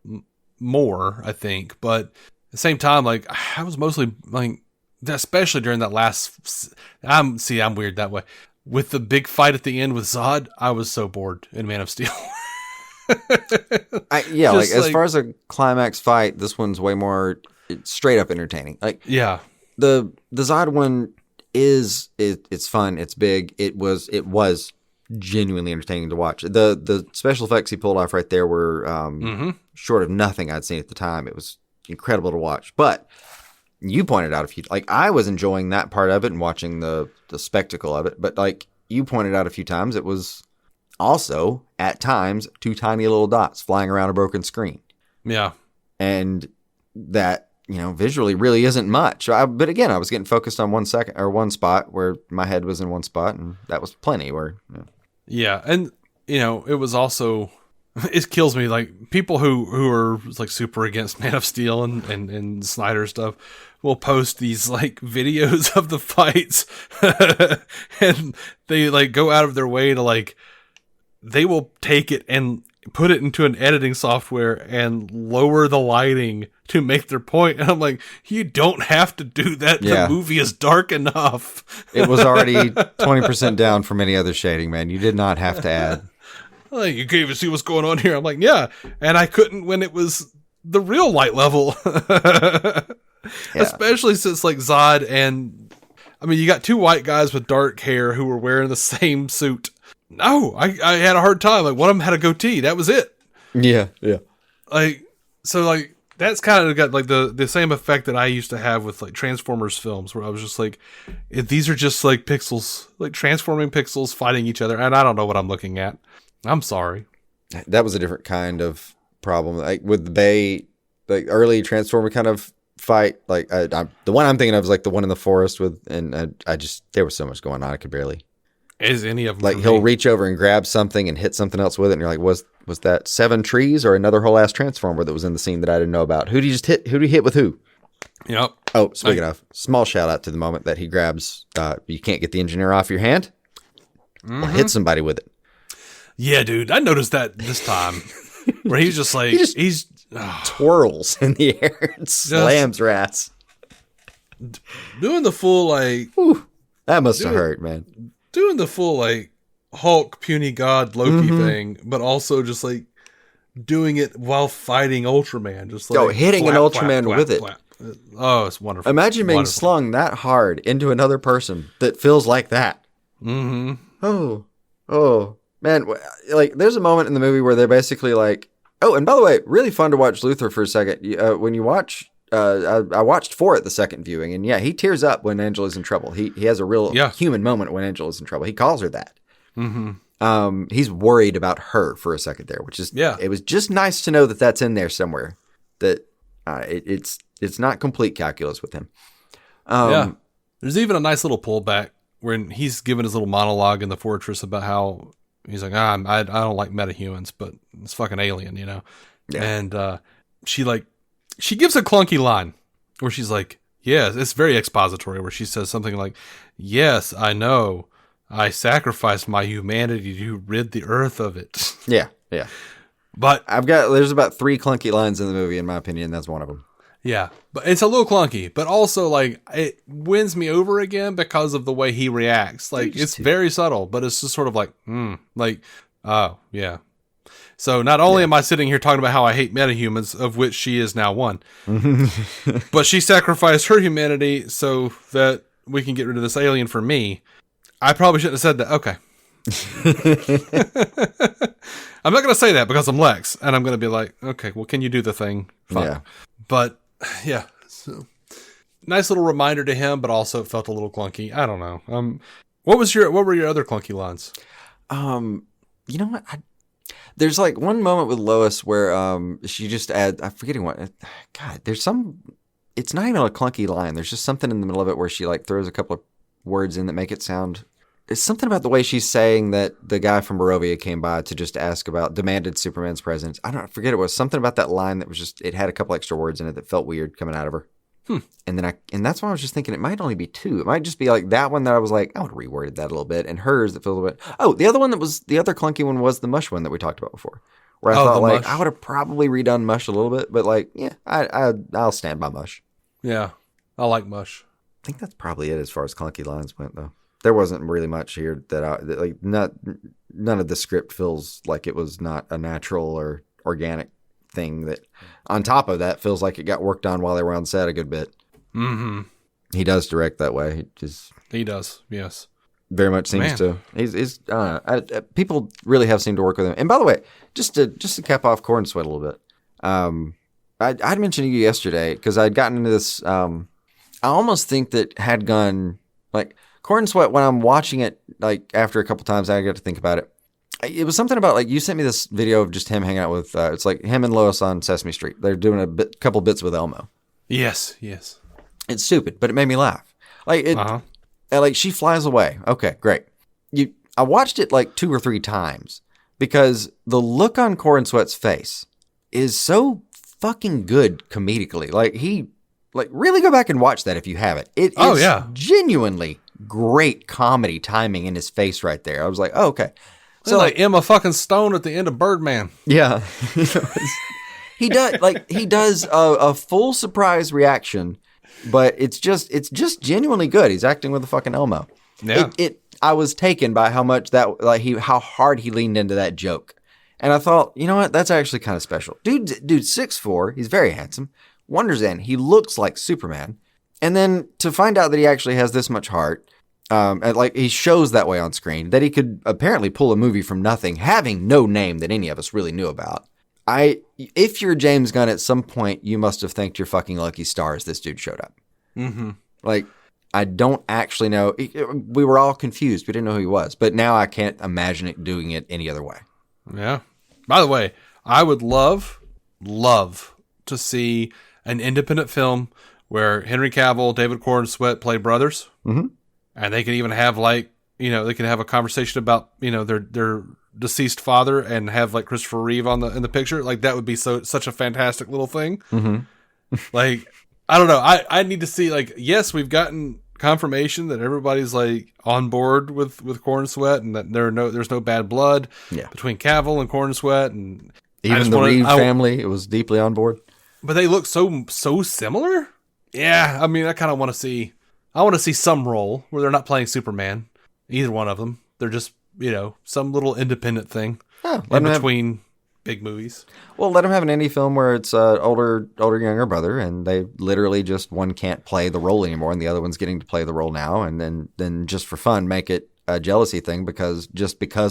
S2: more, I think, but at the same time, like I was mostly like, especially during that last, I'm weird that way. With the big fight at the end with Zod, I was so bored in Man of Steel.
S4: Like as far as a climax fight, this one's way more straight up entertaining. Like
S2: yeah.
S4: The Zod one it's fun, it's big. It was genuinely entertaining to watch. The special effects he pulled off right there were short of nothing I'd seen at the time. It was incredible to watch. But you pointed out I was enjoying that part of it and watching the spectacle of it, but like you pointed out a few times, it was also at times 2 tiny little dots flying around a broken screen.
S2: Yeah.
S4: And that, visually really isn't much. But again, I was getting focused on one spot where my head was in one spot, and that was plenty.
S2: Yeah, and it was also, it kills me, like people who are like super against Man of Steel and Snyder stuff will post these like videos of the fights, and they like go out of their way to like, they will take it and put it into an editing software and lower the lighting to make their point. And I'm like, you don't have to do that.
S4: Yeah.
S2: The movie is dark enough.
S4: It was already 20% down from any other shading, man. You did not have to add.
S2: Like, you can't even see what's going on here. I'm like, yeah. And I couldn't when it was the real light level.
S4: Yeah.
S2: Especially since like Zod and, I mean, you got 2 white guys with dark hair who were wearing the same suit. No, I had a hard time. Like, one of them had a goatee. That was it.
S4: Yeah.
S2: Like, so like, that's kind of got like the same effect that I used to have with like Transformers films, where I was just like, these are just like pixels, like transforming pixels fighting each other. And I don't know what I'm looking at. I'm sorry.
S4: That was a different kind of problem. Like with the Bay, like early Transformer kind of fight, like the one I'm thinking of is like the one in the forest there was so much going on. I could barely.
S2: Is any of them
S4: like he'll reach over and grab something and hit something else with it, and you're like, was that 7 trees or another whole ass transformer that was in the scene that I didn't know about? Who did he hit with who?
S2: Yep.
S4: Oh, speaking of, small shout out to the moment that he grabs. You can't get the engineer off your hand. Well, hit somebody with it.
S2: Yeah, dude, I noticed that this time where he's just like he's
S4: twirls in the air and slams her ass.
S2: Doing the full like.
S4: Whew, that must have hurt, man.
S2: Doing the full like Hulk puny god Loki thing, but also just like doing it while fighting Ultraman, just like
S4: hitting an Ultraman with it.
S2: Oh, it's wonderful.
S4: Imagine being slung that hard into another person that feels like that. Oh man, like there's a moment in the movie where they're basically like, oh, and by the way, really fun to watch Luthor for a second. When you watch I watched 4 at the second viewing, and yeah, he tears up when Angela's in trouble. He has a real human moment when Angela's in trouble. He calls her that. He's worried about her for a second there, which is it was just nice to know that that's in there somewhere. That it's not complete calculus with him.
S2: There's even a nice little pullback when he's giving his little monologue in the fortress about how he's like, I don't like metahumans, but it's fucking alien, Yeah. And she gives a clunky line where she's like, yes, it's very expository, where she says something like, yes, I know. I sacrificed my humanity to rid the earth of it.
S4: Yeah.
S2: But
S4: there's about 3 clunky lines in the movie, in my opinion. That's one of them.
S2: Yeah, but it's a little clunky, but also like it wins me over again because of the way he reacts. Like it's very subtle, but it's just sort of like, oh yeah. So not only am I sitting here talking about how I hate metahumans, of which she is now one, but she sacrificed her humanity so that we can get rid of this alien for me. I probably shouldn't have said that. Okay. I'm not going to say that because I'm Lex, and I'm going to be like, okay, well, can you do the thing? Fine. Yeah. But yeah, so nice little reminder to him, but also it felt a little clunky. I don't know. What were your other clunky lines?
S4: You know what? There's like one moment with Lois where she just adds, I'm forgetting what. God, there's some. It's not even a clunky line. There's just something in the middle of it where she like throws a couple of words in that make it sound. It's something about the way she's saying that the guy from Barovia came by to just ask about, demanded Superman's presence. I forget it was something about that line that was just, it had a couple extra words in it that felt weird coming out of her. And that's why I was just thinking it might only be 2. It might just be like that one that I was like, I would have reworded that a little bit. And hers that feels a bit. Oh, the other one that was the other clunky one was the mush one that we talked about before. Where I thought like, mush. I would have probably redone mush a little bit, but like, yeah, I'll stand by mush.
S2: Yeah, I like mush.
S4: I think that's probably it as far as clunky lines went though. there wasn't really much here like none of the script feels like it was not a natural or organic thing that on top of that feels like it got worked on while they were on set a good bit.
S2: Mm-hmm.
S4: He does direct that way.
S2: He does. Yes.
S4: Very much seems to. He's people really have seemed to work with him. And by the way, just to cap off Corn Sweat a little bit, I'd mentioned to you yesterday because I'd gotten into this. I almost think that Had Gun, like Corn Sweat, when I'm watching it, like after a couple times, I got to think about it. It was something about like you sent me this video of just him hanging out with. It's like him and Lois on Sesame Street. They're doing couple bits with Elmo.
S2: Yes.
S4: It's stupid, but it made me laugh. Like it. And like she flies away. Okay, great. I watched it like 2 or 3 times because the look on Corn Sweat's face is so fucking good comedically. Like really go back and watch that if you haven't. It is genuinely great comedy timing in his face right there. I was like, oh, okay.
S2: So like Emma fucking Stone at the end of Birdman.
S4: Yeah. He does a full surprise reaction. But it's just genuinely good. He's acting with a fucking Elmo.
S2: Yeah.
S4: I was taken by how much how hard he leaned into that joke. And I thought, you know what? That's actually kind of special. Dude's 6'4", he's very handsome. Wonders End, he looks like Superman. And then to find out that he actually has this much heart, and like he shows that way on screen, that he could apparently pull a movie from nothing, having no name that any of us really knew about. If you're James Gunn, at some point, you must have thanked your fucking lucky stars this dude showed up.
S2: Mm-hmm.
S4: Like, I don't actually know. We were all confused. We didn't know who he was. But now I can't imagine it doing it any other way.
S2: Yeah. By the way, I would love to see an independent film where Henry Cavill, David Corn Sweat play brothers.
S4: Mm-hmm.
S2: And they can even have they can have a conversation about, their deceased father and have like Christopher Reeve in the picture. Like that would be such a fantastic little thing.
S4: Mm-hmm.
S2: Like, I don't know. I need to see, like, yes, we've gotten confirmation that everybody's like on board with Corn Sweat and that there's no bad blood between Cavill and Corn Sweat, and
S4: even the Reeve family, it was deeply on board.
S2: But they look so similar. Yeah, I mean, I kind of want to see. I want to see some role where they're not playing Superman, either one of them. They're just some little independent thing in between big movies.
S4: Well, let them have an indie film where it's older younger brother, and they literally just one can't play the role anymore, and the other one's getting to play the role now, and then just for fun make it a jealousy thing because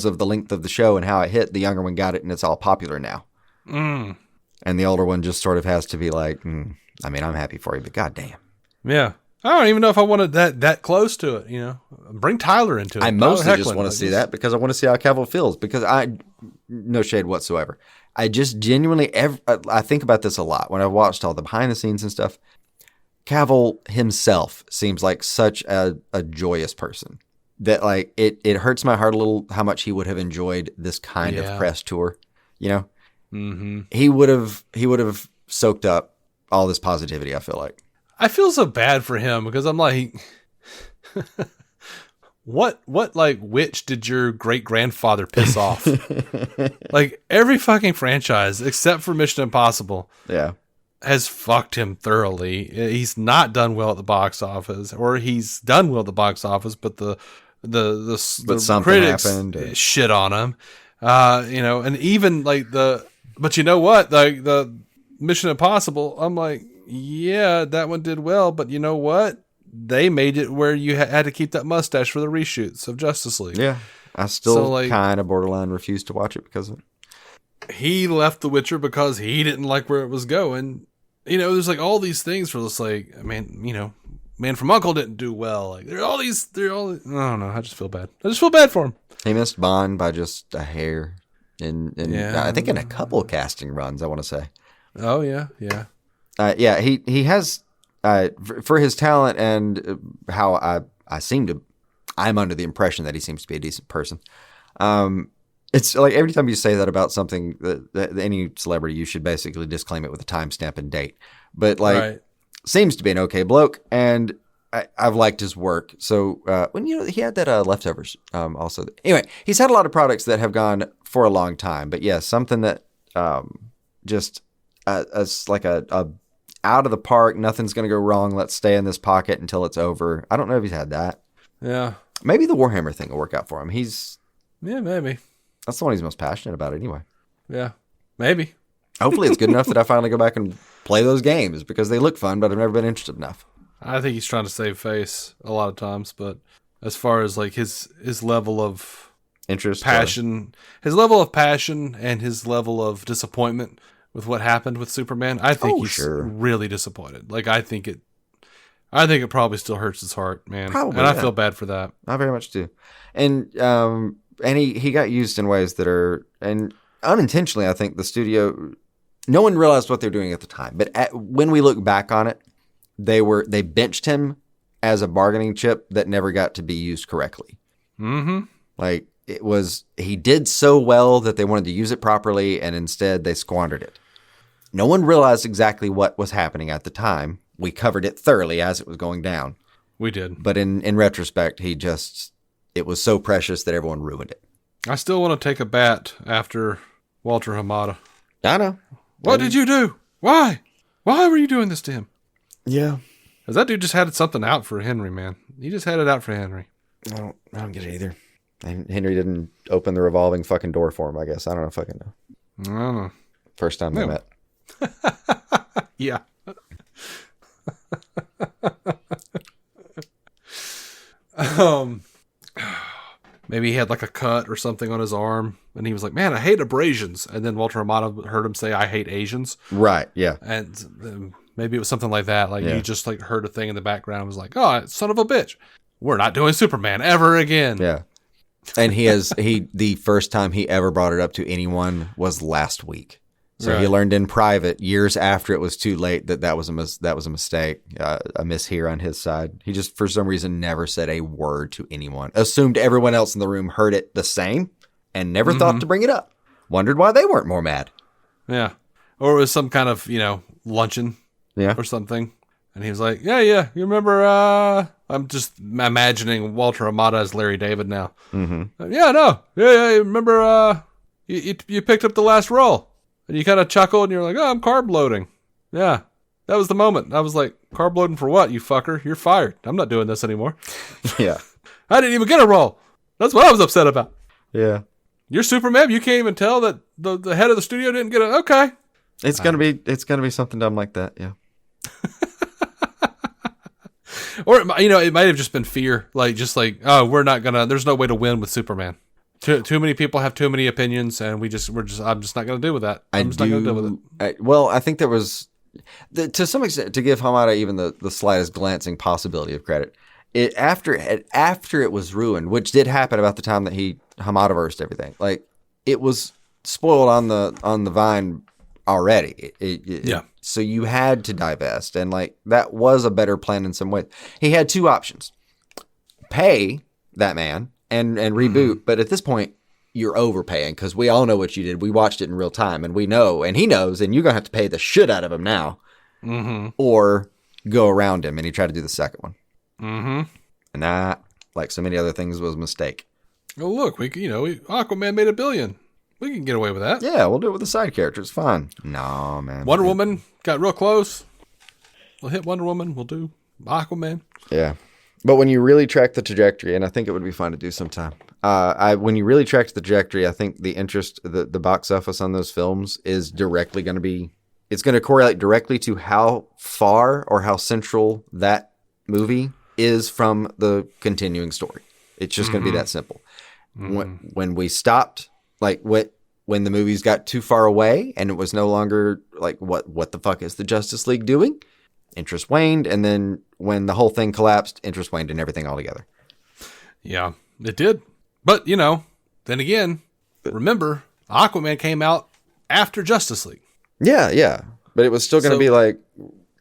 S4: of the length of the show and how it hit, the younger one got it, and it's all popular now.
S2: Mm.
S4: And the older one just sort of has to be like, I mean, I'm happy for you, but goddamn.
S2: Yeah. I don't even know if I wanted that close to it, Bring Tyler into it.
S4: I mostly just want to see that because I want to see how Cavill feels, because no shade whatsoever. I just genuinely, I think about this a lot when I've watched all the behind the scenes and stuff. Cavill himself seems like such a joyous person that like it hurts my heart a little how much he would have enjoyed this kind of press tour,
S2: Mm-hmm.
S4: He would have soaked up all this positivity, I feel like.
S2: I feel so bad for him because I'm like, what like witch did your great grandfather piss off? Like every fucking franchise except for Mission Impossible, has fucked him thoroughly. He's not done well at the box office, or he's done well at the box office, but the critics
S4: happened,
S2: shit on him. And even like but you know what? Like the Mission Impossible, I'm like, yeah, that one did well, but you know what? They made it where you had to keep that mustache for the reshoots of Justice League.
S4: Yeah, I still kind of borderline refuse to watch it because of it.
S2: He left The Witcher because he didn't like where it was going. There's like all these things for this, like, Man from U.N.C.L.E. didn't do well. Like I don't know. I just feel bad. I just feel bad for him.
S4: He missed Bond by just a hair. I think in a couple of casting runs, I want to say.
S2: Oh yeah.
S4: He has for his talent and how I'm under the impression that he seems to be a decent person. It's like every time you say that about something that any celebrity, you should basically disclaim it with a timestamp and date. But seems to be an okay bloke, and I've liked his work. So when he had that Leftovers also. Anyway, he's had a lot of products that have gone for a long time. But yeah, something that just as like a out of the park, nothing's going to go wrong. Let's stay in this pocket until it's over. I don't know if he's had that.
S2: Yeah.
S4: Maybe the Warhammer thing will work out for him.
S2: Yeah, maybe.
S4: That's the one he's most passionate about anyway.
S2: Yeah, maybe.
S4: Hopefully it's good enough that I finally go back and play those games because they look fun, but I've never been interested enough.
S2: I think he's trying to save face a lot of times, but as far as like his level of
S4: Interest,
S2: passion, his level of passion and his level of disappointment with what happened with Superman, I think he's really disappointed. Like I think it probably still hurts his heart, man.
S4: Probably,
S2: and I feel bad for that.
S4: I very much do. And he got used in ways that are, and unintentionally, I think the studio, no one realized what they were doing at the time. But when we look back on it, they benched him as a bargaining chip that never got to be used correctly.
S2: Mm-hmm.
S4: Like he did so well that they wanted to use it properly, and instead they squandered it. No one realized exactly what was happening at the time. We covered it thoroughly as it was going down.
S2: We did.
S4: But in retrospect, it was so precious that everyone ruined it.
S2: I still want to take a bat after Walter Hamada.
S4: I know.
S2: What did you do? Why? Why were you doing this to him?
S4: Yeah.
S2: Because that dude just had something out for Henry, man. He just had it out for Henry.
S4: I don't get it either. And Henry didn't open the revolving fucking door for him, I guess. I don't know if I can know.
S2: I don't know.
S4: First time they met.
S2: Yeah. Maybe he had like a cut or something on his arm, and he was like, "Man, I hate abrasions." And then Walter Hamada heard him say, "I hate Asians."
S4: Right. Yeah.
S2: And maybe it was something like that. Like he just like heard a thing in the background and was like, "Oh, son of a bitch, we're not doing Superman ever again."
S4: Yeah. And the first time he ever brought it up to anyone was last week. So he learned in private years after it was too late that was a mistake, a mishear on his side. He just, for some reason, never said a word to anyone. Assumed everyone else in the room heard it the same and never thought to bring it up. Wondered why they weren't more mad.
S2: Yeah. Or it was some kind of, luncheon or something. And he was like, yeah, you remember, I'm just imagining Walter Hamada as Larry David now. Mm-hmm. Yeah, you remember, you picked up the last role. And you kind of chuckled and you're like, oh, I'm carb loading. Yeah, that was the moment. I was like, carb loading for what, you fucker? You're fired. I'm not doing this anymore.
S4: Yeah.
S2: I didn't even get a role. That's what I was upset about.
S4: Yeah.
S2: You're Superman. You can't even tell that the head of the studio didn't get it. Okay.
S4: It's gonna be something dumb like that. Yeah.
S2: Or it might have just been fear, oh, we're not gonna. There's no way to win with Superman. Too many people have too many opinions, and I'm just not going to deal with that. I'm just not going to deal with it.
S4: I think there was, to some extent, to give Hamada even the slightest glancing possibility of credit, after it was ruined, which did happen about the time that Hamada-versed everything. Like it was spoiled on the vine already. Yeah. So you had to divest, and like that was a better plan in some ways. He had two options: pay that man and reboot. But at this point, you're overpaying because we all know what you did. We watched it in real time, and we know, and he knows, and you're going to have to pay the shit out of him now. Mm-hmm. Or go around him, and he tried to do the second one. Mm-hmm. And that, like so many other things, was a mistake.
S2: Oh, look, Aquaman made $1 billion. We can get away with that.
S4: Yeah, we'll do it with the side characters. Fine. No, man.
S2: Wonder Woman got real close. We'll hit Wonder Woman. We'll do Aquaman.
S4: Yeah. But when you really track the trajectory, and I think it would be fun to do sometime, when you really track the trajectory, I think the interest, the box office on those films is directly going to be, it's going to correlate directly to how far or how central that movie is from the continuing story. It's just going to be that simple. Mm-hmm. When we stopped, like when the movies got too far away and it was no longer like, what the fuck is the Justice League doing? Interest waned, and then when the whole thing collapsed, interest waned and everything altogether.
S2: Yeah, it did. But, then again, remember, Aquaman came out after Justice League.
S4: Yeah. But it was still going to be like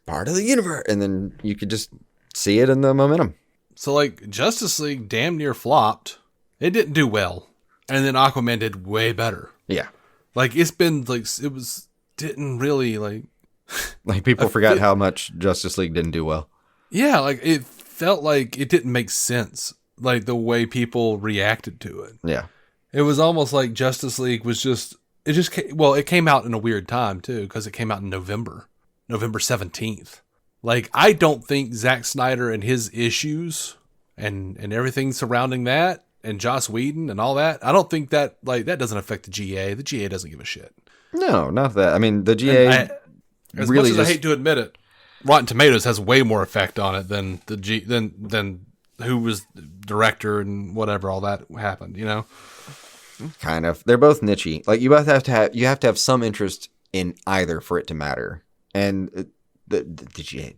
S4: part of the universe, and then you could just see it in the momentum.
S2: So, like, Justice League damn near flopped. It didn't do well. And then Aquaman did way better.
S4: Yeah.
S2: Like, it's been, like, didn't really, like...
S4: Like people forgot how much Justice League didn't do well.
S2: Yeah, like it felt like it didn't make sense, like the way people reacted to it.
S4: Yeah,
S2: it was almost like Justice League was it came out in a weird time too because it came out in November 17th. Like I don't think Zack Snyder and his issues and everything surrounding that, and Joss Whedon and all that. I don't think that that doesn't affect the GA. The GA doesn't give a shit.
S4: No, not that. I mean, the GA.
S2: As
S4: really
S2: much as I hate to admit it, Rotten Tomatoes has way more effect on it than than who was director and whatever all that happened.
S4: Kind of. They're both nichey. Like you both have to have some interest in either for it to matter. And the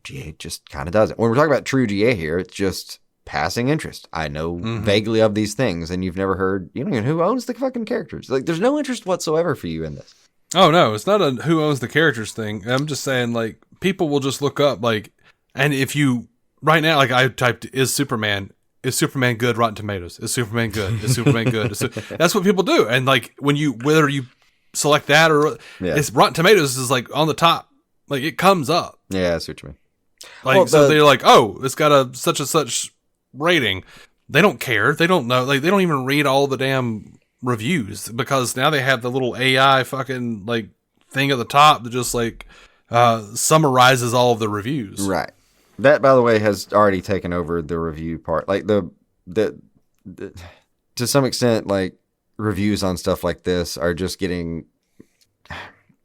S4: GA just kind of doesn't. When we're talking about true GA here, it's just passing interest. I know vaguely of these things, and you've never heard. You don't even know who owns the fucking characters. Like, there's no interest whatsoever for you in this.
S2: Oh no, it's not a who owns the characters thing. I'm just saying, like, people will just look up, like, and if you right now, like, I typed, is Superman good? Rotten Tomatoes. Is Superman good? Is Superman good? That's what people do. And like, whether you select that or it's Rotten Tomatoes is like on the top, like it comes up.
S4: Yeah, I see what you mean.
S2: Like, so they're like, oh, it's got a such and such rating. They don't care. They don't know. Like, they don't even read all the damn reviews because now they have the little AI fucking like thing at the top that just like summarizes all of the reviews.
S4: Right. That, by the way, has already taken over the review part. Like the to some extent, like reviews on stuff like this are just getting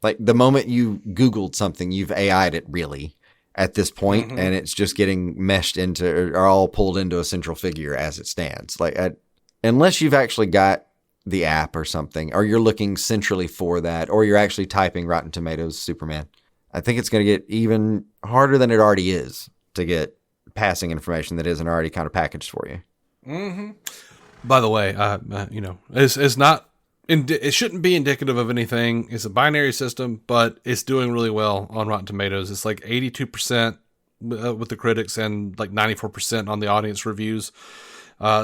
S4: like the moment you Googled something, you've AI'd it really at this point, and it's just getting meshed into or all pulled into a central figure as it stands. Like unless you've actually got the app or something, or you're looking centrally for that, or you're actually typing Rotten Tomatoes Superman, I think it's going to get even harder than it already is to get passing information that isn't already kind of packaged for you.
S2: By the way, it's not. It shouldn't be indicative of anything. It's a binary system, but it's doing really well on Rotten Tomatoes. It's like 82% with the critics and like 94% on the audience reviews.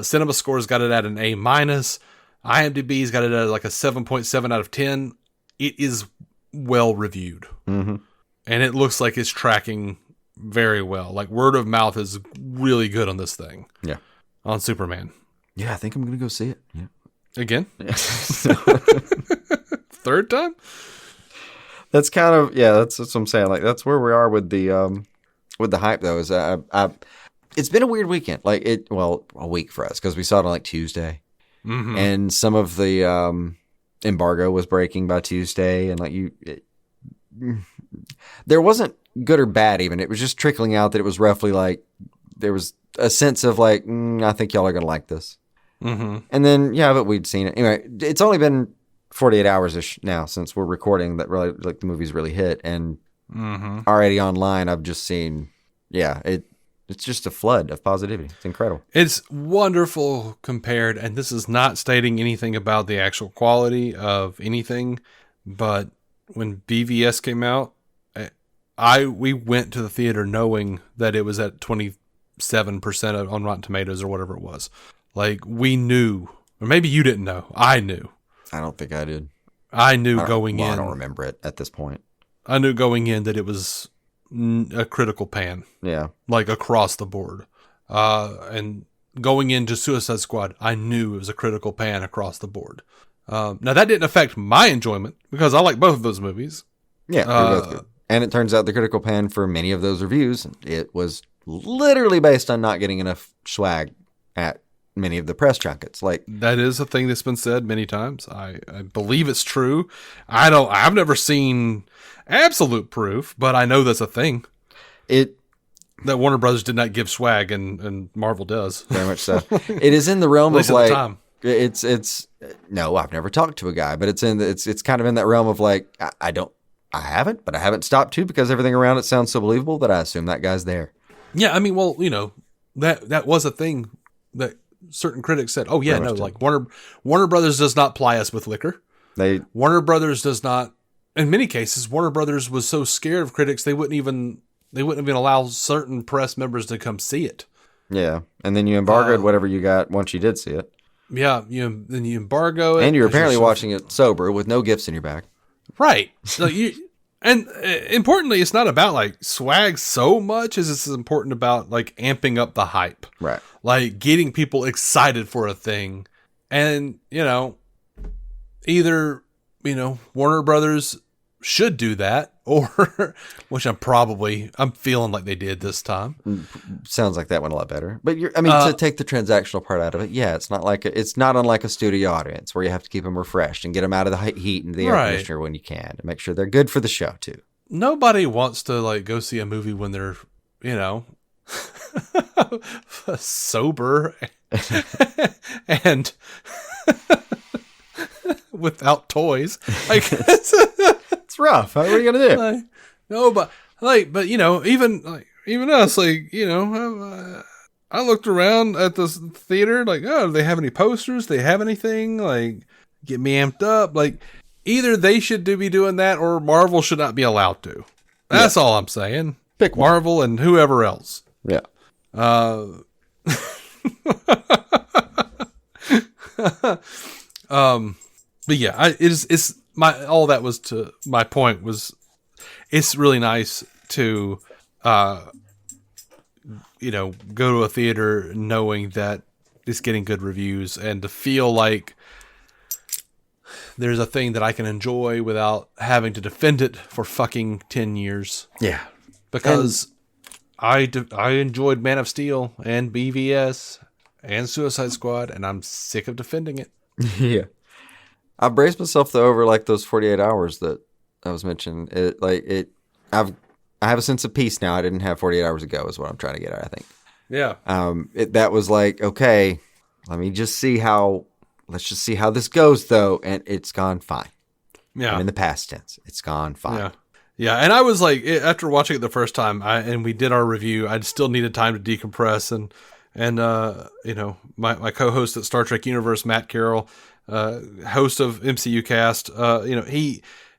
S2: Cinema Score's got it at an A-. IMDb's got it at like a 7.7 out of 10. It is well reviewed. And it looks like it's tracking very well. Like, word of mouth is really good on this thing. Yeah. On Superman.
S4: Yeah, I think I'm going to go see it. Yeah.
S2: Again? Yeah. Third time?
S4: That's kind of, that's what I'm saying. Like, that's where we are with the hype, though. Is it's been a weird weekend. Like, a week for us, because we saw it on like Tuesday. And some of the embargo was breaking by Tuesday, and like there wasn't good or bad even. It was just trickling out that it was roughly like there was a sense of like, I think y'all are going to like this. And then, but we'd seen it. Anyway, it's only been 48 hours-ish now since we're recording that really, like, the movie's really hit. And already online, I've just seen, it's just a flood of positivity. It's incredible.
S2: It's wonderful compared, and this is not stating anything about the actual quality of anything, but when BVS came out, we went to the theater knowing that it was at 27% on Rotten Tomatoes or whatever it was. Like, we knew, or maybe you didn't know. I knew.
S4: I don't think I did.
S2: I knew going in.
S4: I don't remember it at this point.
S2: I knew going in that it was a critical pan. Yeah. Like, across the board. And going into Suicide Squad, I knew it was a critical pan across the board. Now, that didn't affect my enjoyment, because I like both of those movies.
S4: Yeah, they're both good. And it turns out the critical pan for many of those reviews, it was literally based on not getting enough swag at many of the press junkets. Like,
S2: that is a thing that's been said many times. I believe it's true. I've never seen absolute proof, but I know that's a thing. That Warner Brothers did not give swag, and Marvel does.
S4: Very much so. It is in the realm of like, it's no, I've never talked to a guy, but it's kind of in that realm of like, I haven't stopped to, because everything around it sounds so believable that I assume that guy's there.
S2: Yeah, I mean, well, that was a thing that certain critics said, oh yeah, no, like Warner Brothers does not ply us with liquor. Warner Brothers does not, in many cases, Warner Brothers was so scared of critics, they wouldn't even allow certain press members to come see it.
S4: Yeah. And then you embargoed whatever you got once you did see it.
S2: Yeah. Then you embargo it.
S4: And you're apparently watching it sober with no gifts in your bag.
S2: Right. And importantly, it's not about like swag so much as it's important about like amping up the hype.
S4: Right.
S2: Like getting people excited for a thing. And, either, Warner Brothers should do that, or which I'm feeling like they did this time.
S4: Sounds like that went a lot better. But to take the transactional part out of it, yeah, it's not unlike a studio audience where you have to keep them refreshed and get them out of the heat and the air conditioner when you can, and make sure they're good for the show too.
S2: Nobody wants to like go see a movie when they're, sober and without toys. Like
S4: it's rough. What are you gonna do?
S2: Like, no, but even us, I looked around at this theater, like, oh, do they have any posters? Do they have anything like get me amped up? Like, either they should be doing that, or Marvel should not be allowed to. That's all I'm saying.
S4: Pick one.
S2: Marvel and whoever else.
S4: Yeah.
S2: But yeah, all that was to my point was, it's really nice to, go to a theater knowing that it's getting good reviews, and to feel like there's a thing that I can enjoy without having to defend it for fucking 10 years.
S4: Yeah.
S2: Because I enjoyed Man of Steel and BVS and Suicide Squad, and I'm sick of defending it.
S4: Yeah. I braced myself though over like those 48 hours that I was mentioning. I have a sense of peace now. I didn't have 48 hours ago is what I'm trying to get at, I think.
S2: Yeah.
S4: That was like, okay, let's just see how this goes though. And it's gone fine.
S2: Yeah.
S4: I'm in the past tense. It's gone fine.
S2: Yeah. Yeah. And I was like, after watching it the first time and we did our review, I still needed time to decompress, and my co-host at Star Trek Universe, Matt Carroll, host of MCU Cast,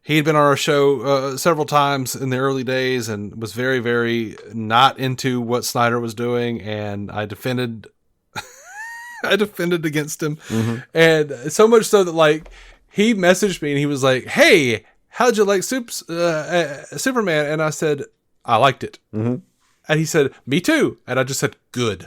S2: he had been on our show several times in the early days and was very, very not into what Snyder was doing, and I defended against him, and so much so that like he messaged me and he was like, "Hey, how'd you like Superman?" And I said, "I liked it." And he said, "Me too." And I just said, "Good."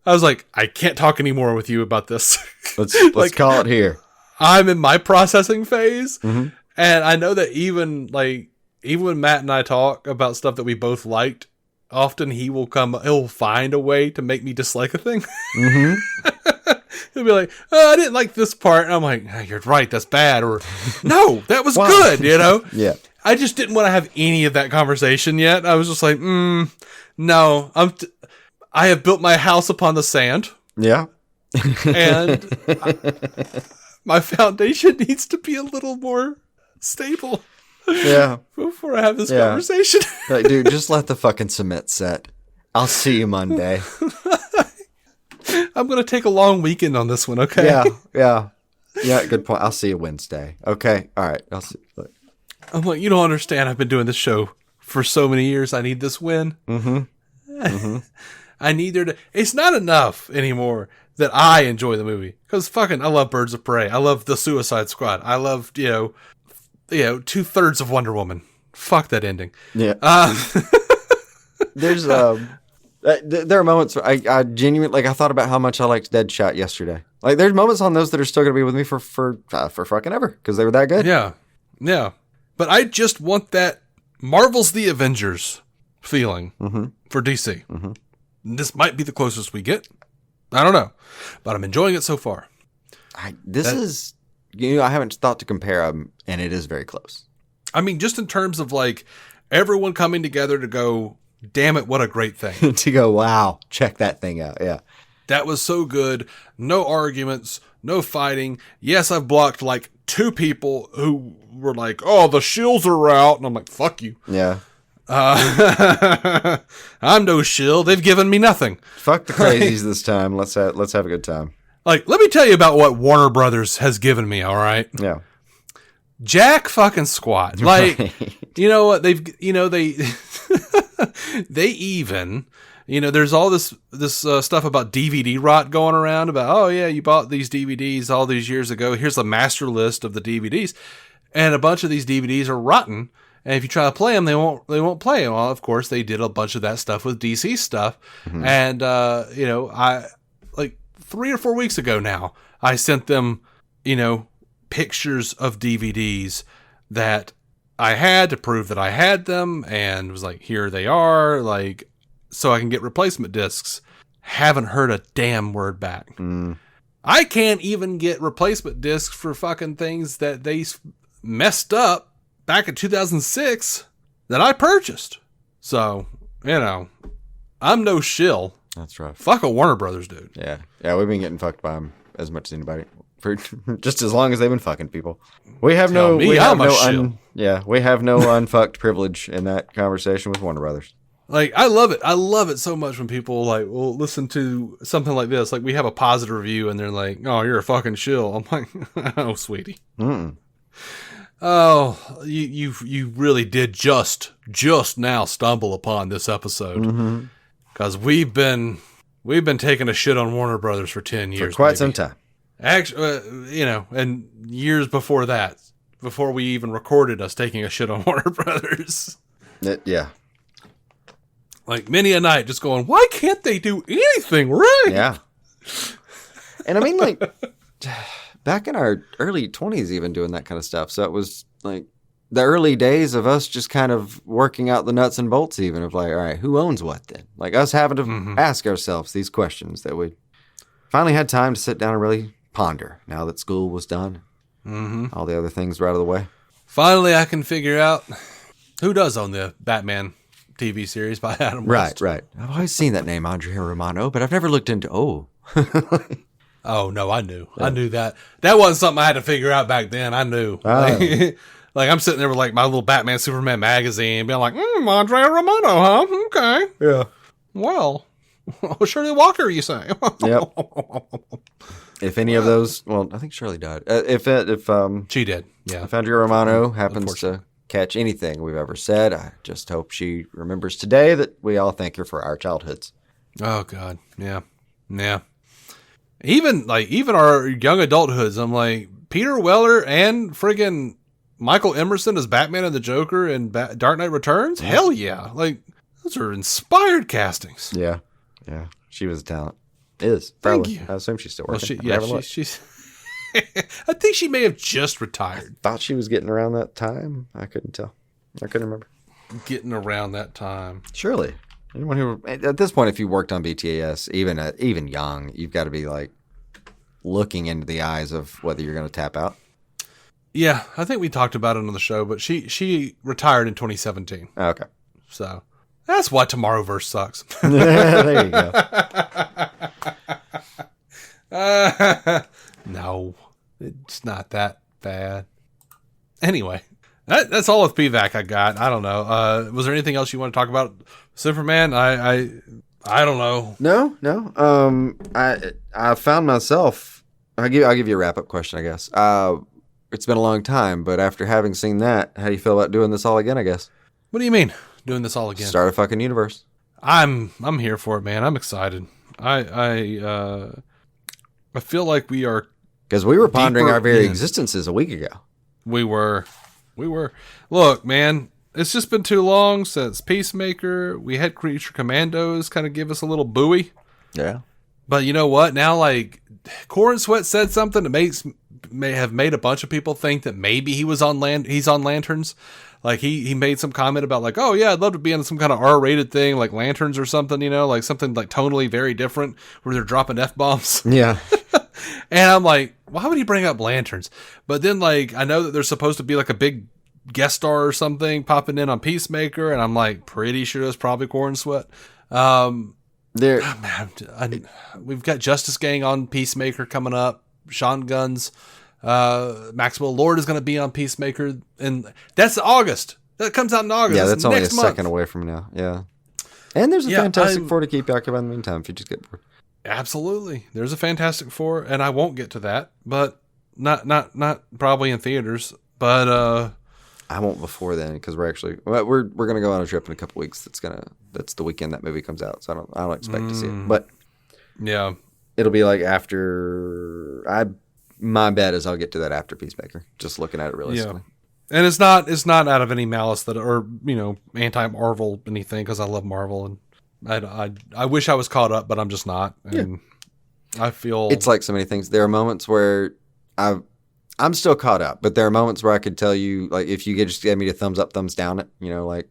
S2: I was like, I can't talk anymore with you about this.
S4: Let's call it here.
S2: I'm in my processing phase. And I know that even when Matt and I talk about stuff that we both liked, often he'll find a way to make me dislike a thing. He'll be like, "Oh, I didn't like this part." And I'm like, "Oh, you're right, that's bad." Or, "No, that was good,"
S4: Yeah.
S2: I just didn't want to have any of that conversation yet. I was just like, no, I have built my house upon the sand.
S4: Yeah.
S2: And my foundation needs to be a little more stable.
S4: Yeah.
S2: Before I have this conversation.
S4: Like, dude, just let the fucking cement set. I'll see you Monday.
S2: I'm going to take a long weekend on this one, okay?
S4: Yeah, good point. I'll see you Wednesday. Okay. All right. I'll see.
S2: I'm like, you don't understand. I've been doing this show for so many years. I need this win. I need there to. It's not enough anymore that I enjoy the movie, because fucking I love Birds of Prey. I love the Suicide Squad. I love 2/3 of Wonder Woman. Fuck that ending.
S4: Yeah. There's there are moments where I genuinely I thought about how much I liked Deadshot yesterday. Like there's moments on those that are still gonna be with me for fucking ever because they were that good.
S2: Yeah. But I just want that Marvel's The Avengers feeling for DC. This might be the closest we get. I don't know, but I'm enjoying it so far.
S4: I haven't thought to compare them, and it is very close.
S2: I mean, just in terms of like everyone coming together to go, damn it, what a great thing.
S4: To go, wow, check that thing out. Yeah.
S2: That was so good. No arguments, no fighting. Yes, I've blocked like 2 people who were like, "Oh, the shills are out." And I'm like, fuck you.
S4: Yeah.
S2: I'm no shill. They've given me nothing.
S4: Fuck the crazies this time. Let's have a good time.
S2: Like, let me tell you about what Warner Brothers has given me, all right?
S4: Yeah.
S2: Jack fucking squat. Like,
S4: Right.
S2: You know what? They even, there's all this stuff about DVD rot going around about, oh yeah, you bought these DVDs all these years ago. Here's the master list of the DVDs. And a bunch of these DVDs are rotten. And if you try to play them, they won't play. Well, of course, they did a bunch of that stuff with DC stuff. And, I, like 3 or 4 weeks ago now, I sent them, pictures of DVDs that I had to prove that I had them, and was like, here they are, like, so I can get replacement discs. Haven't heard a damn word back. I can't even get replacement discs for fucking things that they messed up back in 2006 that I purchased. So, I'm no shill.
S4: That's rough.
S2: Fuck a Warner Brothers, dude.
S4: Yeah. Yeah, we've been getting fucked by them as much as anybody. For just as long as they've been fucking people. We have
S2: Tell me I'm a shill.
S4: We have no unfucked privilege in that conversation with Warner Brothers.
S2: Like, I love it. I love it so much when people, like, will listen to something like this. Like, we have a positive review, and they're like, oh, you're a fucking shill. I'm like, oh, sweetie. Oh, you really did just now stumble upon this episode. Because we've been taking a shit on Warner Brothers for 10 years.
S4: For quite some time.
S2: Actually, and years before that, before we even recorded us taking a shit on Warner Brothers.
S4: Yeah.
S2: Like, many a night just going, why can't they do anything right?
S4: Yeah. And I mean, like, back in our early 20s even doing that kind of stuff. So it was like the early days of us just kind of working out the nuts and bolts even of like, all right, who owns what then? Like us having to ask ourselves these questions that we finally had time to sit down and really ponder now that school was done. All the other things were out of the way.
S2: Finally, I can figure out who does own the Batman TV series by Adam West.
S4: Right. I've always seen that name, Andrea Romano, but I've never looked into,
S2: Oh, no, I knew. Yeah. I knew that. That wasn't something I had to figure out back then. I knew. Like, I'm sitting there with like my little Batman Superman magazine being like, Andrea Romano, huh? Okay.
S4: Yeah.
S2: Well, Shirley Walker, you say?
S4: Yep. If any of those, well, I think Shirley died. If
S2: she did, yeah.
S4: If Andrea Romano happens to catch anything we've ever said, I just hope she remembers today that we all thank her for our childhoods.
S2: Oh God, yeah. Even our young adulthoods, I'm like Peter Weller and friggin' Michael Emerson as Batman and the Joker and Dark Knight Returns. Hell yeah! Like those are inspired castings.
S4: Yeah. She was a talent. Is
S2: probably. Thank you.
S4: I assume she's still working.
S2: She's. I think she may have just retired.
S4: Thought she was getting around that time. I couldn't tell. I couldn't remember.
S2: Getting around that time.
S4: Surely. Anyone who at this point, if you worked on BTAS, even young, you've got to be like looking into the eyes of whether you're going to tap out.
S2: Yeah, I think we talked about it on the show, but she retired in 2017.
S4: Okay,
S2: so that's why Tomorrowverse sucks.
S4: There you go.
S2: No, it's not that bad. Anyway, that's all with PVAC I got. I don't know. Was there anything else you want to talk about? Superman? I don't know.
S4: No. I found myself. I'll give you a wrap up question, I guess. It's been a long time, but after having seen that, how do you feel about doing this all again? I guess.
S2: What do you mean doing this all again?
S4: Start a fucking universe.
S2: I'm here for it, man. I'm excited. I feel like we are,
S4: because we were pondering our very existences a week ago.
S2: We were. Look, man, it's just been too long since Peacemaker. We had Creature Commandos kind of give us a little buoy.
S4: Yeah.
S2: But you know what? Now, like, Corin Sweat said something that may have made a bunch of people think that maybe he's on Lanterns. Like, he made some comment about, like, oh, yeah, I'd love to be on some kind of R-rated thing, like Lanterns or something, like something, like, tonally very different, where they're dropping F-bombs.
S4: Yeah.
S2: And I'm like, why would he bring up Lanterns? But then, like, I know that there's supposed to be, like, a big guest star or something popping in on Peacemaker, and I'm, like, pretty sure it's probably Corin Sweat. We've got Justice Gang on Peacemaker coming up. Sean Gunn's Maxwell Lord is going to be on Peacemaker, and that's August. That comes out in August.
S4: Yeah, that's only a second away from now. Yeah, and there's a Fantastic Four to keep you occupied in the meantime if you just get bored.
S2: Absolutely, there's a Fantastic Four, and I won't get to that, but not probably in theaters, but
S4: I won't before then because we're gonna go on a trip in a couple weeks. That's the weekend that movie comes out, so I don't expect to see it, but
S2: yeah,
S4: it'll be like after my bet is I'll get to that after Peacemaker. Just looking at it realistically.
S2: Yeah. And it's not out of any malice that, or anti-Marvel anything, because I love Marvel and I wish I was caught up, but I'm just not. And I feel
S4: it's like so many things. There are moments where I'm still caught up, but there are moments where I could tell you, like, if you could just give me a thumbs up, thumbs down it, like,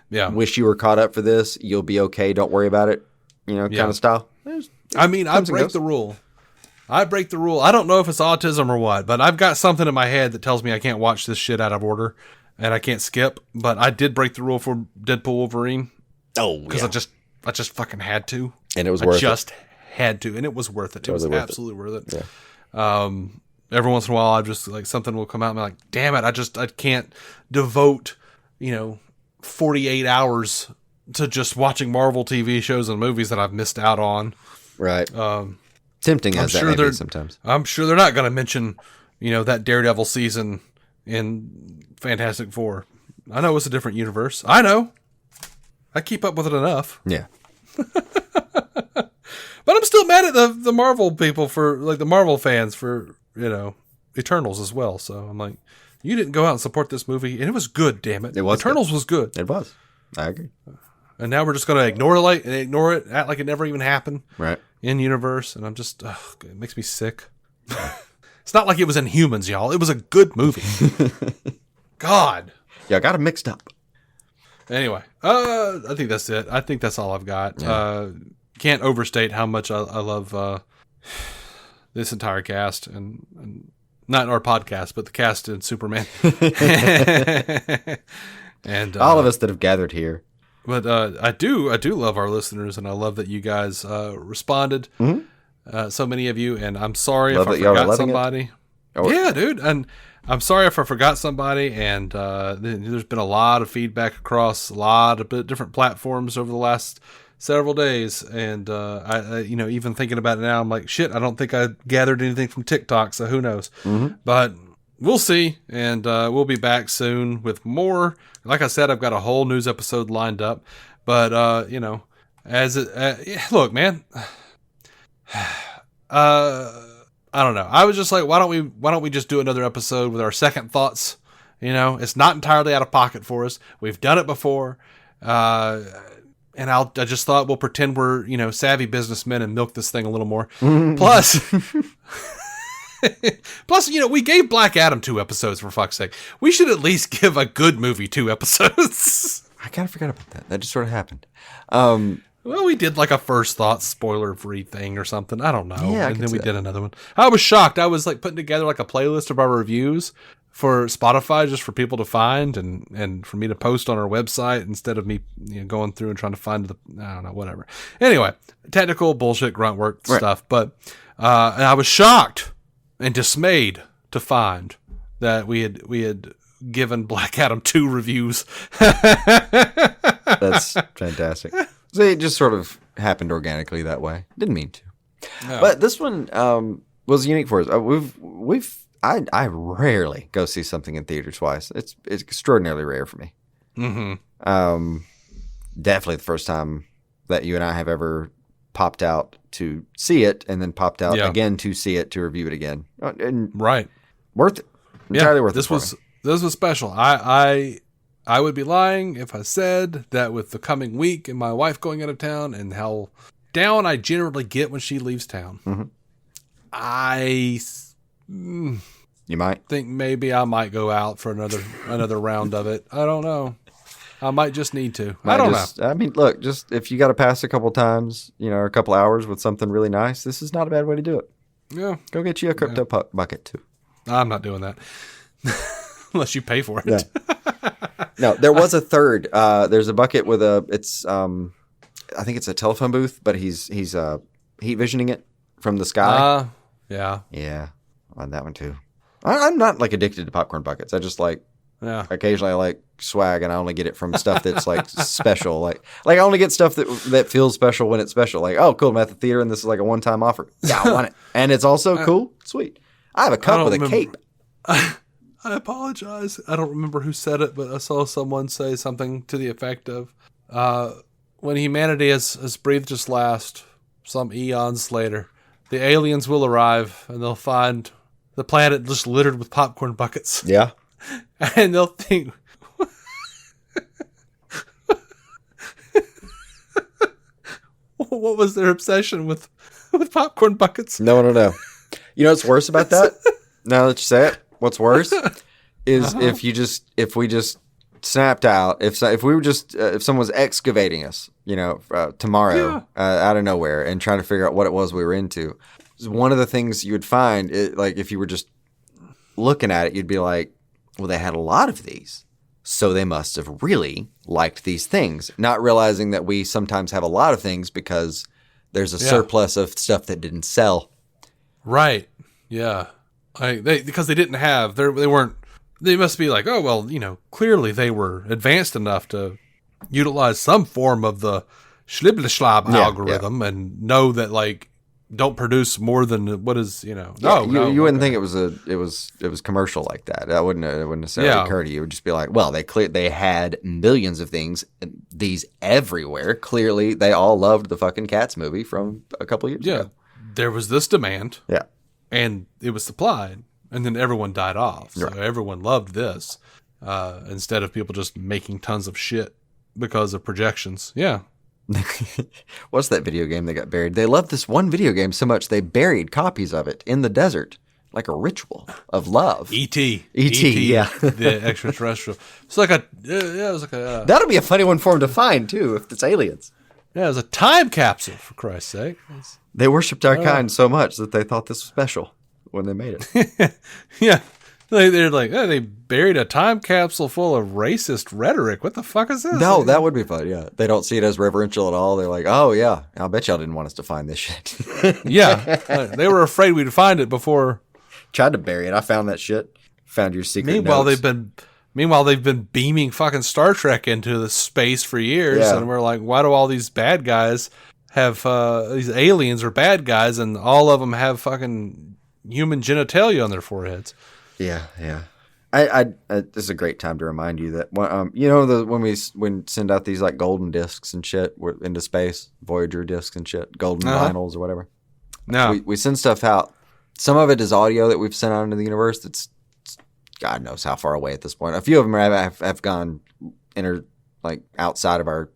S2: Yeah.
S4: wish you were caught up for this. You'll be okay. Don't worry about it. Kind of style.
S2: I mean, I
S4: comes and
S2: break
S4: goes.
S2: the rule. I break the rule. I don't know if it's autism or what, but I've got something in my head that tells me I can't watch this shit out of order and I can't skip. But I did break the rule for Deadpool Wolverine.
S4: Oh,
S2: Because I just fucking had to.
S4: And it was worth it.
S2: Had to, and it was worth it. It was
S4: Totally worth it.
S2: absolutely worth it.
S4: Yeah.
S2: Every once in a while, I just like something will come out and I'm like, damn it, I can't devote 48 hours to just watching Marvel TV shows and movies that I've missed out on.
S4: Right. Tempting as that may be sometimes.
S2: I'm sure they're not going to mention, that Daredevil season in Fantastic Four. I know it's a different universe. I know. I keep up with it enough.
S4: Yeah.
S2: But I'm still mad at the Marvel people for, like, the Marvel fans for, Eternals as well. So I'm like, you didn't go out and support this movie, and it was good, damn it.
S4: It was
S2: Eternals
S4: good.
S2: was good.
S4: It was. I agree.
S2: And now we're just going to ignore it, act like it never even happened.
S4: Right.
S2: In universe, and I'm just, it makes me sick. It's not like it was Inhumans, y'all. It was a good movie. God.
S4: Yeah, I got it mixed up.
S2: Anyway, I think that's it. I think that's all I've got. Yeah. Can't overstate how much I love this entire cast, and not our podcast, but the cast in Superman. And
S4: all of us that have gathered here.
S2: But I do love our listeners, and I love that you guys responded. Mm-hmm. So many of you, and I'm sorry if I forgot somebody. Yeah, dude, and I'm sorry if I forgot somebody. And there's been a lot of feedback across a lot of different platforms over the last several days, and I even thinking about it now, I'm like, shit, I don't think I gathered anything from TikTok, so who knows? Mm-hmm. But we'll see, and we'll be back soon with more. Like I said, I've got a whole news episode lined up, but look, man, I don't know. I was just like, why don't we just do another episode with our second thoughts? It's not entirely out of pocket for us. We've done it before, and I just thought we'll pretend we're savvy businessmen and milk this thing a little more. Plus. Plus, we gave Black Adam 2 episodes, for fuck's sake. We should at least give a good movie 2 episodes.
S4: I kind of forgot about that. That just sort of happened.
S2: Well, we did like a first thought spoiler-free thing or something. I don't know.
S4: Yeah,
S2: and then we did another one. I was shocked. I was like putting together like a playlist of our reviews for Spotify just for people to find and for me to post on our website instead of me going through and trying to find I don't know, whatever. Anyway, technical bullshit grunt work stuff. But and I was shocked and dismayed to find that we had given Black Adam 2 reviews.
S4: That's fantastic. So it just sort of happened organically that way. Didn't mean to. No. But this one was unique for us. I rarely go see something in theater twice. It's extraordinarily rare for me. Mm-hmm. Definitely the first time that you and I have ever popped out to see it and then popped out again to see it, to review it again. And
S2: right.
S4: Worth it. Entirely worth it.
S2: This was special. I would be lying if I said that with the coming week and my wife going out of town and how down I generally get when she leaves town.
S4: Mm-hmm. You might
S2: think maybe I might go out for another round of it. I don't know. I might just need to. I don't know.
S4: I mean, look, just if you got to pass a couple times, or a couple hours with something really nice, this is not a bad way to do it.
S2: Yeah.
S4: Go get you a crypto bucket too.
S2: I'm not doing that. Unless you pay for it.
S4: Yeah. No, there was a third. There's a bucket with it's I think it's a telephone booth, but he's heat visioning it from the sky.
S2: Yeah.
S4: Yeah. I want that one too. I'm not like addicted to popcorn buckets. I just occasionally I like swag, and I only get it from stuff that's like special. Like I only get stuff that feels special when it's special. Like, oh, cool, I'm at the theater and this is like a one-time offer. Yeah, I want it. And it's also cool. Sweet. I have a cup with a cape.
S2: I apologize. I don't remember who said it, but I saw someone say something to the effect of, when humanity has breathed its last, some eons later, the aliens will arrive and they'll find the planet just littered with popcorn buckets.
S4: Yeah.
S2: And they'll think, what was their obsession with popcorn buckets?
S4: No one will know. You know what's worse about that? Now that you say it, what's worse is if we just snapped out. If we were just if someone was excavating us, tomorrow out of nowhere and trying to figure out what it was we were into, one of the things you would find, like if you were just looking at it, you'd be like, well, they had a lot of these, so they must have really liked these things, not realizing that we sometimes have a lot of things because there's a surplus of stuff that didn't sell.
S2: Right. Yeah. Because they didn't have, they must be like, oh, well, clearly they were advanced enough to utilize some form of the Schliblschlab algorithm and know that, like, don't produce more than what is,
S4: you wouldn't think it was commercial like that. That wouldn't necessarily occur to you. It would just be like, well, they had millions of these everywhere. Clearly, they all loved the fucking Cats movie from a couple years ago.
S2: There was this demand.
S4: Yeah.
S2: And it was supplied, and then everyone died off. So
S4: Right.
S2: everyone loved this instead of people just making tons of shit because of projections. Yeah.
S4: What's that video game that got buried? They loved this one video game so much they buried copies of it in the desert, like a ritual of love.
S2: E.T.
S4: yeah.
S2: The extraterrestrial. It's like it was like a.
S4: That'll be a funny one for them to find too, if it's aliens.
S2: Yeah, it was a time capsule, for Christ's sake.
S4: They worshipped our kind so much that they thought this was special when they made it.
S2: Yeah. They're like, they buried a time capsule full of racist rhetoric. What the fuck is this?
S4: No, that would be fun, yeah. They don't see it as reverential at all. They're like, oh, yeah, I'll bet y'all didn't want us to find this shit.
S2: Yeah. They were afraid we'd find it before.
S4: Tried to bury it. I found that shit. Found your secret
S2: Meanwhile,
S4: notes.
S2: they've been beaming fucking Star Trek into the space for years.
S4: Yeah.
S2: And we're like, why do all these bad guys have, these aliens are bad guys and all of them have fucking human genitalia on their foreheads?
S4: Yeah. This is a great time to remind you that when we send out these like golden discs and shit into space, Voyager discs and shit, golden vinyls or whatever.
S2: No,
S4: We send stuff out. Some of it is audio that we've sent out into the universe. That's God knows how far away at this point. A few of them have gone outside of our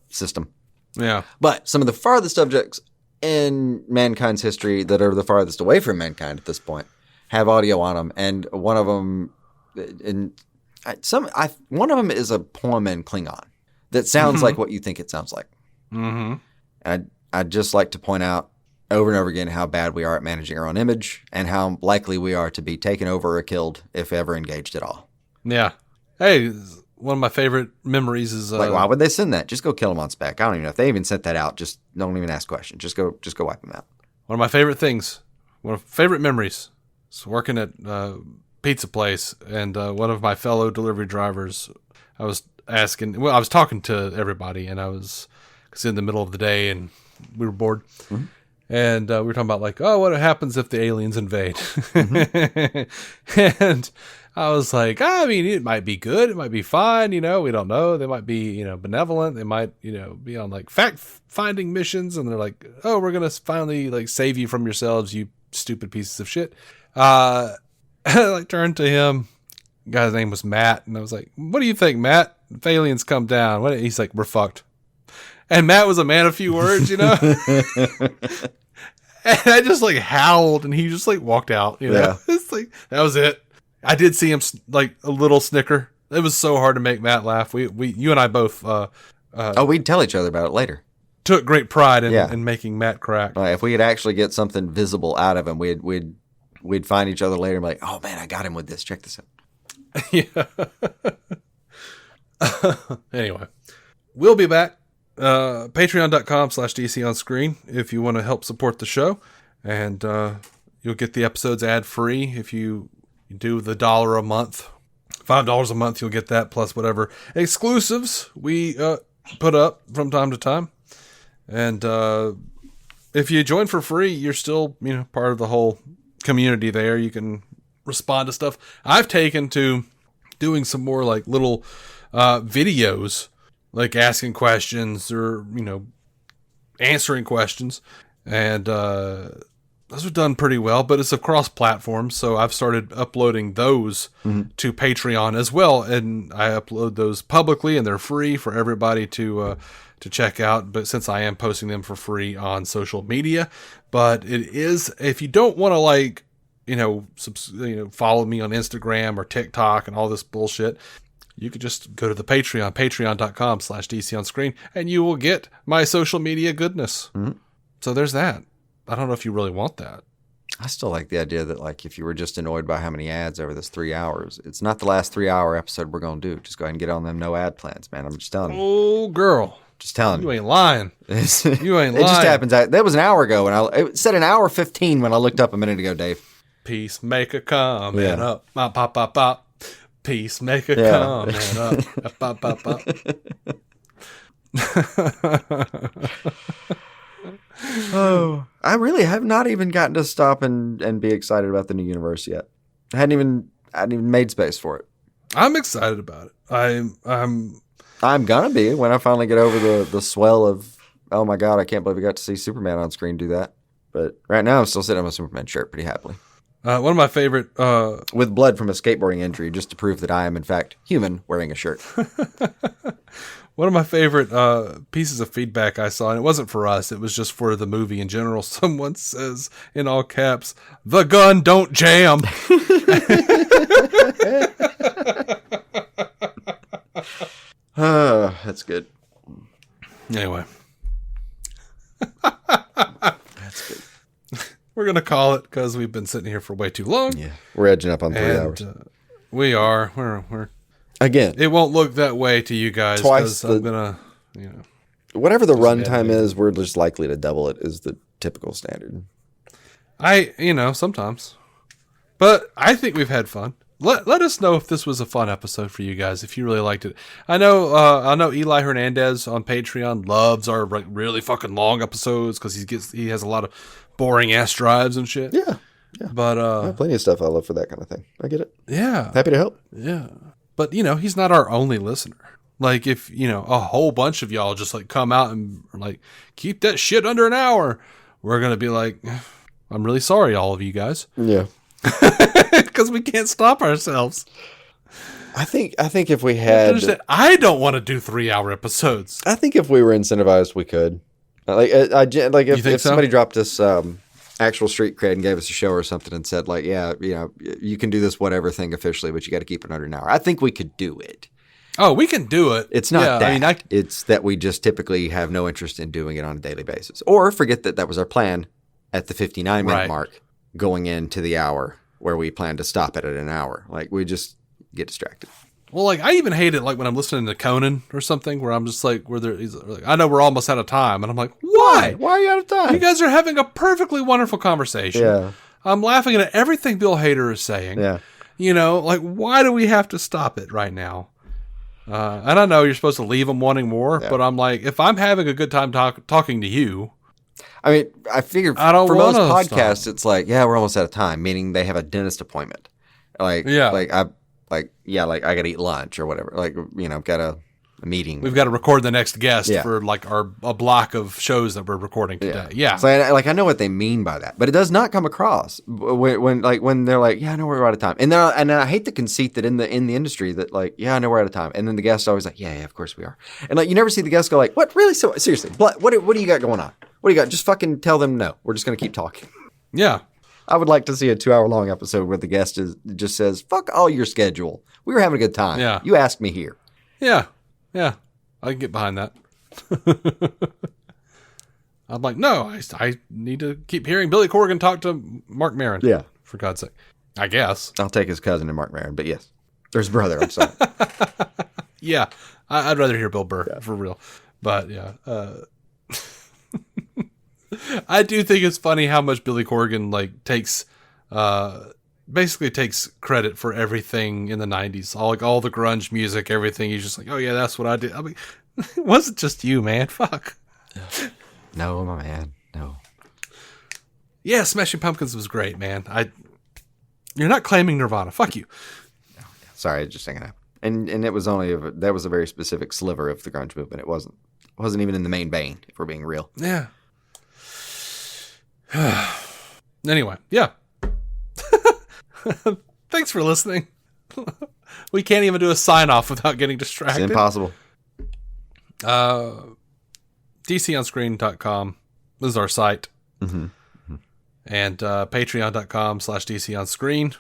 S4: system.
S2: yeah,
S4: But some of the farthest objects in mankind's history that are the farthest away from mankind at this point have audio on them, and one of them, one of them is a poem in Klingon that sounds like what you think it sounds like.
S2: mm-hmm.
S4: And I'd just like to point out over and over again how bad we are at managing our own image and how likely we are to be taken over or killed if ever engaged at all.
S2: Yeah. Hey, one of my favorite memories is
S4: Like, why would they send that? Just go kill them on spec. I don't even know if they even sent that out. Just don't even ask questions. Just go wipe them out.
S2: one of my favorite things, one of my favorite memories. Is working at pizza place, and one of my fellow delivery drivers, I was talking to everybody, and cause in the middle of the day, and we were bored, and we were talking about like, oh, what happens if the aliens invade? And I was like, I mean, it might be good, it might be fine, we don't know. They might be, benevolent. They might, be on like fact-finding missions, and they're like, oh, we're gonna finally like save you from yourselves, you stupid pieces of shit. I like turned to him. The guy's name was Matt, and I was like, "What do you think, Matt? If aliens come down?" He's like, "We're fucked." And Matt was a man of few words, And I just like howled, and he just like walked out.
S4: Yeah.
S2: It's like that was it. I did see him like a little snicker. It was so hard to make Matt laugh. You and I both.
S4: We'd tell each other about it later.
S2: Took great pride in making Matt crack.
S4: If we could actually get something visible out of him, we'd find each other later and be like, oh man, I got him with this. Check this out.
S2: Yeah. Anyway, we'll be back. Patreon.com/DC on screen if you want to help support the show. And you'll get the episodes ad free if you do the $1 a month. $5 a month, you'll get that plus whatever exclusives we put up from time to time. And if you join for free, you're still, part of the whole community there. You can respond to stuff. I've taken to doing some more like little videos, like asking questions or, answering questions. And those are done pretty well, but it's across platforms. So I've started uploading those to Patreon as well. And I upload those publicly, and they're free for everybody to check out, but since I am posting them for free on social media. But it is, if you don't want to like follow me on Instagram or TikTok and all this bullshit, you could just go to the Patreon, patreon.com/DC on screen, and you will get my social media goodness.
S3: Mm-hmm.
S2: So there's that. I don't know if you really want that.
S4: I still like the idea that, like, if you were just annoyed by how many ads over this 3 hours, it's not the last 3 hour episode we're going to do. Just go ahead and get on them no ad plans, man. I'm just telling you.
S2: Oh, girl.
S4: Just telling
S2: You
S4: you.
S2: ain't lying. You ain't lying.
S4: It just happens. That was an hour ago, and it said an hour 15 when I looked up a minute ago, Dave.
S2: Peacemaker coming
S4: Yeah.
S2: up. Pop, pop, pop, pop. Peacemaker
S4: Yeah.
S2: coming up. Pop, pop, pop.
S4: Oh, I really have not even gotten to stop and be excited about the new universe yet. I hadn't even made space for it.
S2: I'm excited about it.
S4: I'm gonna be when I finally get over the swell of, oh my god, I can't believe we got to see Superman on screen do that. But right now, I'm still sitting on my Superman shirt pretty happily,
S2: one of my favorite.
S4: with blood from a skateboarding injury, just to prove that I am in fact human wearing a shirt.
S2: One of my favorite pieces of feedback I saw, and it wasn't for us, it was just for the movie in general. Someone says in all caps, "The gun don't jam."
S4: That's good.
S2: Anyway,
S4: That's good.
S2: we're going to call it because we've been sitting here for way too long.
S4: Yeah, we're edging up on 3
S2: And
S4: hours
S2: we are. We're.
S4: again.
S2: It won't look that way to you guys
S4: Twice
S2: because I'm going to,
S4: Whatever the
S2: bad
S4: runtime
S2: movie.
S4: is, we're just likely to double it. Is the typical standard.
S2: sometimes. But I think we've had fun. Let us know if this was a fun episode for you guys, if you really liked it. I know Eli Hernandez on Patreon loves our really fucking long episodes because he has a lot of boring ass drives and shit.
S4: Yeah,
S2: But
S4: I have plenty of stuff I love for that kind of thing. I get it.
S2: yeah.
S4: Happy to help.
S2: Yeah. But, he's not our only listener. Like, if, a whole bunch of y'all just, like, come out and, like, keep that shit under an hour, we're going to be like, I'm really sorry, all of you guys.
S4: Yeah.
S2: Because we can't stop ourselves.
S4: I think if we had,
S2: I don't want to do 3-hour episodes.
S4: I think if we were incentivized, we could. If
S2: think so?
S4: somebody dropped us actual street cred and gave us a show or something and said like, yeah, you can do this whatever thing officially, but you got to keep it under an hour. I think we could do it.
S2: Oh, we can do it.
S4: It's not
S2: Yeah,
S4: that. It's that we just typically have no interest in doing it on a daily basis, or forget that was our plan at the 59-minute
S2: Right.
S4: mark going into the hour where we plan to stop it at an hour. Like we just get distracted.
S2: Well, like, I even hate it, like, when I'm listening to Conan or something, where I'm just like, he's like, I know we're almost out of time. And I'm like, why?
S4: Why are you out of time?
S2: You guys are having a perfectly wonderful conversation.
S4: Yeah.
S2: I'm laughing at everything Bill Hader is saying.
S4: Yeah.
S2: Like, why do we have to stop it right now? And I know you're supposed to leave them wanting more,
S4: Yeah.
S2: but I'm like, if I'm having a good time talking to you,
S4: I mean, I figure
S2: I don't
S4: for most
S2: wanna
S4: podcasts,
S2: stop.
S4: it's like, yeah, we're almost out of time, meaning they have a dentist appointment. I got to eat lunch or whatever. Like, got a meeting.
S2: we've got to record the next guest
S4: Yeah.
S2: for like a block of shows that we're recording today. Yeah.
S4: So I know what they mean by that, but it does not come across when they're like, yeah, I know we're out of time. And I hate the conceit that in the industry that like, yeah, I know we're out of time. And then the guest's always like, yeah, of course we are. And like, you never see the guest go like, what, really? So seriously, what do you got going on? What do you got? Just fucking tell them no. We're just going to keep talking.
S2: Yeah.
S4: I would like to see a 2-hour long episode where the guest just says, fuck all your schedule. We were having a good time.
S2: Yeah.
S4: You asked me here.
S2: Yeah. Yeah. I can get behind that. I'm like, no, I need to keep hearing Billy Corgan talk to Mark Maron.
S4: Yeah.
S2: For God's sake. I guess.
S4: I'll take his cousin and Mark Maron, but yes. Or his brother, I'm sorry.
S2: Yeah. I'd rather hear Bill Burr for real. But yeah. I do think it's funny how much Billy Corgan like basically takes credit for everything in the 90s. All the grunge music, everything. He's just like, oh yeah, that's what I did. I mean, it wasn't just you, man. Fuck.
S4: No, my man. No.
S2: Yeah, Smashing Pumpkins was great, man. You're not claiming Nirvana. Fuck you.
S4: Sorry, it just ain't gonna happen. And it was that was a very specific sliver of the grunge movement. It wasn't even in the main vein, if we're being real.
S2: Yeah. Anyway, yeah. Thanks for listening. We can't even do a sign off without getting
S4: It's
S2: distracted.
S4: impossible.
S2: DConscreen.com is our site.
S4: Mm-hmm.
S2: And patreon.com/DC on screen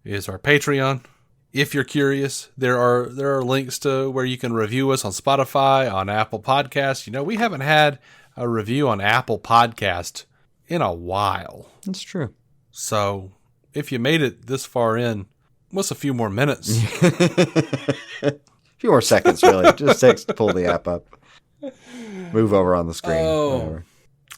S2: is our Patreon. If you're curious, there are links to where you can review us on Spotify, on Apple Podcasts. You know, we haven't had a review on Apple Podcast in a while.
S3: That's true.
S2: So if you made it this far in, what's a few more minutes?
S3: A few more seconds, really. Just takes to pull the app up. Move over on the screen.
S2: Oh.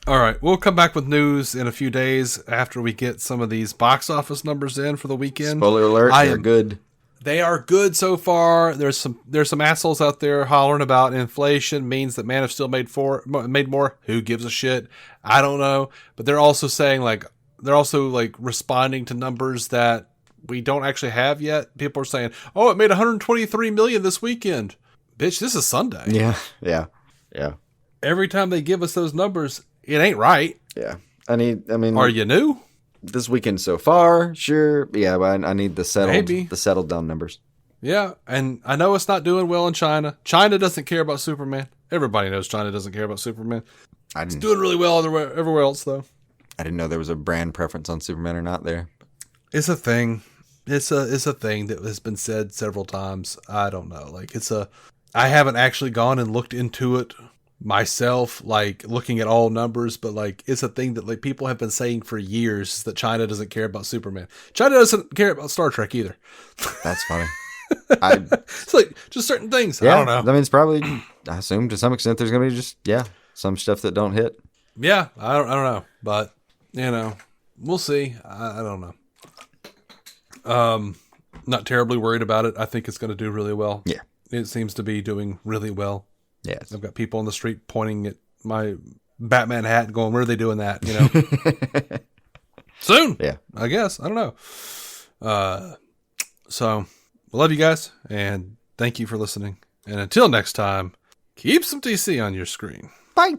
S2: All right. We'll come back with news in a few days after we get some of these box office numbers in for the weekend.
S3: Spoiler alert, they're good.
S2: They are good so far. There's some assholes out there hollering about inflation means that Man of Steel made more. Who gives a shit? I don't know. But they're also saying they're also responding to numbers that we don't actually have yet. People are saying, "Oh, it made 123 million this weekend." Bitch, this is Sunday.
S3: Yeah.
S2: Every time they give us those numbers, it ain't right.
S3: Yeah. I mean,
S2: Are you new?
S3: This weekend so far, sure. Yeah, but I need the settled down numbers.
S2: Yeah, and I know it's not doing well in China. China doesn't care about Superman. Everybody knows China doesn't care about Superman. It's doing really well everywhere else, though.
S3: I didn't know there was a brand preference on Superman or not there.
S2: It's a thing. It's a thing that has been said several times. I don't know. I haven't actually gone and looked into it myself, looking at all numbers, but it's a thing that people have been saying for years, that China doesn't care about Superman. China doesn't care about Star Trek either.
S3: That's funny.
S2: It's just certain things.
S3: Yeah,
S2: I don't know.
S3: I mean, it's probably, I assume to some extent there's going to be some stuff that don't hit.
S2: Yeah, I don't know, but we'll see. I don't know. Not terribly worried about it. I think it's going to do really well.
S3: Yeah.
S2: It seems to be doing really well.
S3: Yes.
S2: I've got people on the street pointing at my Batman hat and going, "Where are they doing that?" Soon.
S3: Yeah.
S2: I guess. I don't know. So I love you guys, and thank you for listening. And until next time, keep some DC on your screen.
S3: Bye.